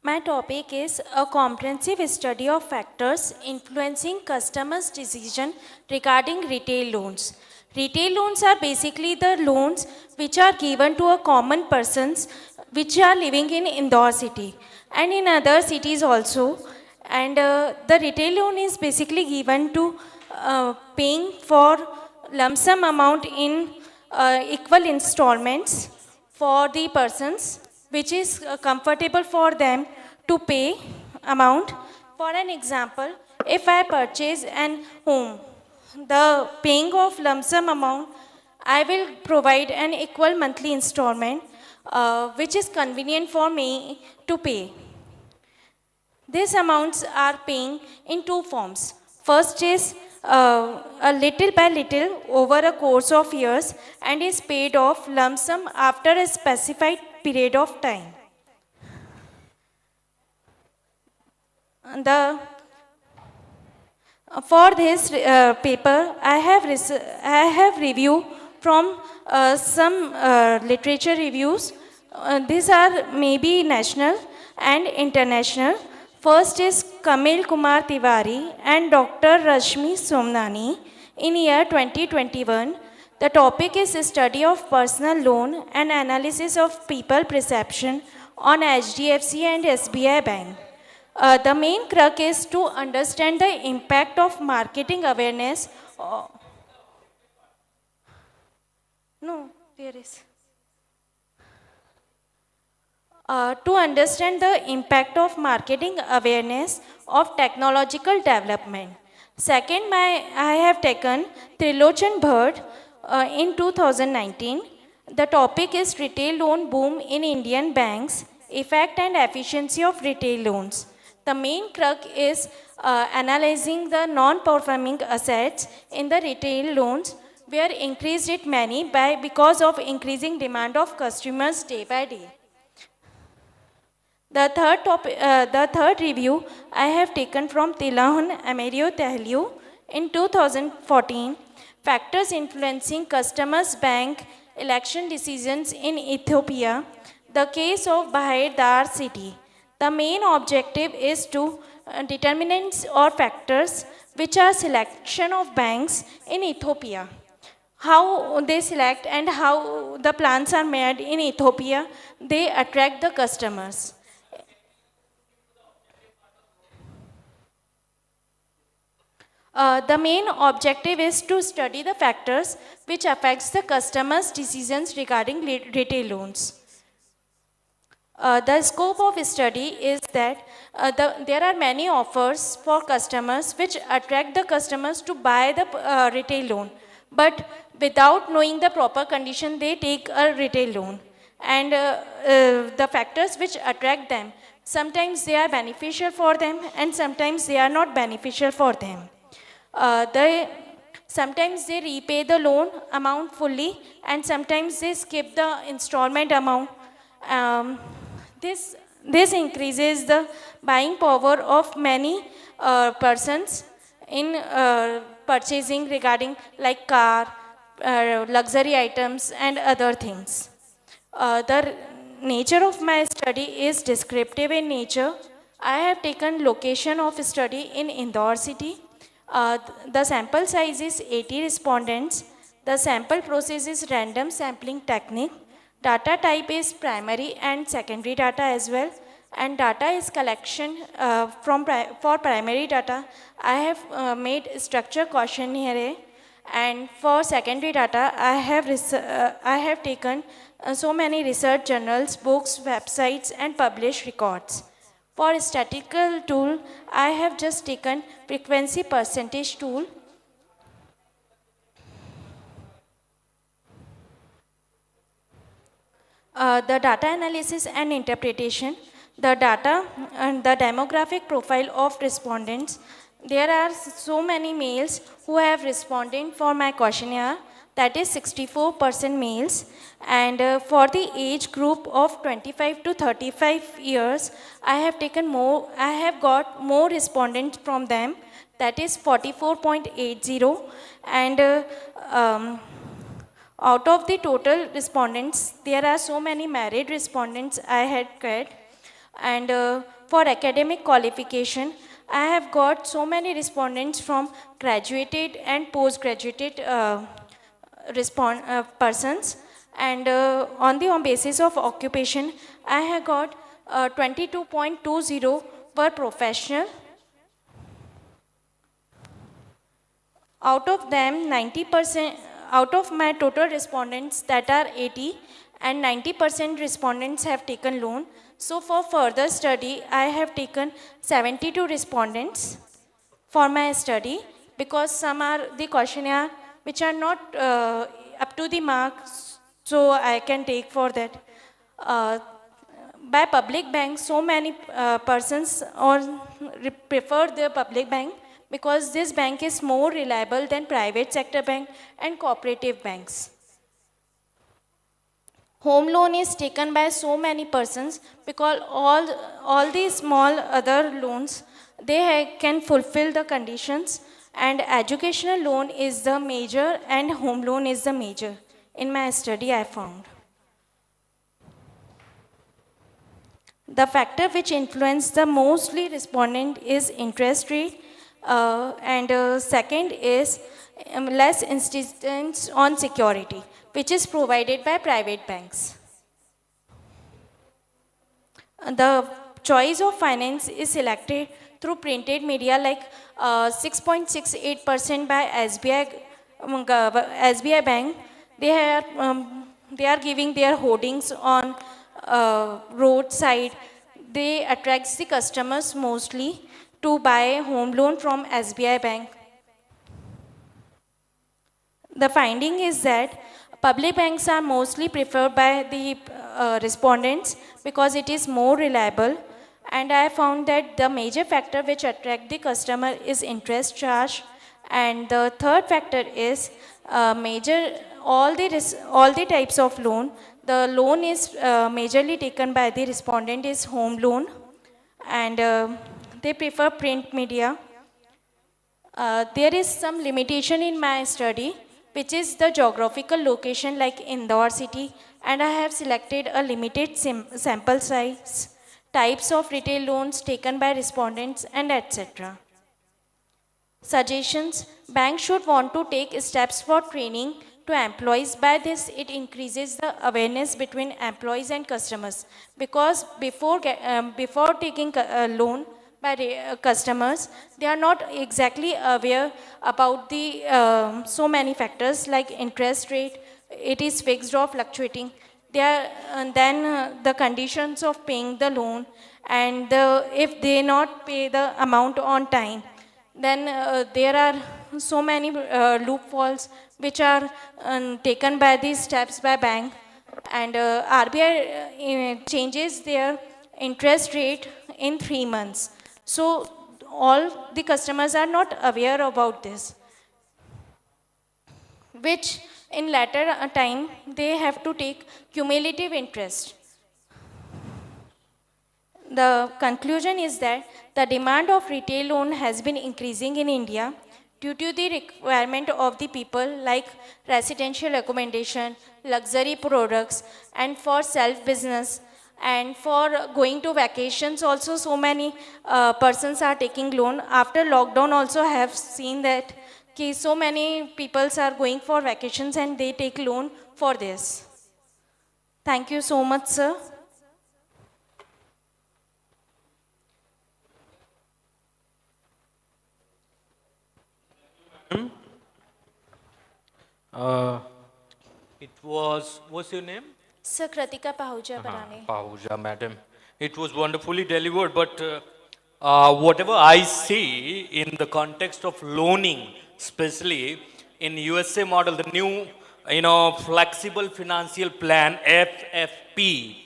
My topic is a comprehensive study of factors influencing customers' decision regarding retail loans. Retail loans are basically the loans which are given to a common persons which are living in Indore city and in other cities also. And the retail loan is basically given to paying for lump sum amount in equal installments for the persons which is comfortable for them to pay amount. For an example, if I purchase an home, the paying of lump sum amount, I will provide an equal monthly installment which is convenient for me to pay. These amounts are paying in two forms. First is a little by little over a course of years and is paid off lump sum after a specified period of time. For this paper, I have review from some literature reviews. These are maybe national and international. First is Kamil Kumar Tiwari and Dr. Rashmi Somnani in year 2021. The topic is study of personal loan and analysis of people perception on HDFC and SBI Bank. The main crux is to understand the impact of marketing awareness. No, there is. To understand the impact of marketing awareness of technological development. Second, I have taken Trilochan Bhatt in 2019. The topic is retail loan boom in Indian banks, effect and efficiency of retail loans. The main crux is analyzing the non-performing assets in the retail loans where increased it many because of increasing demand of customers day by day. The third review I have taken from Tilahun Amerio Tehliu in 2014, factors influencing customers' bank election decisions in Ethiopia, the case of Bahir Dar city. The main objective is to determinants or factors which are selection of banks in Ethiopia. How they select and how the plans are made in Ethiopia, they attract the customers. The main objective is to study the factors which affects the customer's decisions regarding retail loans. The scope of study is that there are many offers for customers which attract the customers to buy the retail loan. But without knowing the proper condition, they take a retail loan. And the factors which attract them, sometimes they are beneficial for them and sometimes they are not beneficial for them. Sometimes they repay the loan amount fully and sometimes they skip the installment amount. This increases the buying power of many persons in purchasing regarding like car, luxury items and other things. The nature of my study is descriptive in nature. I have taken location of study in Indore city. The sample size is 80 respondents. The sample process is random sampling technique. Data type is primary and secondary data as well. And data is collection for primary data. I have made structure questionnaire. And for secondary data, I have taken so many research journals, books, websites, and published records. For statistical tool, I have just taken frequency percentage tool. The data analysis and interpretation, the data and the demographic profile of respondents. There are so many males who have responded for my questionnaire, that is 64% males. And for the age group of 25 to 35 years, I have got more respondents from them, that is 44.80. And out of the total respondents, there are so many married respondents I had got. And for academic qualification, I have got so many respondents from graduated and postgraduated persons. And on the basis of occupation, I have got 22.20 per professional. Out of them, 90%, out of my total respondents, that are 80, and 90% respondents have taken loan. So for further study, I have taken 72 respondents for my study, because some are the questionnaire which are not up to the mark, so I can take for that. By public bank, so many persons prefer the public bank, because this bank is more reliable than private sector bank and cooperative banks. Home loan is taken by so many persons because all these small other loans, they can fulfill the conditions, and educational loan is the major and home loan is the major. In my study, I found. The factor which influence the mostly respondent is interest rate, and second is less insistence on security, which is provided by private banks. The choice of finance is selected through printed media like 6.68% by SBI, SBI Bank. They are giving their hoardings on roadside. They attracts the customers mostly to buy a home loan from SBI Bank. The finding is that public banks are mostly preferred by the respondents because it is more reliable. And I found that the major factor which attract the customer is interest charge. And the third factor is major all the types of loan. The loan is majorly taken by the respondent is home loan, and they prefer print media. There is some limitation in my study, which is the geographical location like Indore city, and I have selected a limited sample size, types of retail loans taken by respondents, and etc. Suggestions: banks should want to take steps for training to employees. By this, it increases the awareness between employees and customers. Because before taking a loan by customers, they are not exactly aware about the so many factors like interest rate, it is fixed or fluctuating. They are, and then the conditions of paying the loan, and if they not pay the amount on time, then there are so many loopholes which are taken by these steps by bank, and RBI changes their interest rate in 3 months. So all the customers are not aware about this, which in later time they have to take cumulative interest. The conclusion is that the demand of retail loan has been increasing in India due to the requirement of the people like residential accommodation, luxury products, and for self-business, and for going to vacations also. So many persons are taking loan. After lockdown also I have seen that so many people are going for vacations and they take loan for this. Thank you so much, sir. Uh, what's your name? Sir Kratika Pahuja Barane. Pahuja, madam. It was wonderfully delivered, but whatever I see in the context of loaning, especially in USA model, the new, flexible financial plan, FFP,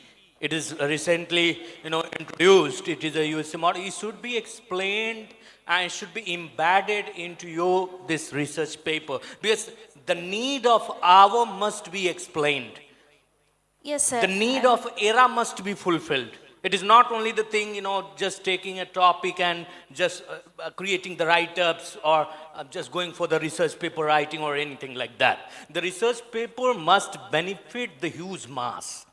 it is recently, introduced. It is a USA model. It should be explained and it should be embedded into this research paper, because the need of hour must be explained. Yes, sir. The need of era must be fulfilled. It is not only the thing, just taking a topic and just creating the write-ups, or just going for the research paper writing or anything like that. The research paper must benefit the huge mass.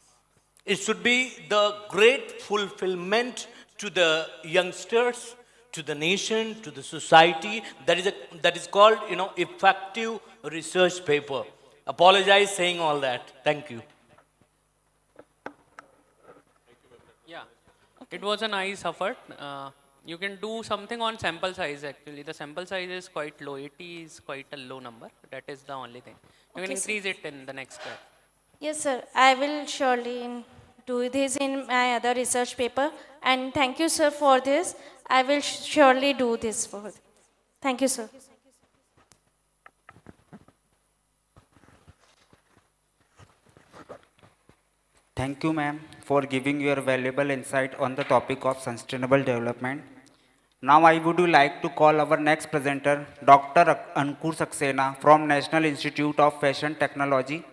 It should be the great fulfillment to the youngsters, to the nation, to the society. That is called, effective research paper. Apologize saying all that. Thank you. Yeah, it was a nice effort. You can do something on sample size actually. The sample size is quite low. 80 is quite a low number. That is the only thing. You can Okay, sir. increase it in the next step. Yes, sir. I will surely do this in my other research paper. And thank you, sir, for this. I will surely do this for. Thank you, sir. Thank you, ma'am, for giving your valuable insight on the topic of sustainable development. Now, I would like to call our next presenter, Dr. Ankur Saxena from National Institute of Fashion Technology.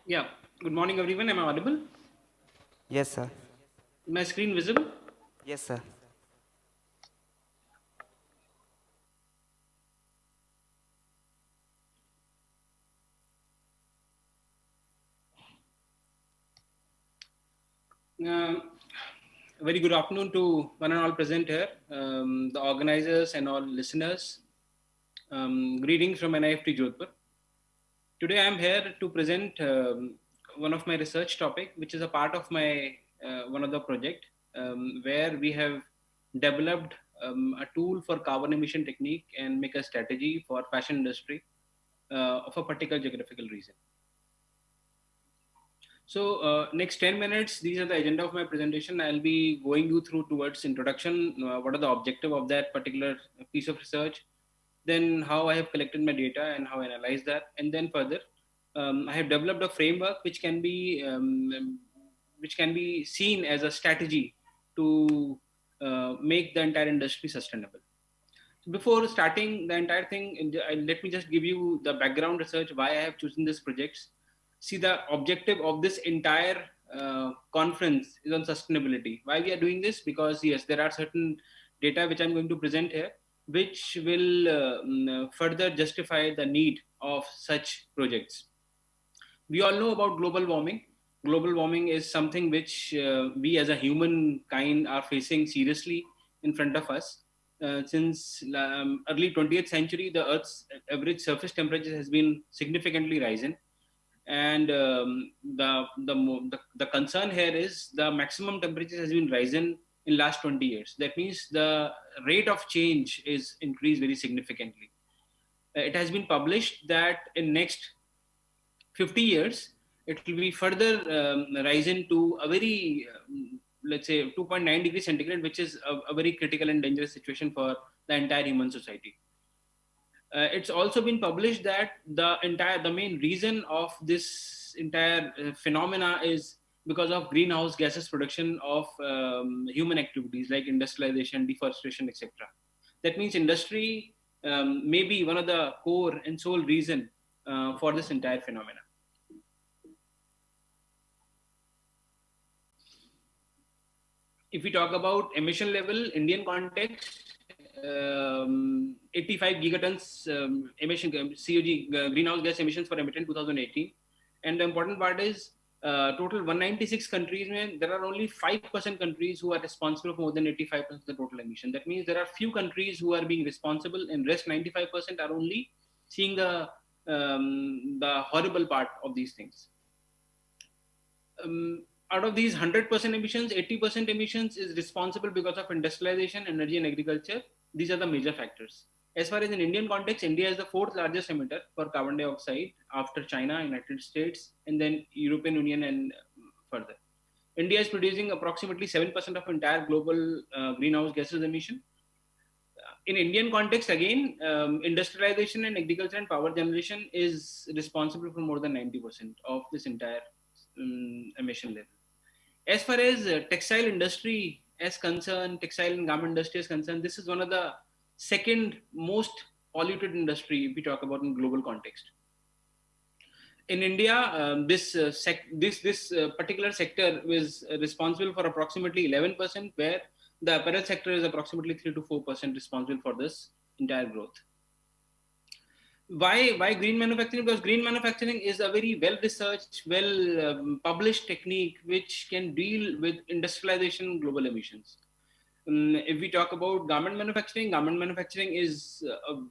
Yeah. Good morning, everyone. Am I audible? Yes, sir. My screen visible? Yes, sir. Very good afternoon to one and all present here, the organizers and all listeners. Greetings from NIFT Jodhpur. Today I am here to present one of my research topic, which is a part of my one of the project where we have developed a tool for carbon emission technique and make a strategy for fashion industry of a particular geographical region. So next 10 minutes, these are the agenda of my presentation. I'll be going you through towards introduction, what are the objective of that particular piece of research, then how I have collected my data and how I analyze that, and then further, I have developed a framework which can be seen as a strategy to make the entire industry sustainable. Before starting the entire thing, let me just give you the background research why I have chosen these projects. See, the objective of this entire conference is on sustainability. Why we are doing this? Because yes, there are certain data which I'm going to present here, which will further justify the need of such projects. We all know about global warming. Global warming is something which we as a humankind are facing seriously in front of us. Since early 20th century, the Earth's average surface temperature has been significantly rising, and the concern here is the maximum temperature has been rising in last 20 years. That means the rate of change is increased very significantly. It has been published that in next 50 years, it will be further risen to a very, let's say, 2.9 degrees centigrade, which is a very critical and dangerous situation for the entire human society. It's also been published that the main reason of this entire phenomena is because of greenhouse gases production of human activities like industrialization, deforestation, etc. That means industry may be one of the core and sole reason for this entire phenomena. If we talk about emission level, Indian context, 85 gigatons emission COG greenhouse gas emissions were emitted in 2018, and the important part is total 196 countries. There are only 5% countries who are responsible for more than 85% of the total emission. That means there are few countries who are being responsible, and rest 95% are only seeing the horrible part of these things. Out of these 100% emissions, 80% emissions is responsible because of industrialization, energy, and agriculture. These are the major factors. As far as in Indian context, India is the fourth largest emitter for carbon dioxide after China, United States, and then European Union and further. India is producing approximately 7% of entire global greenhouse gases emission. In Indian context, again, industrialization and agriculture and power generation is responsible for more than 90% of this entire emission level. As far as textile industry is concerned, textile and garment industry is concerned, this is one of the second most polluted industry if we talk about in global context. In India, this particular sector is responsible for approximately 11%, where the apparel sector is approximately 3 to 4% responsible for this entire growth. Why green manufacturing? Because green manufacturing is a very well researched, well published technique which can deal with industrialization global emissions. If we talk about garment manufacturing is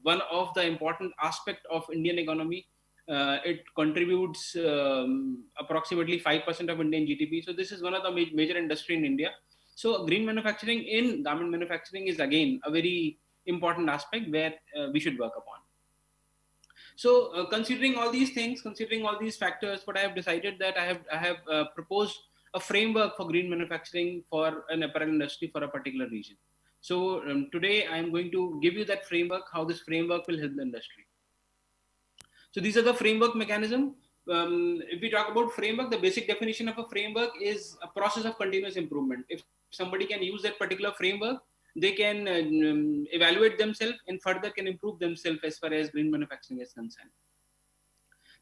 one of the important aspect of Indian economy. It contributes approximately 5% of Indian GDP. So this is one of the major industry in India. So green manufacturing in garment manufacturing is again a very important aspect where we should work upon. So considering all these things, considering all these factors, what I have decided that I have proposed a framework for green manufacturing for an apparel industry for a particular region. So today I am going to give you that framework, how this framework will help the industry. So these are the framework mechanism. If we talk about framework, the basic definition of a framework is a process of continuous improvement. If somebody can use that particular framework, they can evaluate themselves and further can improve themselves as far as green manufacturing is concerned.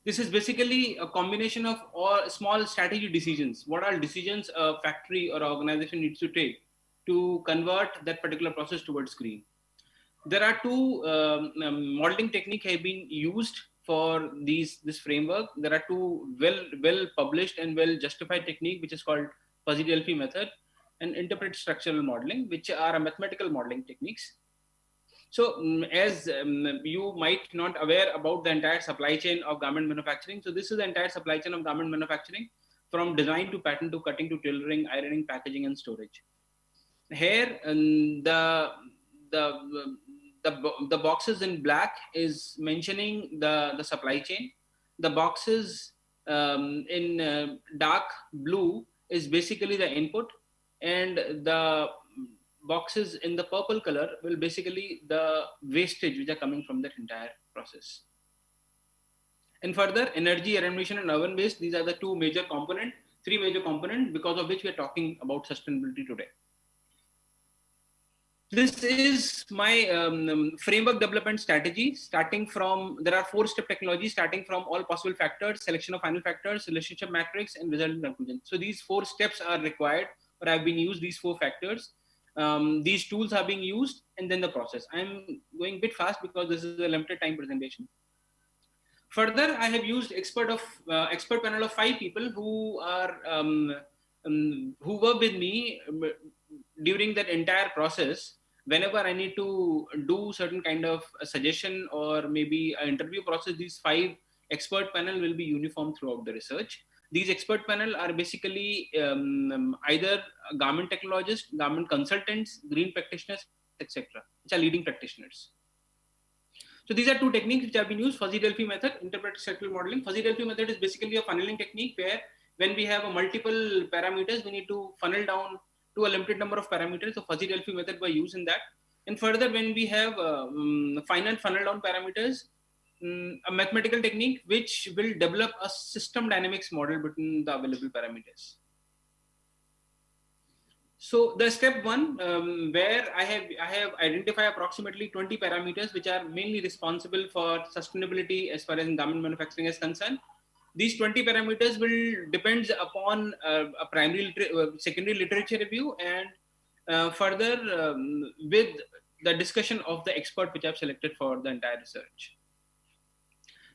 This is basically a combination of all small strategy decisions. What are decisions a factory or organization needs to take to convert that particular process towards green? There are two modeling techniques have been used for this framework. There are two well published and well justified technique, which is called Fuzzy Delphi method and interpret structural modeling, which are a mathematical modeling techniques. So as you might not aware about the entire supply chain of garment manufacturing. So this is the entire supply chain of garment manufacturing, from design to pattern to cutting to tailoring, ironing, packaging, and storage. Here, the the boxes in black is mentioning the supply chain. The boxes in dark blue is basically the input, and the boxes in the purple color will basically the wastage which are coming from that entire process. And further, energy, air emission, and urban waste, these are the three major components because of which we are talking about sustainability today. This is my framework development strategy. Starting from, there are 4-step technology starting from all possible factors, selection of final factors, relationship matrix, and resultant conclusion. So these 4 steps are required or have been used, these 4 factors. These tools are being used, and then the process. I'm going a bit fast because this is a limited time presentation. Further, I have used expert panel of 5 people who are who were with me during that entire process. Whenever I need to do certain kind of a suggestion or maybe an interview process, these 5 expert panel will be uniform throughout the research. These expert panel are basically either garment technologists, garment consultants, green practitioners, etc., which are leading practitioners. So these are 2 techniques which have been used: fuzzy Delphi method, interpreted circle modeling. Fuzzy Delphi method is basically a funneling technique where when we have a multiple parameters, we need to funnel down to a limited number of parameters. So fuzzy Delphi method were used in that. And further, when we have finite funnel down parameters, a mathematical technique which will develop a system dynamics model between the available parameters. So the step 1, where I have identified approximately 20 parameters which are mainly responsible for sustainability as far as garment manufacturing is concerned. These 20 parameters will depend upon a secondary literature review, and further with the discussion of the expert which I've selected for the entire research.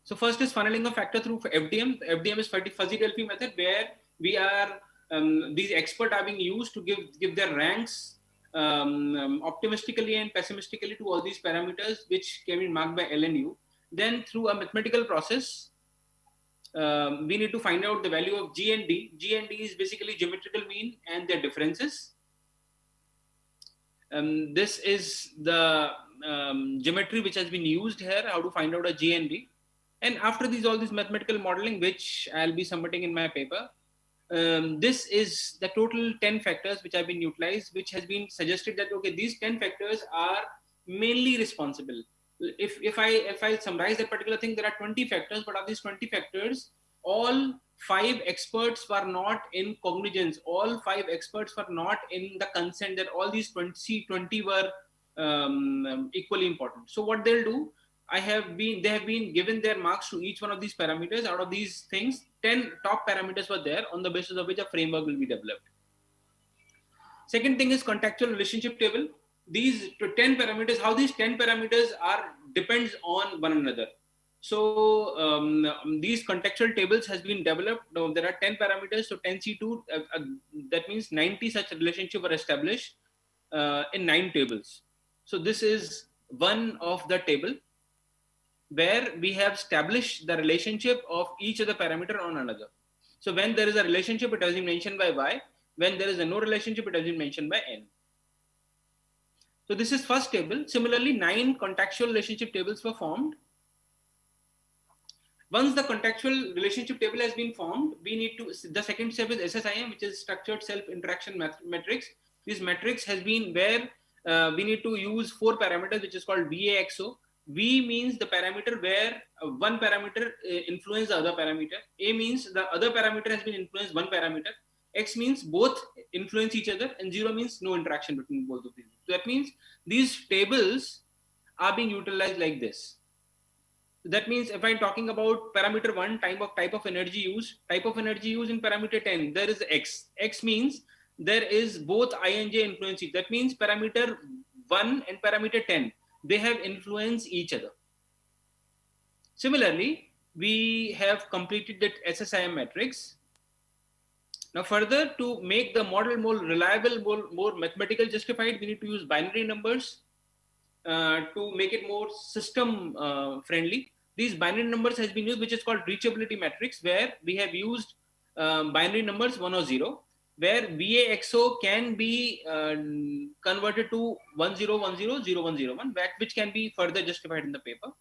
So first is funneling of factor through FDM. FDM is fuzzy Delphi method, where we are these experts are being used to give their ranks optimistically and pessimistically to all these parameters which can be marked by L and U. Then through a mathematical process, we need to find out the value of G and D. G and D is basically geometrical mean and their differences. This is the geometry which has been used here, how to find out a G and D. And after all this mathematical modeling, which I'll be submitting in my paper, this is the total 10 factors which have been utilized, which has been suggested that, okay, these 10 factors are mainly responsible. If I summarize that particular thing, there are 20 factors, but of these 20 factors, all 5 experts were not in cognizance. All 5 experts were not in the consent that all these 20 were equally important. So what they'll do, they have been given their marks to each one of these parameters. Out of these things, 10 top parameters were there, on the basis of which a framework will be developed. Second thing is contextual relationship table. These 10 parameters, how these 10 parameters are depends on one another. So these contextual tables has been developed. Now, there are 10 parameters, so 10C2, that means 90 such relationships were established in 9 tables. So this is one of the table where we have established the relationship of each of the parameter on another. So when there is a relationship, it has been mentioned by Y. When there is a no relationship, it has been mentioned by N. So this is first table. Similarly, 9 contextual relationship tables were formed. Once the contextual relationship table has been formed, we need to, the second step is SSIM, which is structured self-interaction matrix. This matrix has been where we need to use 4 parameters, which is called VAXO. V means the parameter where one parameter influences the other parameter. A means the other parameter has been influenced one parameter. X means both influence each other, and 0 means no interaction between both of these. So that means these tables are being utilized like this. That means if I'm talking about parameter 1, type of energy use in parameter 10, there is X. X means there is both I and J influence each. That means parameter 1 and parameter 10, they have influenced each other. Similarly, we have completed that SSIM matrix. Now further, to make the model more reliable, more mathematical justified, we need to use binary numbers. to make it more system friendly. These binary numbers has been used, which is called reachability matrix, where we have used binary numbers 1 or 0, where VAXO can be converted to 10100101, which can be further justified in the paper.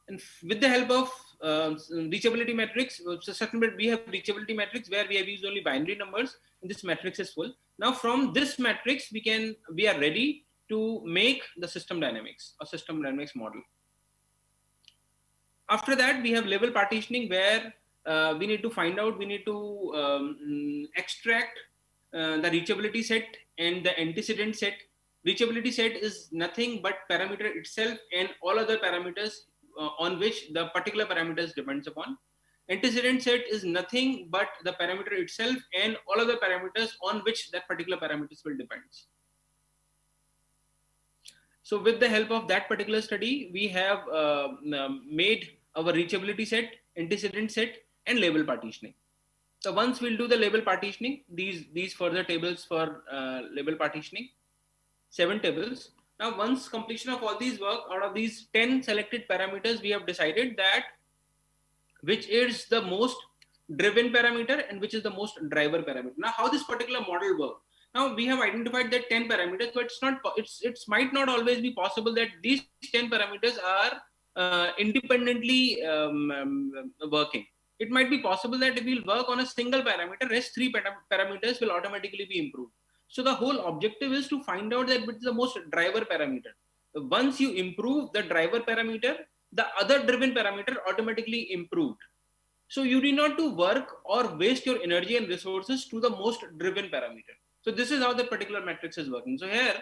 And with the help of reachability matrix, we have reachability matrix where we have used only binary numbers, and this matrix is full. Now from this matrix, we are ready to make the system dynamics, a system dynamics model. After that, we have level partitioning, where we need to find out, we need to extract the reachability set and the antecedent set. Reachability set is nothing but parameter itself and all other parameters on which the particular parameters depends upon. Antecedent set is nothing but the parameter itself and all other parameters on which that particular parameters will depend. So with the help of that particular study, we have made our reachability set, antecedent set, and label partitioning. So once we'll do the label partitioning, these further tables for label partitioning, 7 tables. Now once completion of all these work, out of these 10 selected parameters, we have decided that which is the most driven parameter and which is the most driver parameter. Now how this particular model works? Now we have identified that 10 parameters, but it might not always be possible that these 10 parameters are independently working. It might be possible that if we'll work on a single parameter, rest 3 parameters will automatically be improved. So the whole objective is to find out that which is the most driver parameter. Once you improve the driver parameter, the other driven parameter automatically improved. So you need not to work or waste your energy and resources to the most driven parameter. So this is how the particular matrix is working. So here,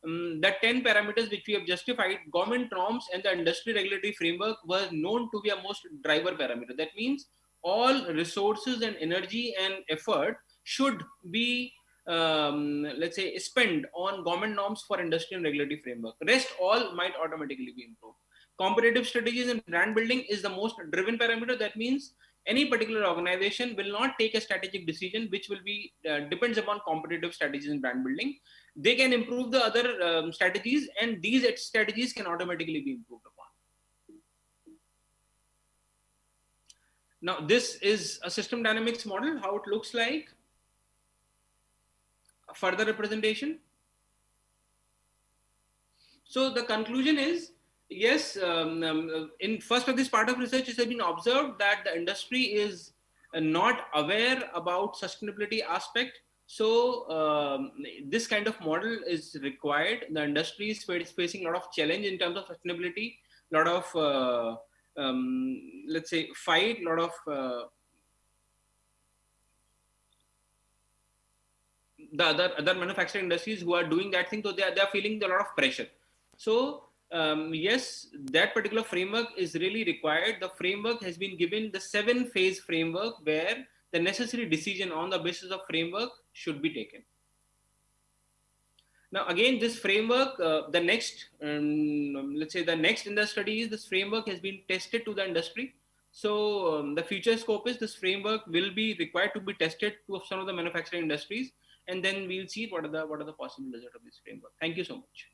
the 10 parameters which we have justified, government norms and the industry regulatory framework were known to be a most driver parameter. That means all resources and energy and effort should be, let's say, spent on government norms for industry and regulatory framework. Rest all might automatically be improved. Competitive strategies and brand building is the most driven parameter. That means any particular organization will not take a strategic decision which will be depends upon competitive strategies and brand building. They can improve the other strategies, and these strategies can automatically be improved upon. Now this is a system dynamics model, how it looks like. A further representation. So the conclusion is, yes, in first of this part of research, it has been observed that the industry is not aware about sustainability aspect. So this kind of model is required. The industry is facing a lot of challenge in terms of sustainability, a lot of, let's say, fight, a lot of the other manufacturing industries who are doing that thing. So they are feeling a lot of pressure. So yes, that particular framework is really required. The framework has been given the 7-phase framework where the necessary decision on the basis of framework should be taken. Now again, this framework, the next, let's say the next in the studies, this framework has been tested to the industry. So the future scope is this framework will be required to be tested to some of the manufacturing industries, and then we'll see what are the possible results of this framework. Thank you so much.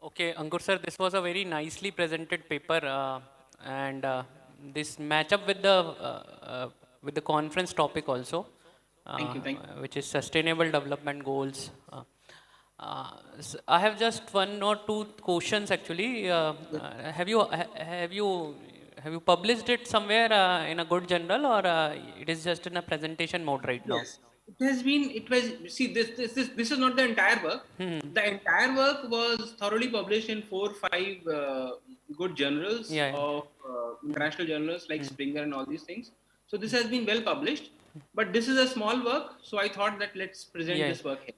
Okay, Ankur sir, this was a very nicely presented paper, and this match up with the conference topic also, Thank you. which is sustainable development goals. So I have just 1 or 2 questions actually. Have you published it somewhere in a good journal, or it is just in a presentation mode right now? Yes. See, this is not the entire work. The entire work was thoroughly published in 4 or 5 good journals of international journals like Springer and all these things. So this has been well published, but this is a small work. So I thought that let's present this work here.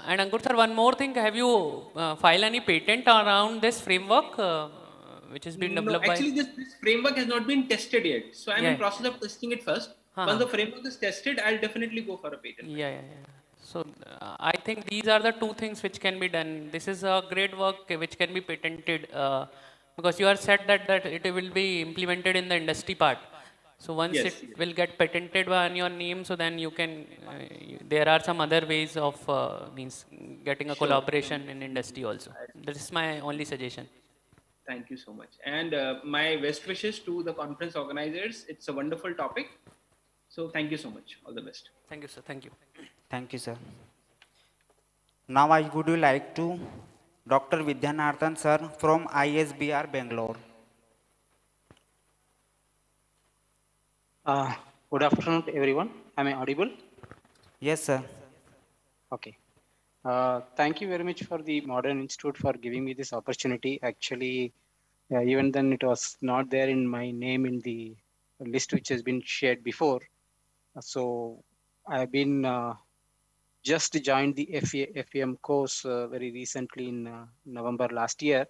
And Ankur sir, one more thing, have you filed any patent around this framework which has been developed? No, actually this framework has not been tested yet. So I'm in process of testing it first. Once the framework is tested, I'll definitely go for a patent. Yeah. So I think these are the 2 things which can be done. This is a great work which can be patented because you are said that it will be implemented in the industry part. So once it will get patented on your name, so then you can, there are some other ways of getting a Sure. collaboration in industry also. That is my only suggestion. Thank you so much. And my best wishes to the conference organizers. It's a wonderful topic. So thank you so much. All the best. Thank you, sir. Thank you. Thank you, sir. Now I would like to Dr. Vidyanathan sir from ISBR Bangalore. Good afternoon, to everyone. Am I audible? Yes, sir. Okay. Thank you very much for the Modern Institute for giving me this opportunity. Actually, even then it was not there in my name in the list which has been shared before. So I've been just joined the FEM course very recently in November last year.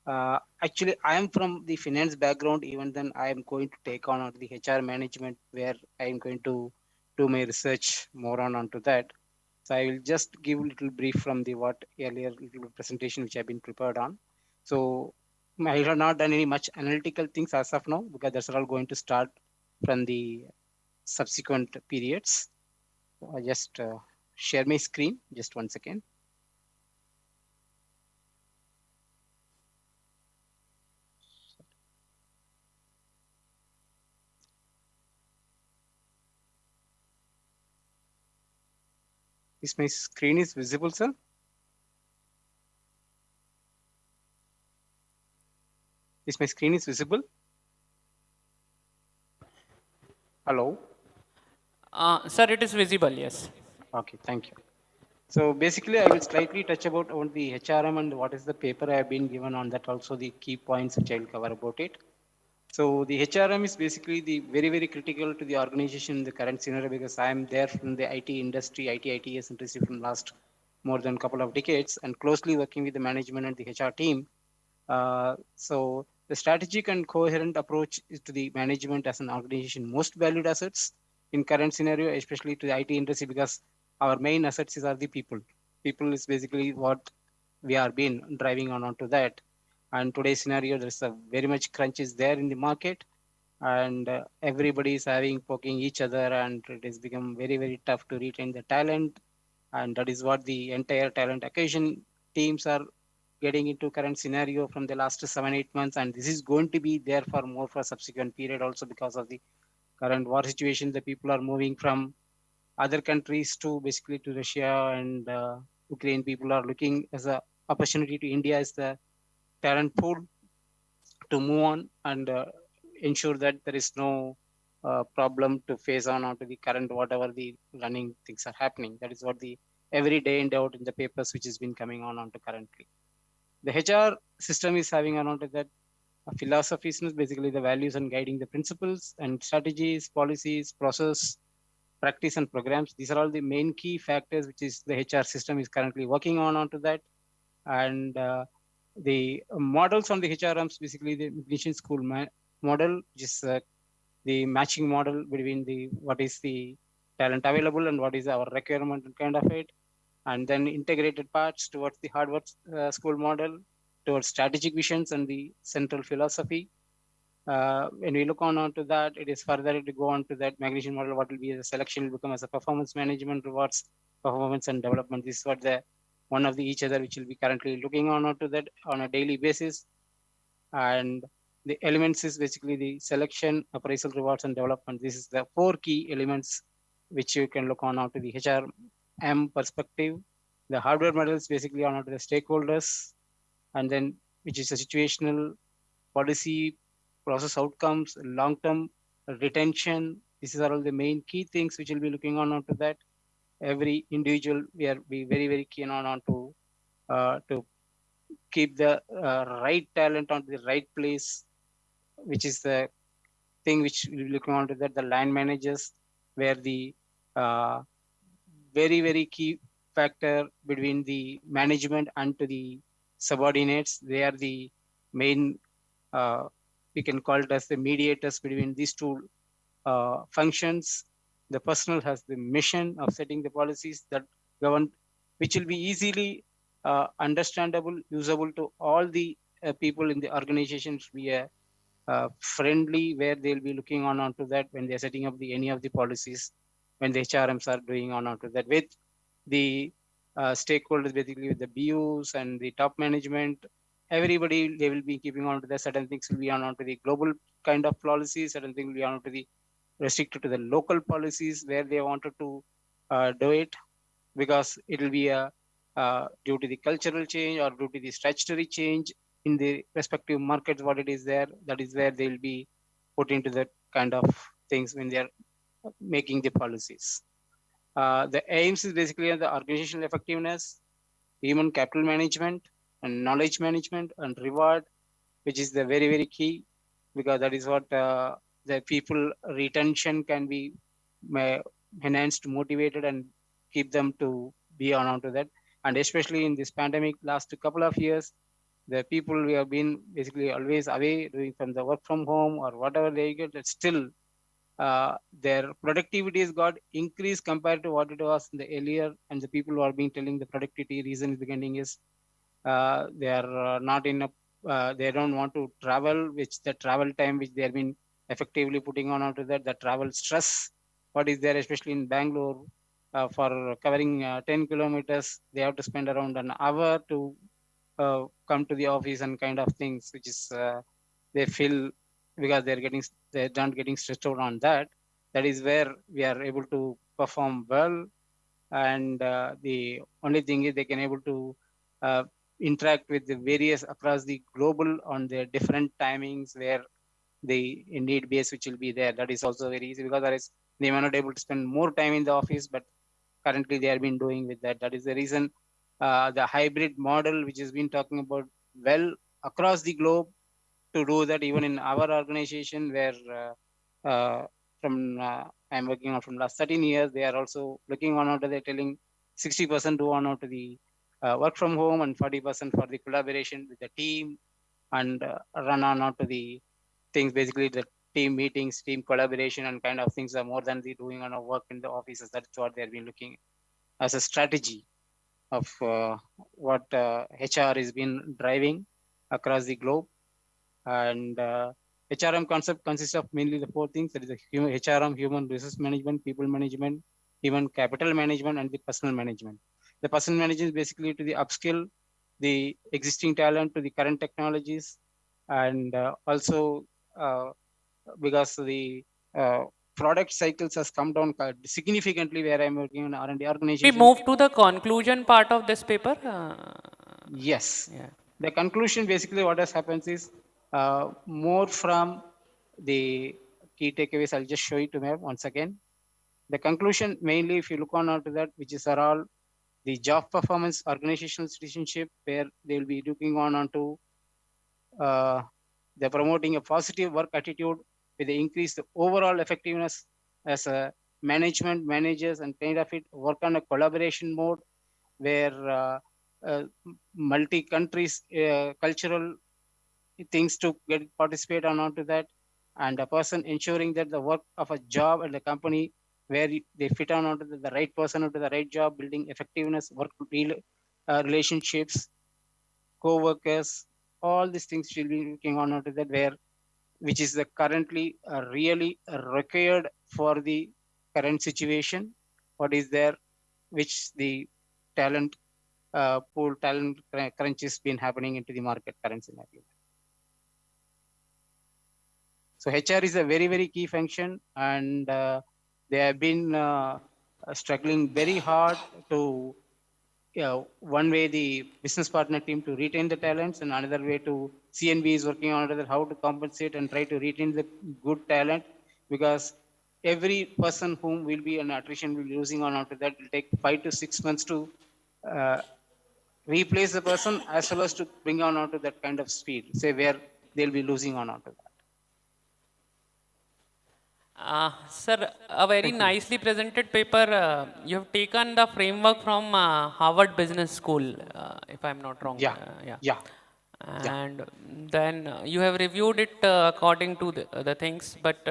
Actually, I am from the finance background. Even then, I am going to take on the HR management, where I am going to do my research more on onto that. So I will just give a little brief from the what earlier little presentation which I've been prepared on. So I have not done any much analytical things as of now because that's all going to start from the subsequent periods. So I just share my screen. Just one second. Is my screen is visible, sir? Is my screen is visible? Hello? Sir, it is visible, yes. Okay, thank you. So basically, I will slightly touch about on the HRM and what is the paper I have been given on that, also the key points which I will cover about it. So the HRM is basically the very, very critical to the organization in the current scenario because I am there from the IT industry, ITS industry from last more than a couple of decades and closely working with the management and the HR team. So the strategic and coherent approach is to the management as an organization most valued assets in current scenario, especially to the IT industry, because our main assets are the people. People is basically what we are been driving on onto that. And today's scenario, there's a very much crunch is there in the market, and everybody is having poking each other, and it has become very very tough to retain the talent, and that is what the entire talent acquisition teams are getting into current scenario from the last 7 8 months, and this is going to be there for more for subsequent period also because of the current war situation. The people are moving from other countries to basically to Russia, and Ukraine people are looking as a opportunity to India as the talent pool to move on and ensure that there is no problem to face on onto the current whatever the running things are happening. That is what the every day and out in the papers which has been coming on onto currently. The HR system is having on onto that philosophies, basically the values and guiding the principles and strategies, policies, process, practice and programs. These are all the main key factors which is the HR system is currently working on onto that. And the models on the HRMs, basically the mission school model, which is the matching model between the what is the talent available and what is our requirement and kind of it, and then integrated parts towards the hardware school model, towards strategic visions and the central philosophy. When we look on to that, it is further to go on to that magnesium model. What will be the selection will become as a performance management, rewards, performance and development. This is what the one of the each other which will be currently looking on to that on a daily basis. And the elements is basically the selection, appraisal, rewards, and development. This is the four key elements which you can look on to the HRM perspective. The hardware model is basically on to the stakeholders, and then which is a situational policy, process outcomes, long-term retention. These are all the main key things which will be looking on to that. Every individual we are be very very keen on to keep the right talent on the right place, which is the thing which we looking on to that. The line managers, where the uh, very very key factor between the management and to the subordinates. They are the main we can call it as the mediators between these two functions. The personnel has the mission of setting the policies that govern, which will be easily understandable, usable to all the people in the organization. Should be a friendly, where they'll be looking on onto that when they're setting up the any of the policies, when the HRMs are doing on onto that with the stakeholders, basically with the BUs and the top management, everybody, they will be keeping on to the certain things will be on to the global kind of policies, certain things will be on to the restricted to the local policies where they wanted to do it, because it will be a due to the cultural change or due to the statutory change in the respective markets, what it is there, that is where they will be put into that kind of things when they are making the policies. The aims is basically on the organizational effectiveness, human capital management, and knowledge management and reward, which is the very, very key, because that is what the people retention can be enhanced, motivated, and keep them to be on to that. And especially in this pandemic, last couple of years, the people we have been basically always away doing from the work from home or whatever they get, but still their productivity has got increased compared to what it was in the earlier. And the people who are being telling the productivity reason is beginning is they are not in a they don't want to travel, which the travel time which they have been effectively putting on onto that, the travel stress what is there, especially in Bangalore, for covering 10 kilometers they have to spend around an hour to come to the office and kind of things, which is they feel, because they're not getting stressed out on that. That is where we are able to perform well. And the only thing is they can able to uh, interact with the various across the global on their different timings where the need base which will be there. That is also very easy, because that is they may not able to spend more time in the office, but currently they have been doing with that. That is the reason the hybrid model which has been talking about well across the globe, to do that even in our organization where from I'm working on from last 13 years, they are also looking on out, they're telling 60% do on out to the work from home and 40% for the collaboration with the team, and run on out to the things, basically the team meetings, team collaboration and kind of things are more than the doing on a work in the offices. That's what they've been looking as a strategy of what HR has been driving across the globe. And HRM concept consists of mainly the four things. That is the HRM, human resource management, people management, human capital management, and the personal management. The personal management is basically to the upskill the existing talent to the current technologies, and also because the product cycles has come down significantly where I'm working on R&D We organization. move to the conclusion part of this paper. Yes. Yeah. The conclusion basically what has happens is more from the key takeaways. I'll just show it to me once again. The conclusion mainly, if you look on to that, which is are all the job performance, organizational citizenship, where they will be looking on onto they're promoting a positive work attitude with the increased overall effectiveness as a management, managers, and kind of it work on a collaboration mode where multi countries cultural things to get participate on onto that, and a person ensuring that the work of a job and the company where they fit on onto the right person onto the right job, building effectiveness, work relationships, co-workers, all these things should be looking on onto that, where which is the currently really required for the current situation. What is there, which the talent pool talent crunch has been happening into the market current scenario. So HR is a very, very key function, and they have been struggling very hard to, one way the business partner team to retain the talents, and another way to CNB is working on it, how to compensate and try to retain the good talent, because every person whom will be an attrition will be losing on after that will take 5 to 6 months to replace the person, as well as to bring on onto that kind of speed, say where they'll be losing on onto that. Sir, a very nicely presented paper. You have taken the framework from Harvard Business School, if I'm not wrong. Yeah. Yeah. Yeah. And then you have reviewed it according to the things. But,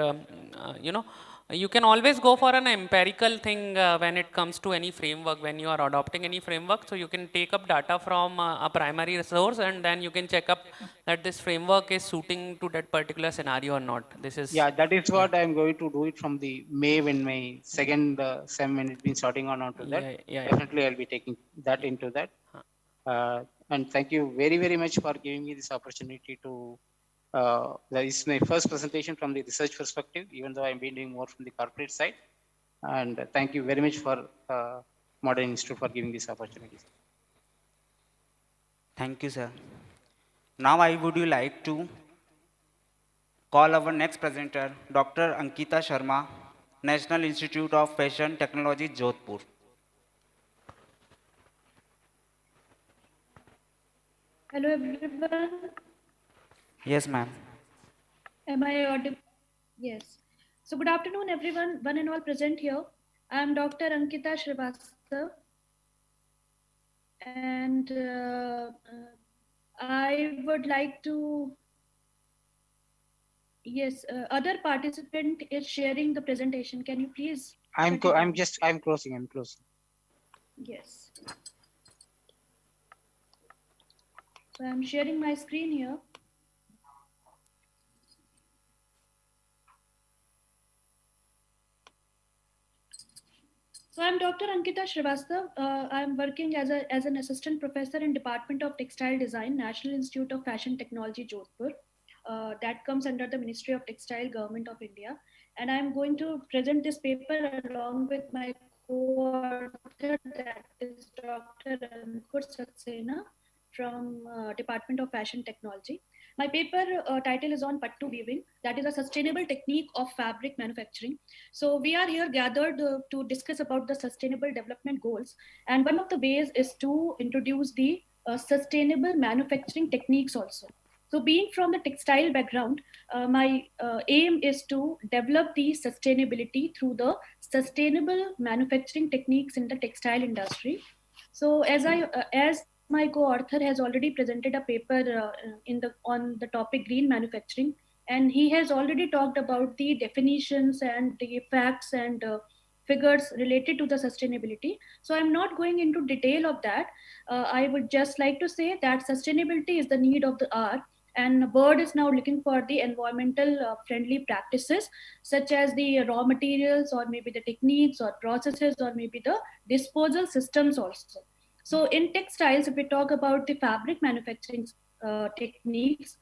You can always go for an empirical thing when it comes to any framework, when you are adopting any framework. So you can take up data from a primary resource and then you can check up that this framework is suiting to that particular scenario or not. This is, Yeah, that is what I'm going to do it from the May when my second sem when it's been starting on onto that. Definitely I'll be taking that into that. And thank you very, very much for giving me this opportunity to, that is my first presentation from the research perspective, even though I've been doing more from the corporate side. And thank you very much for Modern Institute for giving this opportunity. Thank you, sir. Now I would like to call our next presenter, Dr. Ankita Sharma, National Institute of Fashion Technology, Jodhpur. Hello everyone. Yes, ma'am. Am I audible? Yes. So good afternoon everyone, one and all present here. I am Dr. Ankita Shrivastava and I would like to, yes, other participant is sharing the presentation. Can you please? I'm closing. Yes. So I'm sharing my screen here. So I'm Dr. Ankita Shrivastava. I'm working as an assistant professor in Department of Textile Design, National Institute of Fashion Technology, Jodhpur. That comes under the Ministry of Textile, Government of India. And I'm going to present this paper along with my co-author, that is Dr. Ankur Saxena from Department of Fashion Technology. My paper title is on pattu weaving, that is a sustainable technique of fabric manufacturing. So we are here gathered to discuss about the sustainable development goals. And one of the ways is to introduce the sustainable manufacturing techniques also. So being from the textile background, my aim is to develop the sustainability through the sustainable manufacturing techniques in the textile industry. So as my co-author has already presented a paper on the topic green manufacturing, and he has already talked about the definitions and the facts and figures related to the sustainability. So I'm not going into detail of that. I would just like to say that sustainability is the need of the hour, and the world is now looking for the environmental friendly practices, such as the raw materials or maybe the techniques or processes or maybe the disposal systems also. So in textiles, if we talk about the fabric manufacturing techniques,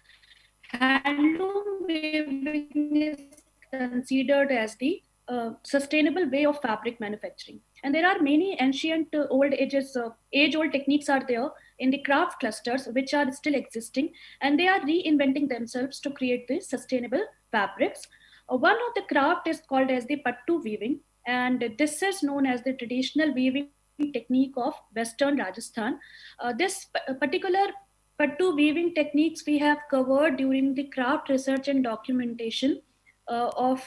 handloom weaving is considered as the sustainable way of fabric manufacturing. And there are many ancient age-old techniques are there in the craft clusters, which are still existing, and they are reinventing themselves to create the sustainable fabrics. One of the craft is called as the pattu weaving, and this is known as the traditional weaving technique of Western Rajasthan. This particular pattu weaving techniques we have covered during the craft research and documentation of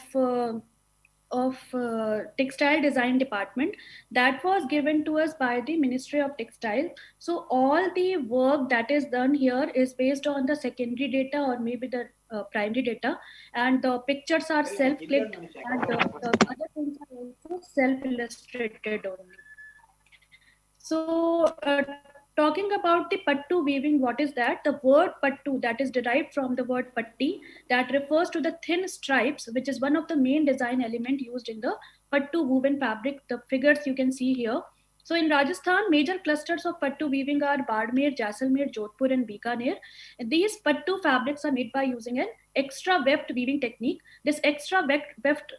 textile design department that was given to us by the Ministry of Textile. So all the work that is done here is based on the secondary data or maybe the primary data, and the pictures are self-clicked and the other things are also self-illustrated only. So talking about the pattu weaving, what is that? The word pattu, that is derived from the word patti, that refers to the thin stripes, which is one of the main design element used in the pattu woven fabric. The figures you can see here. So in Rajasthan, major clusters of pattu weaving are Badmer, Jaisalmer, Jodhpur and Bikaner. And these pattu fabrics are made by using an extra weft weaving technique. This extra weft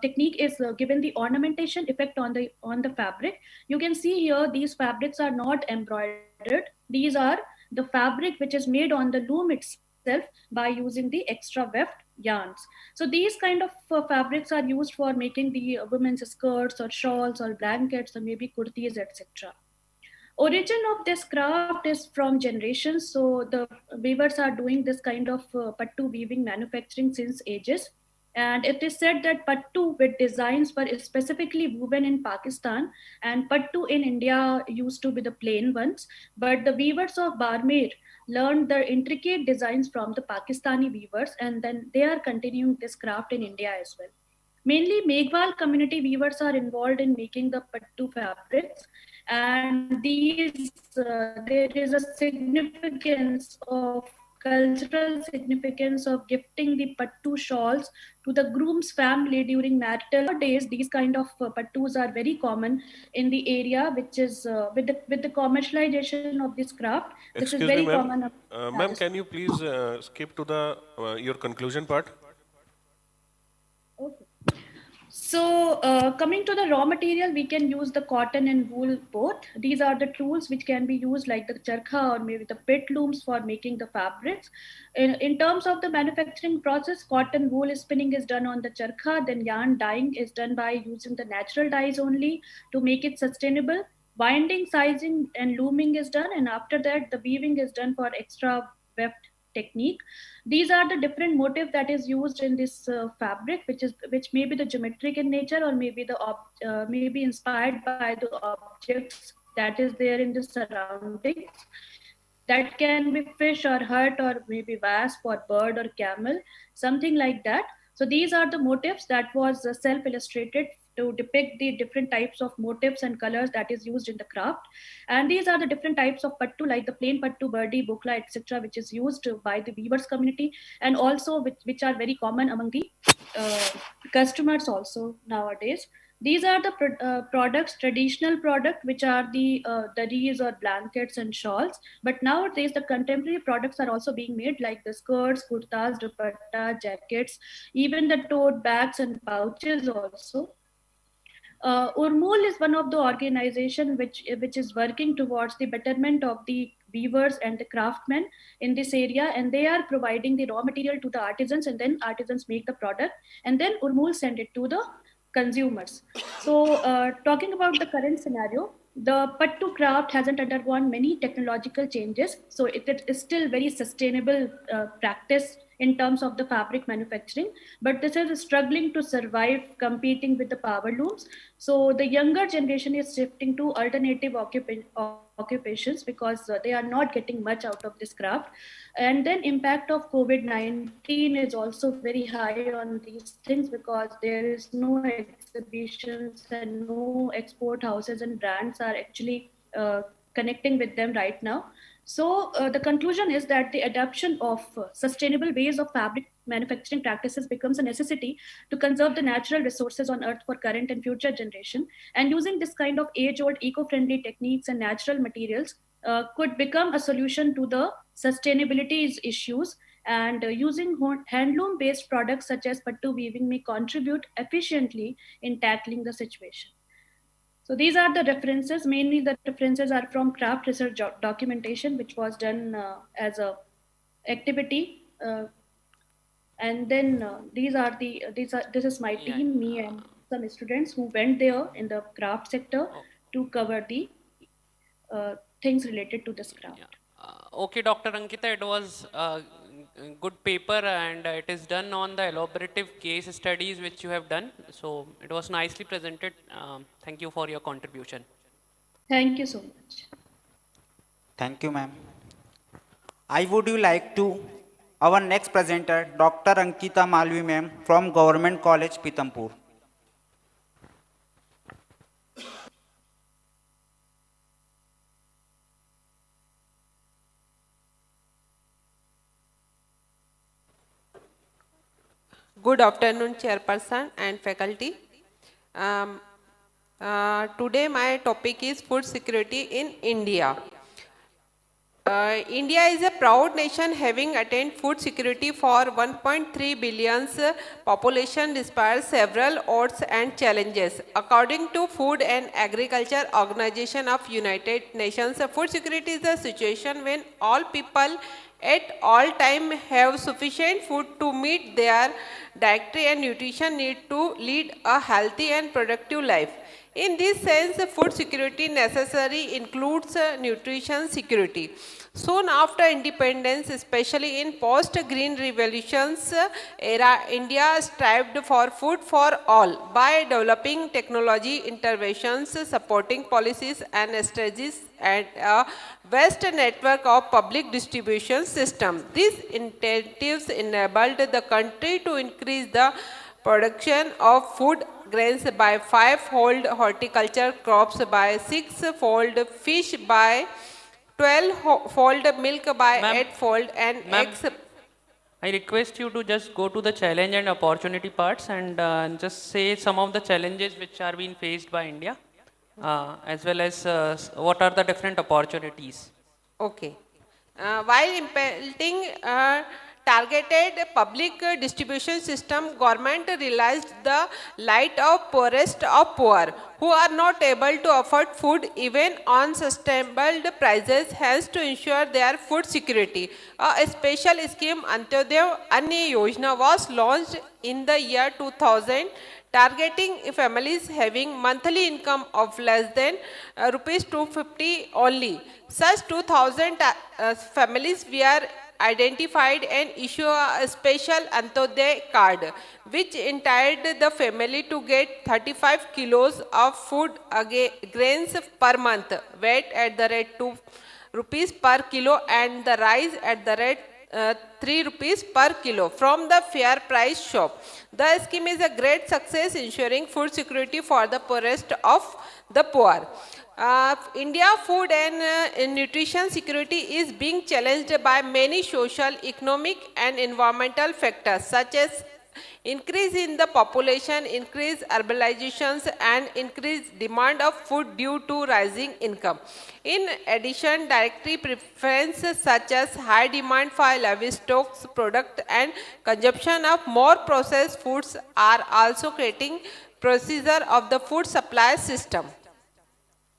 technique is given the ornamentation effect on the fabric. You can see here these fabrics are not embroidered. These are the fabric which is made on the loom itself by using the extra weft yarns. So these kind of fabrics are used for making the women's skirts or shawls or blankets or maybe kurtis, etc. Origin of this craft is from generations. So the weavers are doing this kind of pattu weaving manufacturing since ages. And it is said that pattu with designs were specifically woven in Pakistan, and pattu in India used to be the plain ones. But the weavers of Barmer learned the intricate designs from the Pakistani weavers, and then they are continuing this craft in India as well. Mainly, Meghwal community weavers are involved in making the pattu fabrics, and there is a significance of cultural significance of gifting the pattu shawls to the groom's family during marital days. These kind of pattus are very common in the area, which is with the commercialization of this craft. This is Excuse very me, ma'am. common. Ma'am, can you please skip to the your conclusion part? Okay. So, coming to the raw material, we can use the cotton and wool both. These are the tools which can be used like the charkha or maybe the pit looms for making the fabrics. In terms of the manufacturing process, cotton wool spinning is done on the charkha, then yarn dyeing is done by using the natural dyes only to make it sustainable. Binding, sizing, and looming is done, and after that, the weaving is done for extra weft technique. These are the different motif that is used in this fabric, which may be the geometric in nature, or maybe may be inspired by the objects that is there in the surroundings. That can be fish or hut or maybe wasp or bird or camel, something like that. So these are the motifs that was self-illustrated to depict the different types of motifs and colors that is used in the craft. And these are the different types of pattu, like the plain pattu, birdie, bukla, etc., which is used by the weavers community, and also which are very common among the uh, customers also nowadays. These are the products, traditional product, which are the daris or blankets and shawls. But nowadays, the contemporary products are also being made, like the skirts, kurtas, dupatta, jackets, even the tote bags and pouches also. Urmul is one of the organization which is working towards the betterment of the weavers and the craftsmen in this area, and they are providing the raw material to the artisans, and then artisans make the product, and then Urmul send it to the consumers. So, talking about the current scenario, the pattu craft hasn't undergone many technological changes, so it is still very sustainable practice in terms of the fabric manufacturing, but this is struggling to survive competing with the power looms. So the younger generation is shifting to alternative occupations because they are not getting much out of this craft. And then impact of COVID-19 is also very high on these things because there is no exhibitions and no export houses and brands are actually connecting with them right now. So the conclusion is that the adoption of sustainable ways of fabric manufacturing practices becomes a necessity to conserve the natural resources on earth for current and future generation. And using this kind of age-old eco-friendly techniques and natural materials could become a solution to the sustainability issues. And using handloom-based products such as pattu weaving may contribute efficiently in tackling the situation. So these are the references. Mainly the references are from craft research documentation, which was done as a activity. And then this is my team, me and some students who went there in the craft sector to cover the things related to this craft. Okay, Dr. Ankita, it was a good paper and it is done on the elaborative case studies which you have done. So it was nicely presented. Thank you for your contribution. Thank you so much. Thank you, ma'am. I would you like to our next presenter, Dr. Ankita Malvi, ma'am, from Government College, Pitampur. Good afternoon, Chairperson and faculty. Today my topic is food security in India. India is a proud nation having attained food security for 1.3 billion population despite several odds and challenges. According to Food and Agriculture Organization of United Nations, food security is a situation when all people at all time have sufficient food to meet their dietary and nutrition need to lead a healthy and productive life. In this sense, food security necessary includes nutrition security. Soon after independence, especially in post-Green Revolutions era, India strived for food for all by developing technology interventions, supporting policies and strategies, and a vast network of public distribution system. These initiatives enabled the country to increase the production of food grains by 5-fold, horticulture crops by 6-fold, fish by 12-fold, milk by Ma'am, 8-fold, and ma'am, eggs. I request you to just go to the challenge and opportunity parts and just say some of the challenges which are being faced by India, as well as what are the different opportunities. Okay. While implementing a targeted public distribution system, government realized the light of poorest of poor, who are not able to afford food even on sustainable prices, hence to ensure their food security. A special scheme Antyodaya Anna Yojana was launched in the year 2000, targeting families having monthly income of less than rupees 250 only. Such 2000 families were identified and issue a special Antyodaya card, which entitled the family to get 35 kilos of food grains per month, weight at the rate 2 rupees per kilo, and the rice at the rate 3 rupees per kilo from the fair price shop. The scheme is a great success, ensuring food security for the poorest of the poor. India food and nutrition security is being challenged by many social, economic and environmental factors such as increase in the population, increased urbanizations, and increased demand of food due to rising income. In addition, dietary preferences such as high demand for livestock product and consumption of more processed foods are also creating procedure of the food supply system.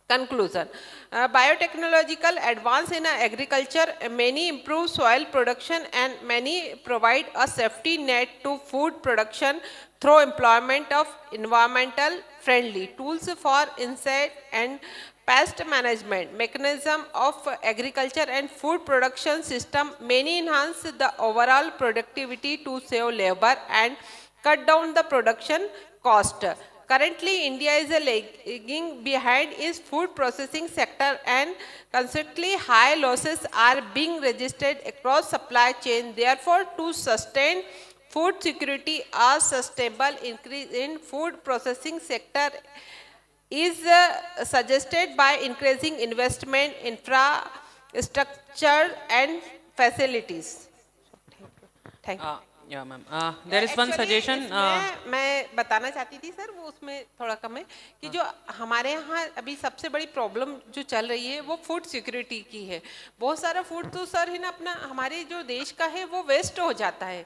Conclusion. Biotechnological advance in agriculture, many improve soil production and many provide a safety net to food production through employment of environmental friendly tools for insect and pest management. Mechanism of agriculture and food production system, many enhance the overall productivity to save labor and cut down the production cost. Currently, India is lagging behind its food processing sector and constantly high losses are being registered across supply chain. Therefore, to sustain food security, a sustainable increase in food processing sector is suggested by increasing investment, infrastructure and facilities. Thank you. Yeah, ma'am. There is one suggestion. इसमें मैं बताना चाहती थी sir, वो उसमें थोड़ा कम है कि जो हमारे यहाँ अभी सबसे बड़ी प्रॉब्लम जो चल रही है वो फूड सिक्योरिटी की है. बहुत सारा फूड तो सर है ना अपना हमारे जो देश का है वो वेस्ट हो जाता है.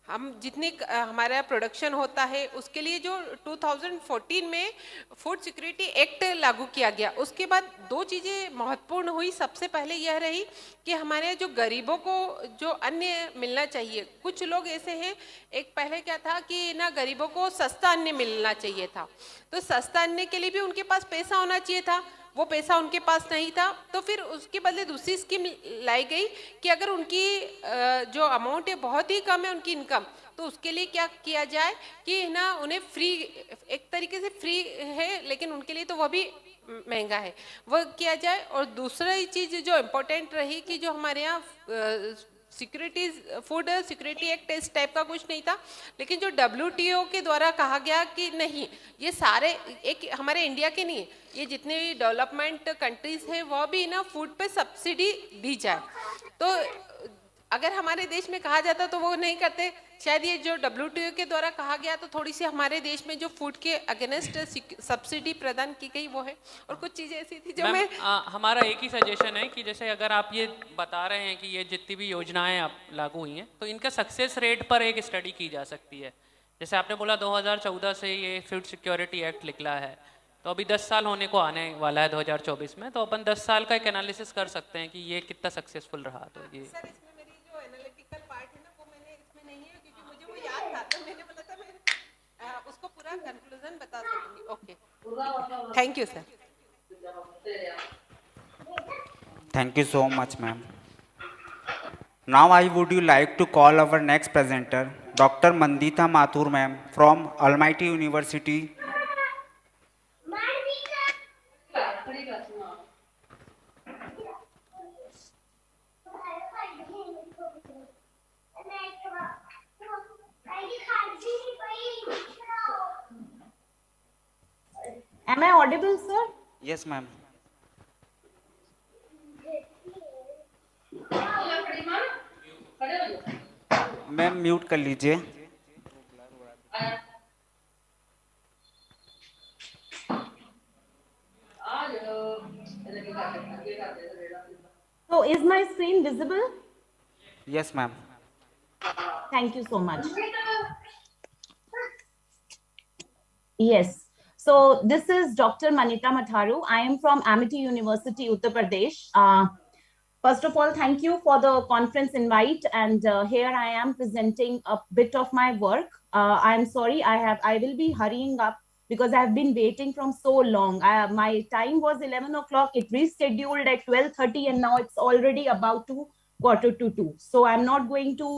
हम जितनी हमारा प्रोडक्शन होता है उसके लिए जो 2014 में फूड सिक्योरिटी एक्ट लागू किया गया, उसके बाद दो चीज़ें महत्वपूर्ण हुई. सबसे पहले यह रही कि हमारे जो गरीबों को जो अन्न मिलना चाहिए, कुछ लोग ऐसे हैं, एक पहले क्या था कि ना गरीबों को सस्ता अन्न मिलना चाहिए था, तो सस्ता अन्न के लिए भी उनके पास पैसा होना चाहिए था, वो पैसा उनके पास नहीं था. तो फिर उसके बदले दूसरी स्कीम लाई गई कि अगर उनकी जो अमाउंट है बहुत ही कम है उनकी इनकम, तो उसके लिए क्या किया जाए कि ना उन्हें फ्री, एक तरीके से फ्री है लेकिन उनके लिए तो वह भी महंगा है, वह किया जाए. और दूसरी चीज़ जो इम्पोर्टेंट रही कि जो हमारे यहाँ सिक्योरिटीज फूड सिक्योरिटी एक्ट इस टाइप का कुछ नहीं था, लेकिन जो WTO के द्वारा कहा गया कि नहीं ये सारे एक हमारे इंडिया के नहीं, ये जितने भी डेवलपमेंट कंट्रीज हैं वह भी ना फूड पे सब्सिडी दी जाए. तो अगर हमारे देश में कहा जाता तो वो नहीं करते. शायद ये जो WTO के द्वारा कहा गया तो थोड़ी सी हमारे देश में जो फूड के अगेंस्ट सब्सिडी प्रदान की गई वो है. और कुछ चीज़ें ऐसी थी जो मैं हमारा एक ही सजेशन है कि जैसे अगर आप ये बता रहे हैं कि ये जितनी भी योजनाएं आप लागू हुई हैं तो इनका सक्सेस रेट पर एक स्टडी की जा सकती है. जैसे आपने बोला 2014 से ये फूड सिक्योरिटी एक्ट निकला है, तो अभी 10 साल होने को आने वाला है 2024 में, तो अपन 10 साल का एक एनालिसिस कर सकते हैं कि ये कितना सक्सेसफुल रहा. तो ये उसको पूरा कंक्लूजन बता सकूंगी. Okay, thank you sir. Thank you so much, ma'am. Now I would you like to call our next presenter, Dr. Mandita Mathur, ma'am, from Almighty University. Am I audible, sir? Yes, ma'am. Ma'am mute कर लीजिए. So is my screen visible? Yes, ma'am. Thank you so much. Yes. So this is Dr. Manita Matharu. I am from Amity University, Uttar Pradesh. First of all, thank you for the conference invite. And here I am presenting a bit of my work. I'm sorry, I will be hurrying up because I've been waiting from so long. My time was 11 o'clock. It rescheduled at 12:30 and now it's already about to 1:45. So I'm not going to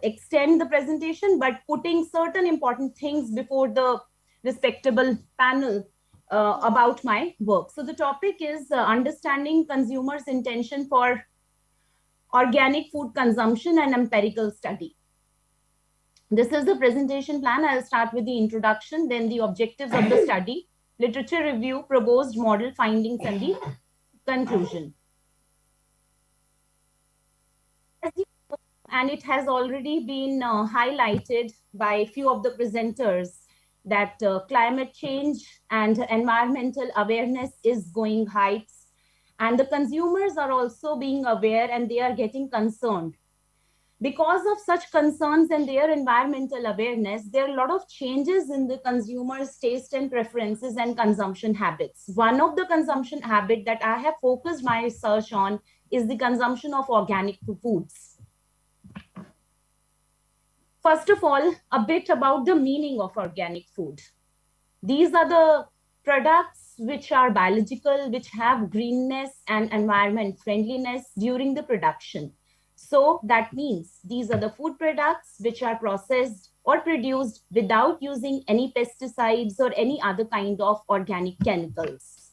extend the presentation, but putting certain important things before the respectable panel about my work. So the topic is understanding consumers' intention for organic food consumption and empirical study. This is the presentation plan. I'll start with the introduction, then the objectives of the study, literature review, proposed model findings, and the conclusion. And it has already been highlighted by a few of the presenters that climate change and environmental awareness is going heights, and the consumers are also being aware and they are getting concerned. Because of such concerns and their environmental awareness, there are a lot of changes in the consumers' taste and preferences and consumption habits. One of the consumption habit that I have focused my research on is the consumption of organic foods. First of all, a bit about the meaning of organic food. These are the products which are biological, which have greenness and environment friendliness during the production. So that means these are the food products which are processed or produced without using any pesticides or any other kind of organic chemicals.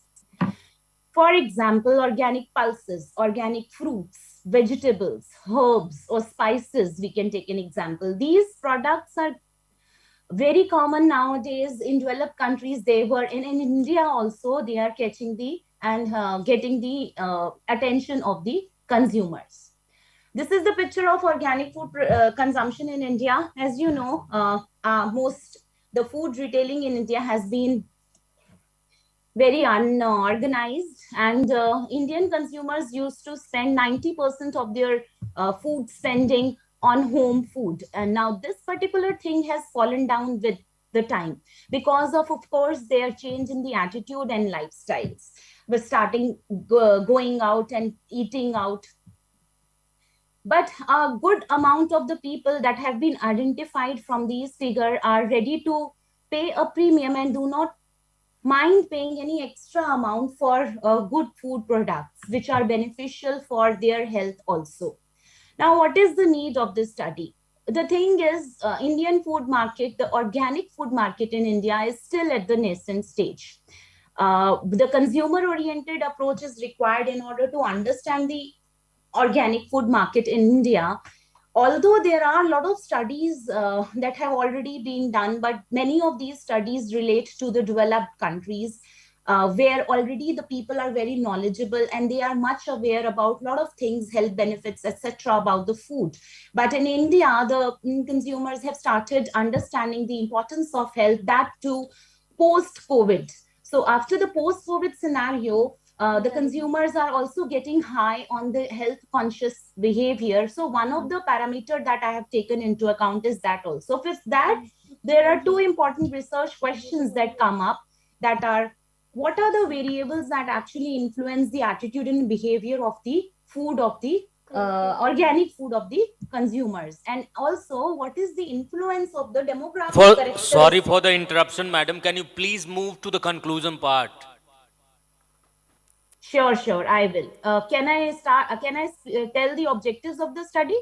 For example, organic pulses, organic fruits, vegetables, herbs, or spices, we can take an example. These products are very common nowadays in developed countries. They were in India also, they are catching the and getting the attention of the consumers. This is the picture of organic food consumption in India. As you know, the food retailing in India has been very unorganized, and Indian consumers used to spend 90% of their food spending on home food. And now this particular thing has fallen down with the time because of course, their change in the attitude and lifestyles. We're starting going out and eating out. But a good amount of the people that have been identified from these figures are ready to pay a premium and do not mind paying any extra amount for good food products which are beneficial for their health also. Now, what is the need of this study? The thing is, Indian food market, the organic food market in India is still at the nascent stage. The consumer-oriented approach is required in order to understand the organic food market in India. Although there are a lot of studies that have already been done, but many of these studies relate to the developed countries where already the people are very knowledgeable and they are much aware about a lot of things, health benefits, etc. about the food. But in India, the consumers have started understanding the importance of health, that too post-COVID. So after the post-COVID scenario, the consumers are also getting high on the health conscious behavior. So one of the parameter that I have taken into account is that also. With that, there are two important research questions that come up that are, what are the variables that actually influence the attitude and behavior of the food of the organic food of the consumers, and also what is the influence of the demographic characteristics. Sorry for the interruption, madam. Can you please move to the conclusion part? Sure, I will. Can I start? Can I tell the objectives of the study?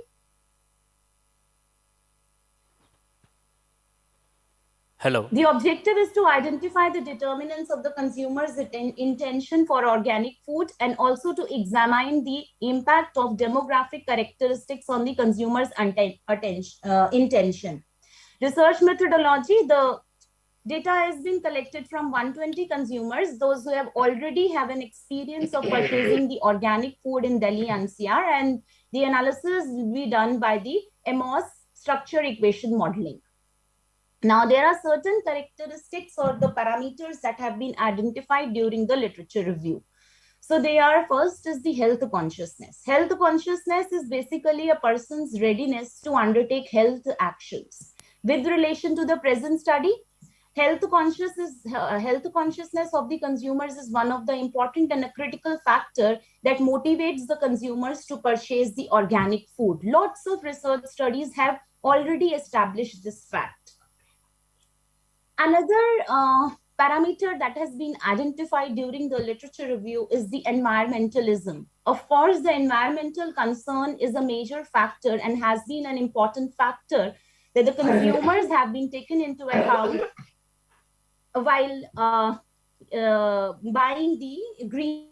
Hello. The objective is to identify the determinants of the consumer's intention for organic food and also to examine the impact of demographic characteristics on the consumer's intention. Research methodology, the Data has been collected from 120 consumers, those who have already have an experience of purchasing the organic food in Delhi NCR, and the analysis will be done by the MOS structure equation modeling. Now, there are certain characteristics or the parameters that have been identified during the literature review. So they are, first is the health consciousness. Health consciousness is basically a person's readiness to undertake health actions. With relation to the present study, health consciousness of the consumers is one of the important and a critical factor that motivates the consumers to purchase the organic food. Lots of research studies have already established this fact. Another parameter that has been identified during the literature review is the environmentalism. Of course, the environmental concern is a major factor and has been an important factor that the consumers have been taken into account while buying the green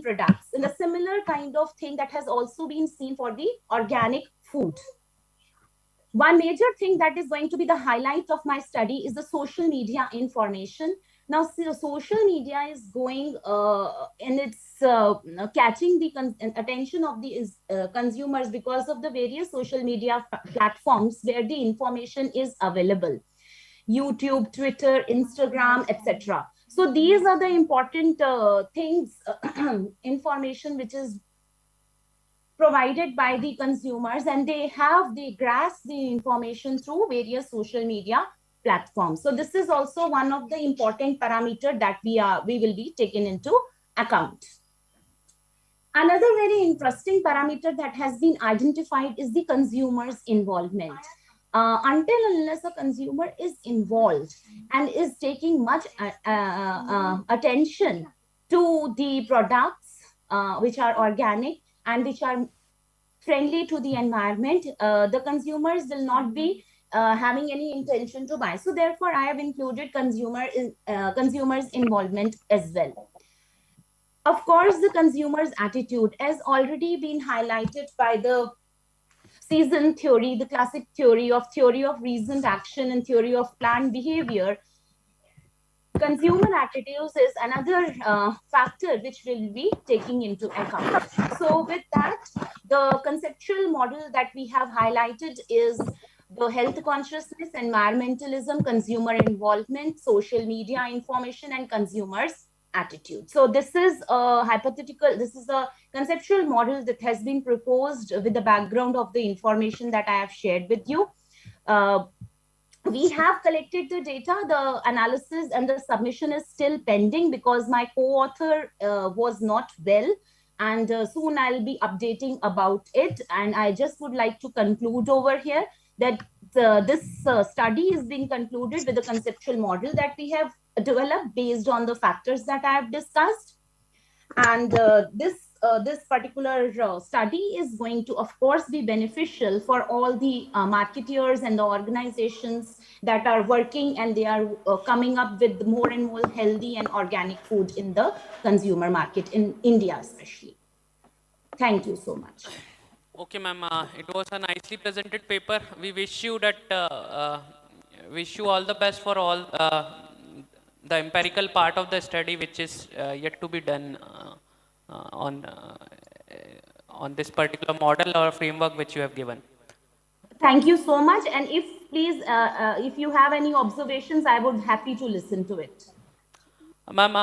products. And a similar kind of thing that has also been seen for the organic food. One major thing that is going to be the highlight of my study is the social media information. Now, social media is going and it's catching the attention of the consumers because of the various social media platforms where the information is available. YouTube, Twitter, Instagram, etc. So these are the important things, information which is provided by the consumers, and they grasp the information through various social media platforms. So this is also one of the important parameter that we will be taken into account. Another very interesting parameter that has been identified is the consumer's involvement. Until unless a consumer is involved and is taking much attention to the products which are organic and which are friendly to the environment, the consumers will not be having any intention to buy. So therefore, I have included consumers' involvement as well. Of course, the consumer's attitude has already been highlighted by the season theory, the classic theory of reasoned action and theory of planned behavior. Consumer attitudes is another factor which we'll be taking into account. So with that, the conceptual model that we have highlighted is the health consciousness, environmentalism, consumer involvement, social media information, and consumers' attitude. So this is a conceptual model that has been proposed with the background of the information that I have shared with you. We have collected the data, the analysis and the submission is still pending because my co-author was not well, and soon I'll be updating about it. And I just would like to conclude over here that this study is being concluded with the conceptual model that we have developed based on the factors that I have discussed. And this particular study is going to, of course, be beneficial for all the marketeers and the organizations that are working and they are coming up with more and more healthy and organic food in the consumer market in India especially. Thank you so much. Okay, ma'am. It was a nicely presented paper. We wish you all the best for all the empirical part of the study, which is yet to be done on this particular model or framework which you have given. Thank you so much. And if you have any observations, I would happy to listen to it. Ma'am,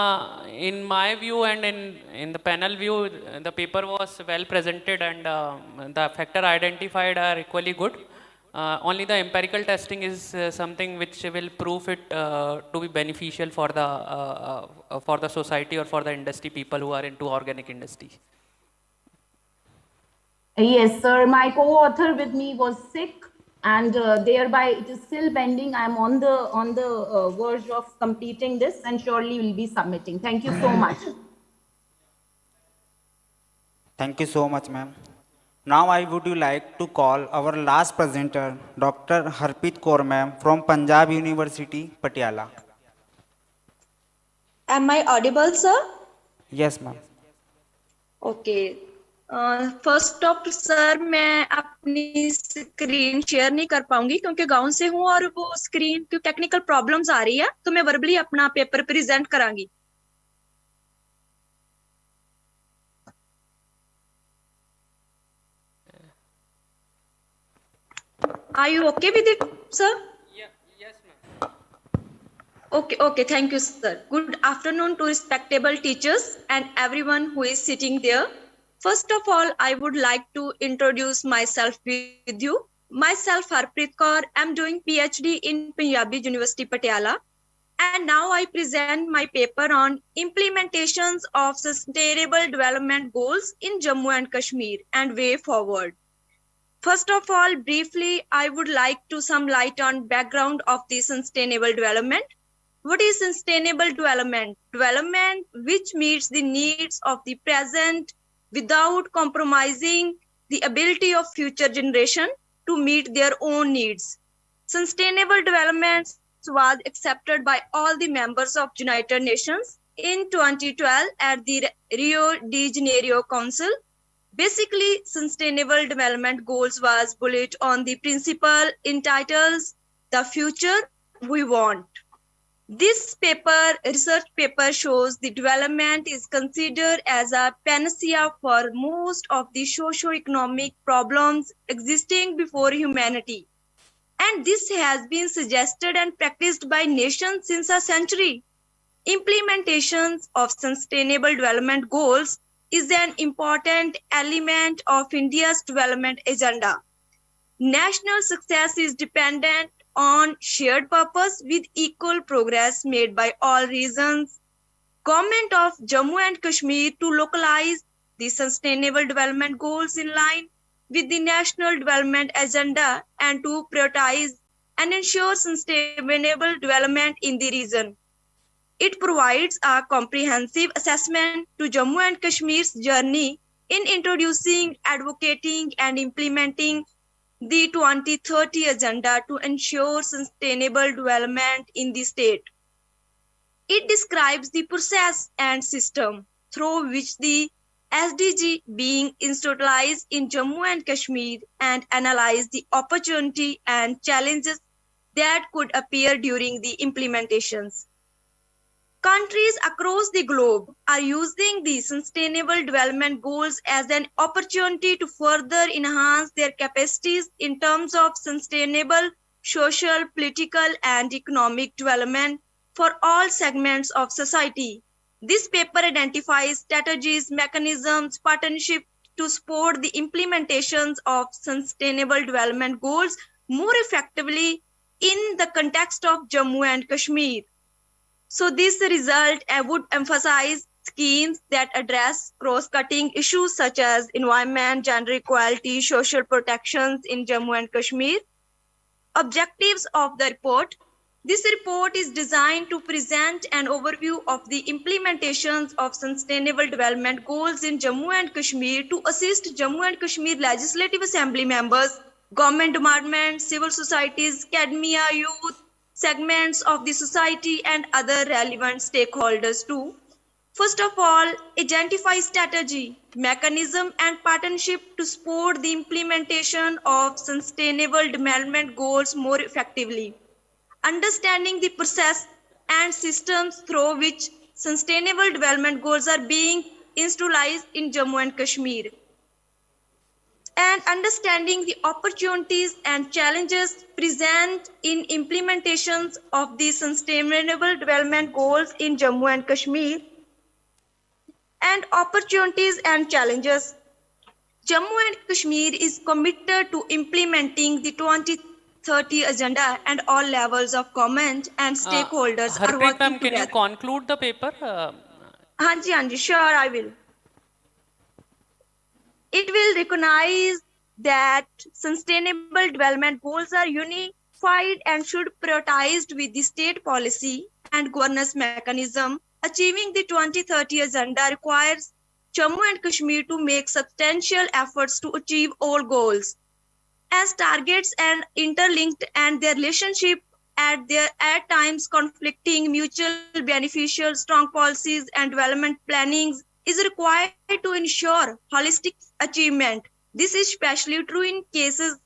in my view and in the panel view, the paper was well presented and the factor identified are equally good. Only the empirical testing is something which will prove it to be beneficial for the society or for the industry people who are into organic industry. Yes, sir. My co-author with me was sick, and thereby it is still pending. I'm on the verge of completing this, and surely will be submitting. Thank you so much. Thank you so much, ma'am. Now I would like to call our last presenter, Dr. Harpreet Kaur ma'am from Punjab University, Patiala. Am I audible, sir? Yes, ma'am. Okay. First of sir मैं अपनी screen share नहीं कर पाऊंगी क्योंकि गांव से हूं और वो स्क्रीन की टेक्निकल प्रॉब्लम्स आ रही है तो मैं वर्बली अपना पेपर प्रेजेंट करांगी. Are you okay with it, sir? Yes, ma'am. Okay, thank you, sir. Good afternoon to respectable teachers and everyone who is sitting there. First of all, I would like to introduce myself with you. Myself, Harpreet Kaur, I'm doing PhD in Punjabi University, Patiala. And now I present my paper on implementations of sustainable development goals in Jammu and Kashmir and way forward. First of all, briefly, I would like to some light on background of the sustainable development. What is sustainable development? Development which meets the needs of the present without compromising the ability of future generation to meet their own needs. Sustainable development was accepted by all the members of United Nations in 2012 at the Rio de Janeiro Council. Basically, Sustainable Development Goals was bullet on the principle entitled The Future We Want. This research paper shows the development is considered as a panacea for most of the socio-economic problems existing before humanity. And this has been suggested and practiced by nations since a century. Implementations of Sustainable Development Goals is an important element of India's development agenda. National success is dependent on shared purpose with equal progress made by all regions. Government of Jammu and Kashmir to localize the Sustainable Development Goals in line with the National Development Agenda and to prioritize and ensure sustainable development in the region. It provides a comprehensive assessment to Jammu and Kashmir's journey in introducing, advocating, and implementing the 2030 Agenda to ensure sustainable development in the state. It describes the process and system through which the SDG being institutionalized in Jammu and Kashmir and analyze the opportunity and challenges that could appear during the implementations. Countries across the globe are using the Sustainable Development Goals as an opportunity to further enhance their capacities in terms of sustainable social, political, and economic development for all segments of society. This paper identifies strategies, mechanisms, partnerships to support the implementations of Sustainable Development Goals more effectively in the context of Jammu and Kashmir. So this result would emphasize schemes that address cross-cutting issues such as environment, gender equality, social protections in Jammu and Kashmir. Objectives of the report. This report is designed to present an overview of the implementations of Sustainable Development Goals in Jammu and Kashmir to assist Jammu and Kashmir Legislative Assembly members, government departments, civil societies, academia, youth, segments of the society and other relevant stakeholders too. First of all, identify strategy, mechanism and partnership to support the implementation of Sustainable Development Goals more effectively. Understanding the process and systems through which Sustainable Development Goals are being institutionalized in Jammu and Kashmir. And understanding the opportunities and challenges present in implementations of the Sustainable Development Goals in Jammu and Kashmir. And opportunities and challenges. Jammu and Kashmir is committed to implementing the 2030 Agenda and all levels of government and stakeholders are Harpreet working ma'am, can you together. conclude the paper? Hanji, sure, I will. It will recognize that Sustainable Development Goals are unified and should be prioritized with the state policy and governance mechanism. Achieving the 2030 Agenda requires Jammu and Kashmir to make substantial efforts to achieve all goals. As targets and interlinked and their relationship at times conflicting, mutual beneficial, strong policies and development plannings is required to ensure holistic achievement. This is especially true in cases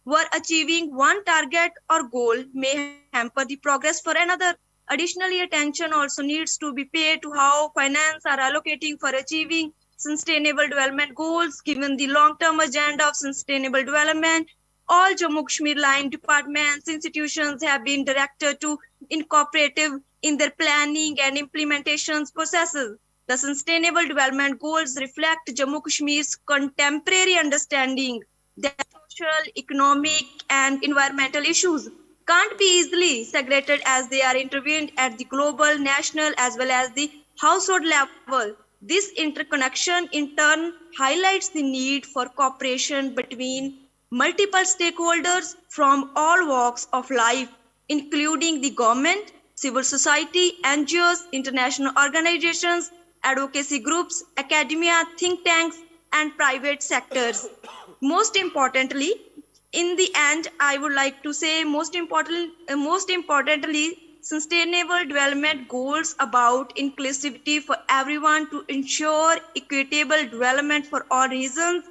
where achieving one target or goal may hamper the progress for another. Additionally, attention also needs to be paid to how finance are allocating for achieving sustainable development goals. Given the long-term agenda of sustainable development, all Jammu Kashmir line departments, institutions have been directed to incorporate in their planning and implementation processes. The Sustainable Development Goals reflect Jammu Kashmir's contemporary understanding that social, economic, and environmental issues can't be easily segregated as they are intervened at the global, national, as well as the household level. This interconnection in turn highlights the need for cooperation between multiple stakeholders from all walks of life, including the government, civil society, NGOs, international organizations, advocacy groups, academia, think tanks, and private sectors. Most importantly, in the end, I would like to say most importantly, sustainable development goals about inclusivity for everyone to ensure equitable development for all regions,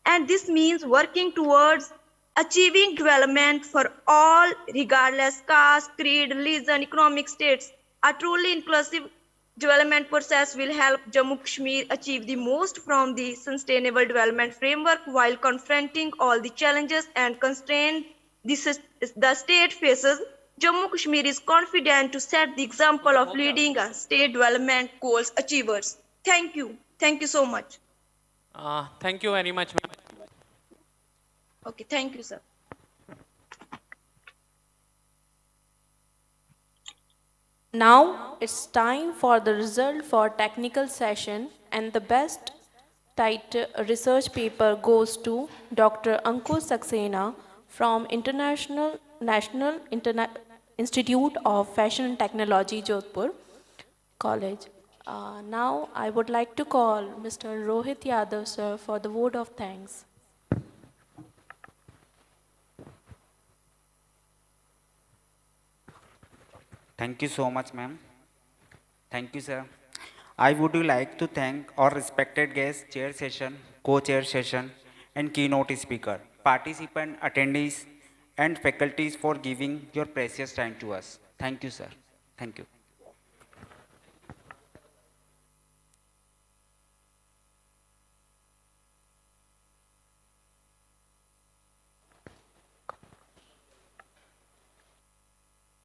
and this means working towards achieving development for all regardless caste, creed, religion, economic states. A truly inclusive development process will help Jammu Kashmir achieve the most from the sustainable development framework while confronting all the challenges and constraints the state faces. Jammu Kashmir is confident to set the example of leading a state development goals achievers. Thank you. Thank you so much. Thank you very much, ma'am. Okay, thank you, sir. Now it's time for the result for technical session, and the best research paper goes to Dr. Ankur Saxena from National Institute of Fashion and Technology, Jodhpur College. Now I would like to call Mr. Rohit Yadav, sir, for the vote of thanks. Thank you so much, ma'am. Thank you, sir. I would like to thank our respected guests, chair session, co-chair session, and keynote speaker, participant, attendees, and faculties for giving your precious time to us. Thank you, sir. Thank you.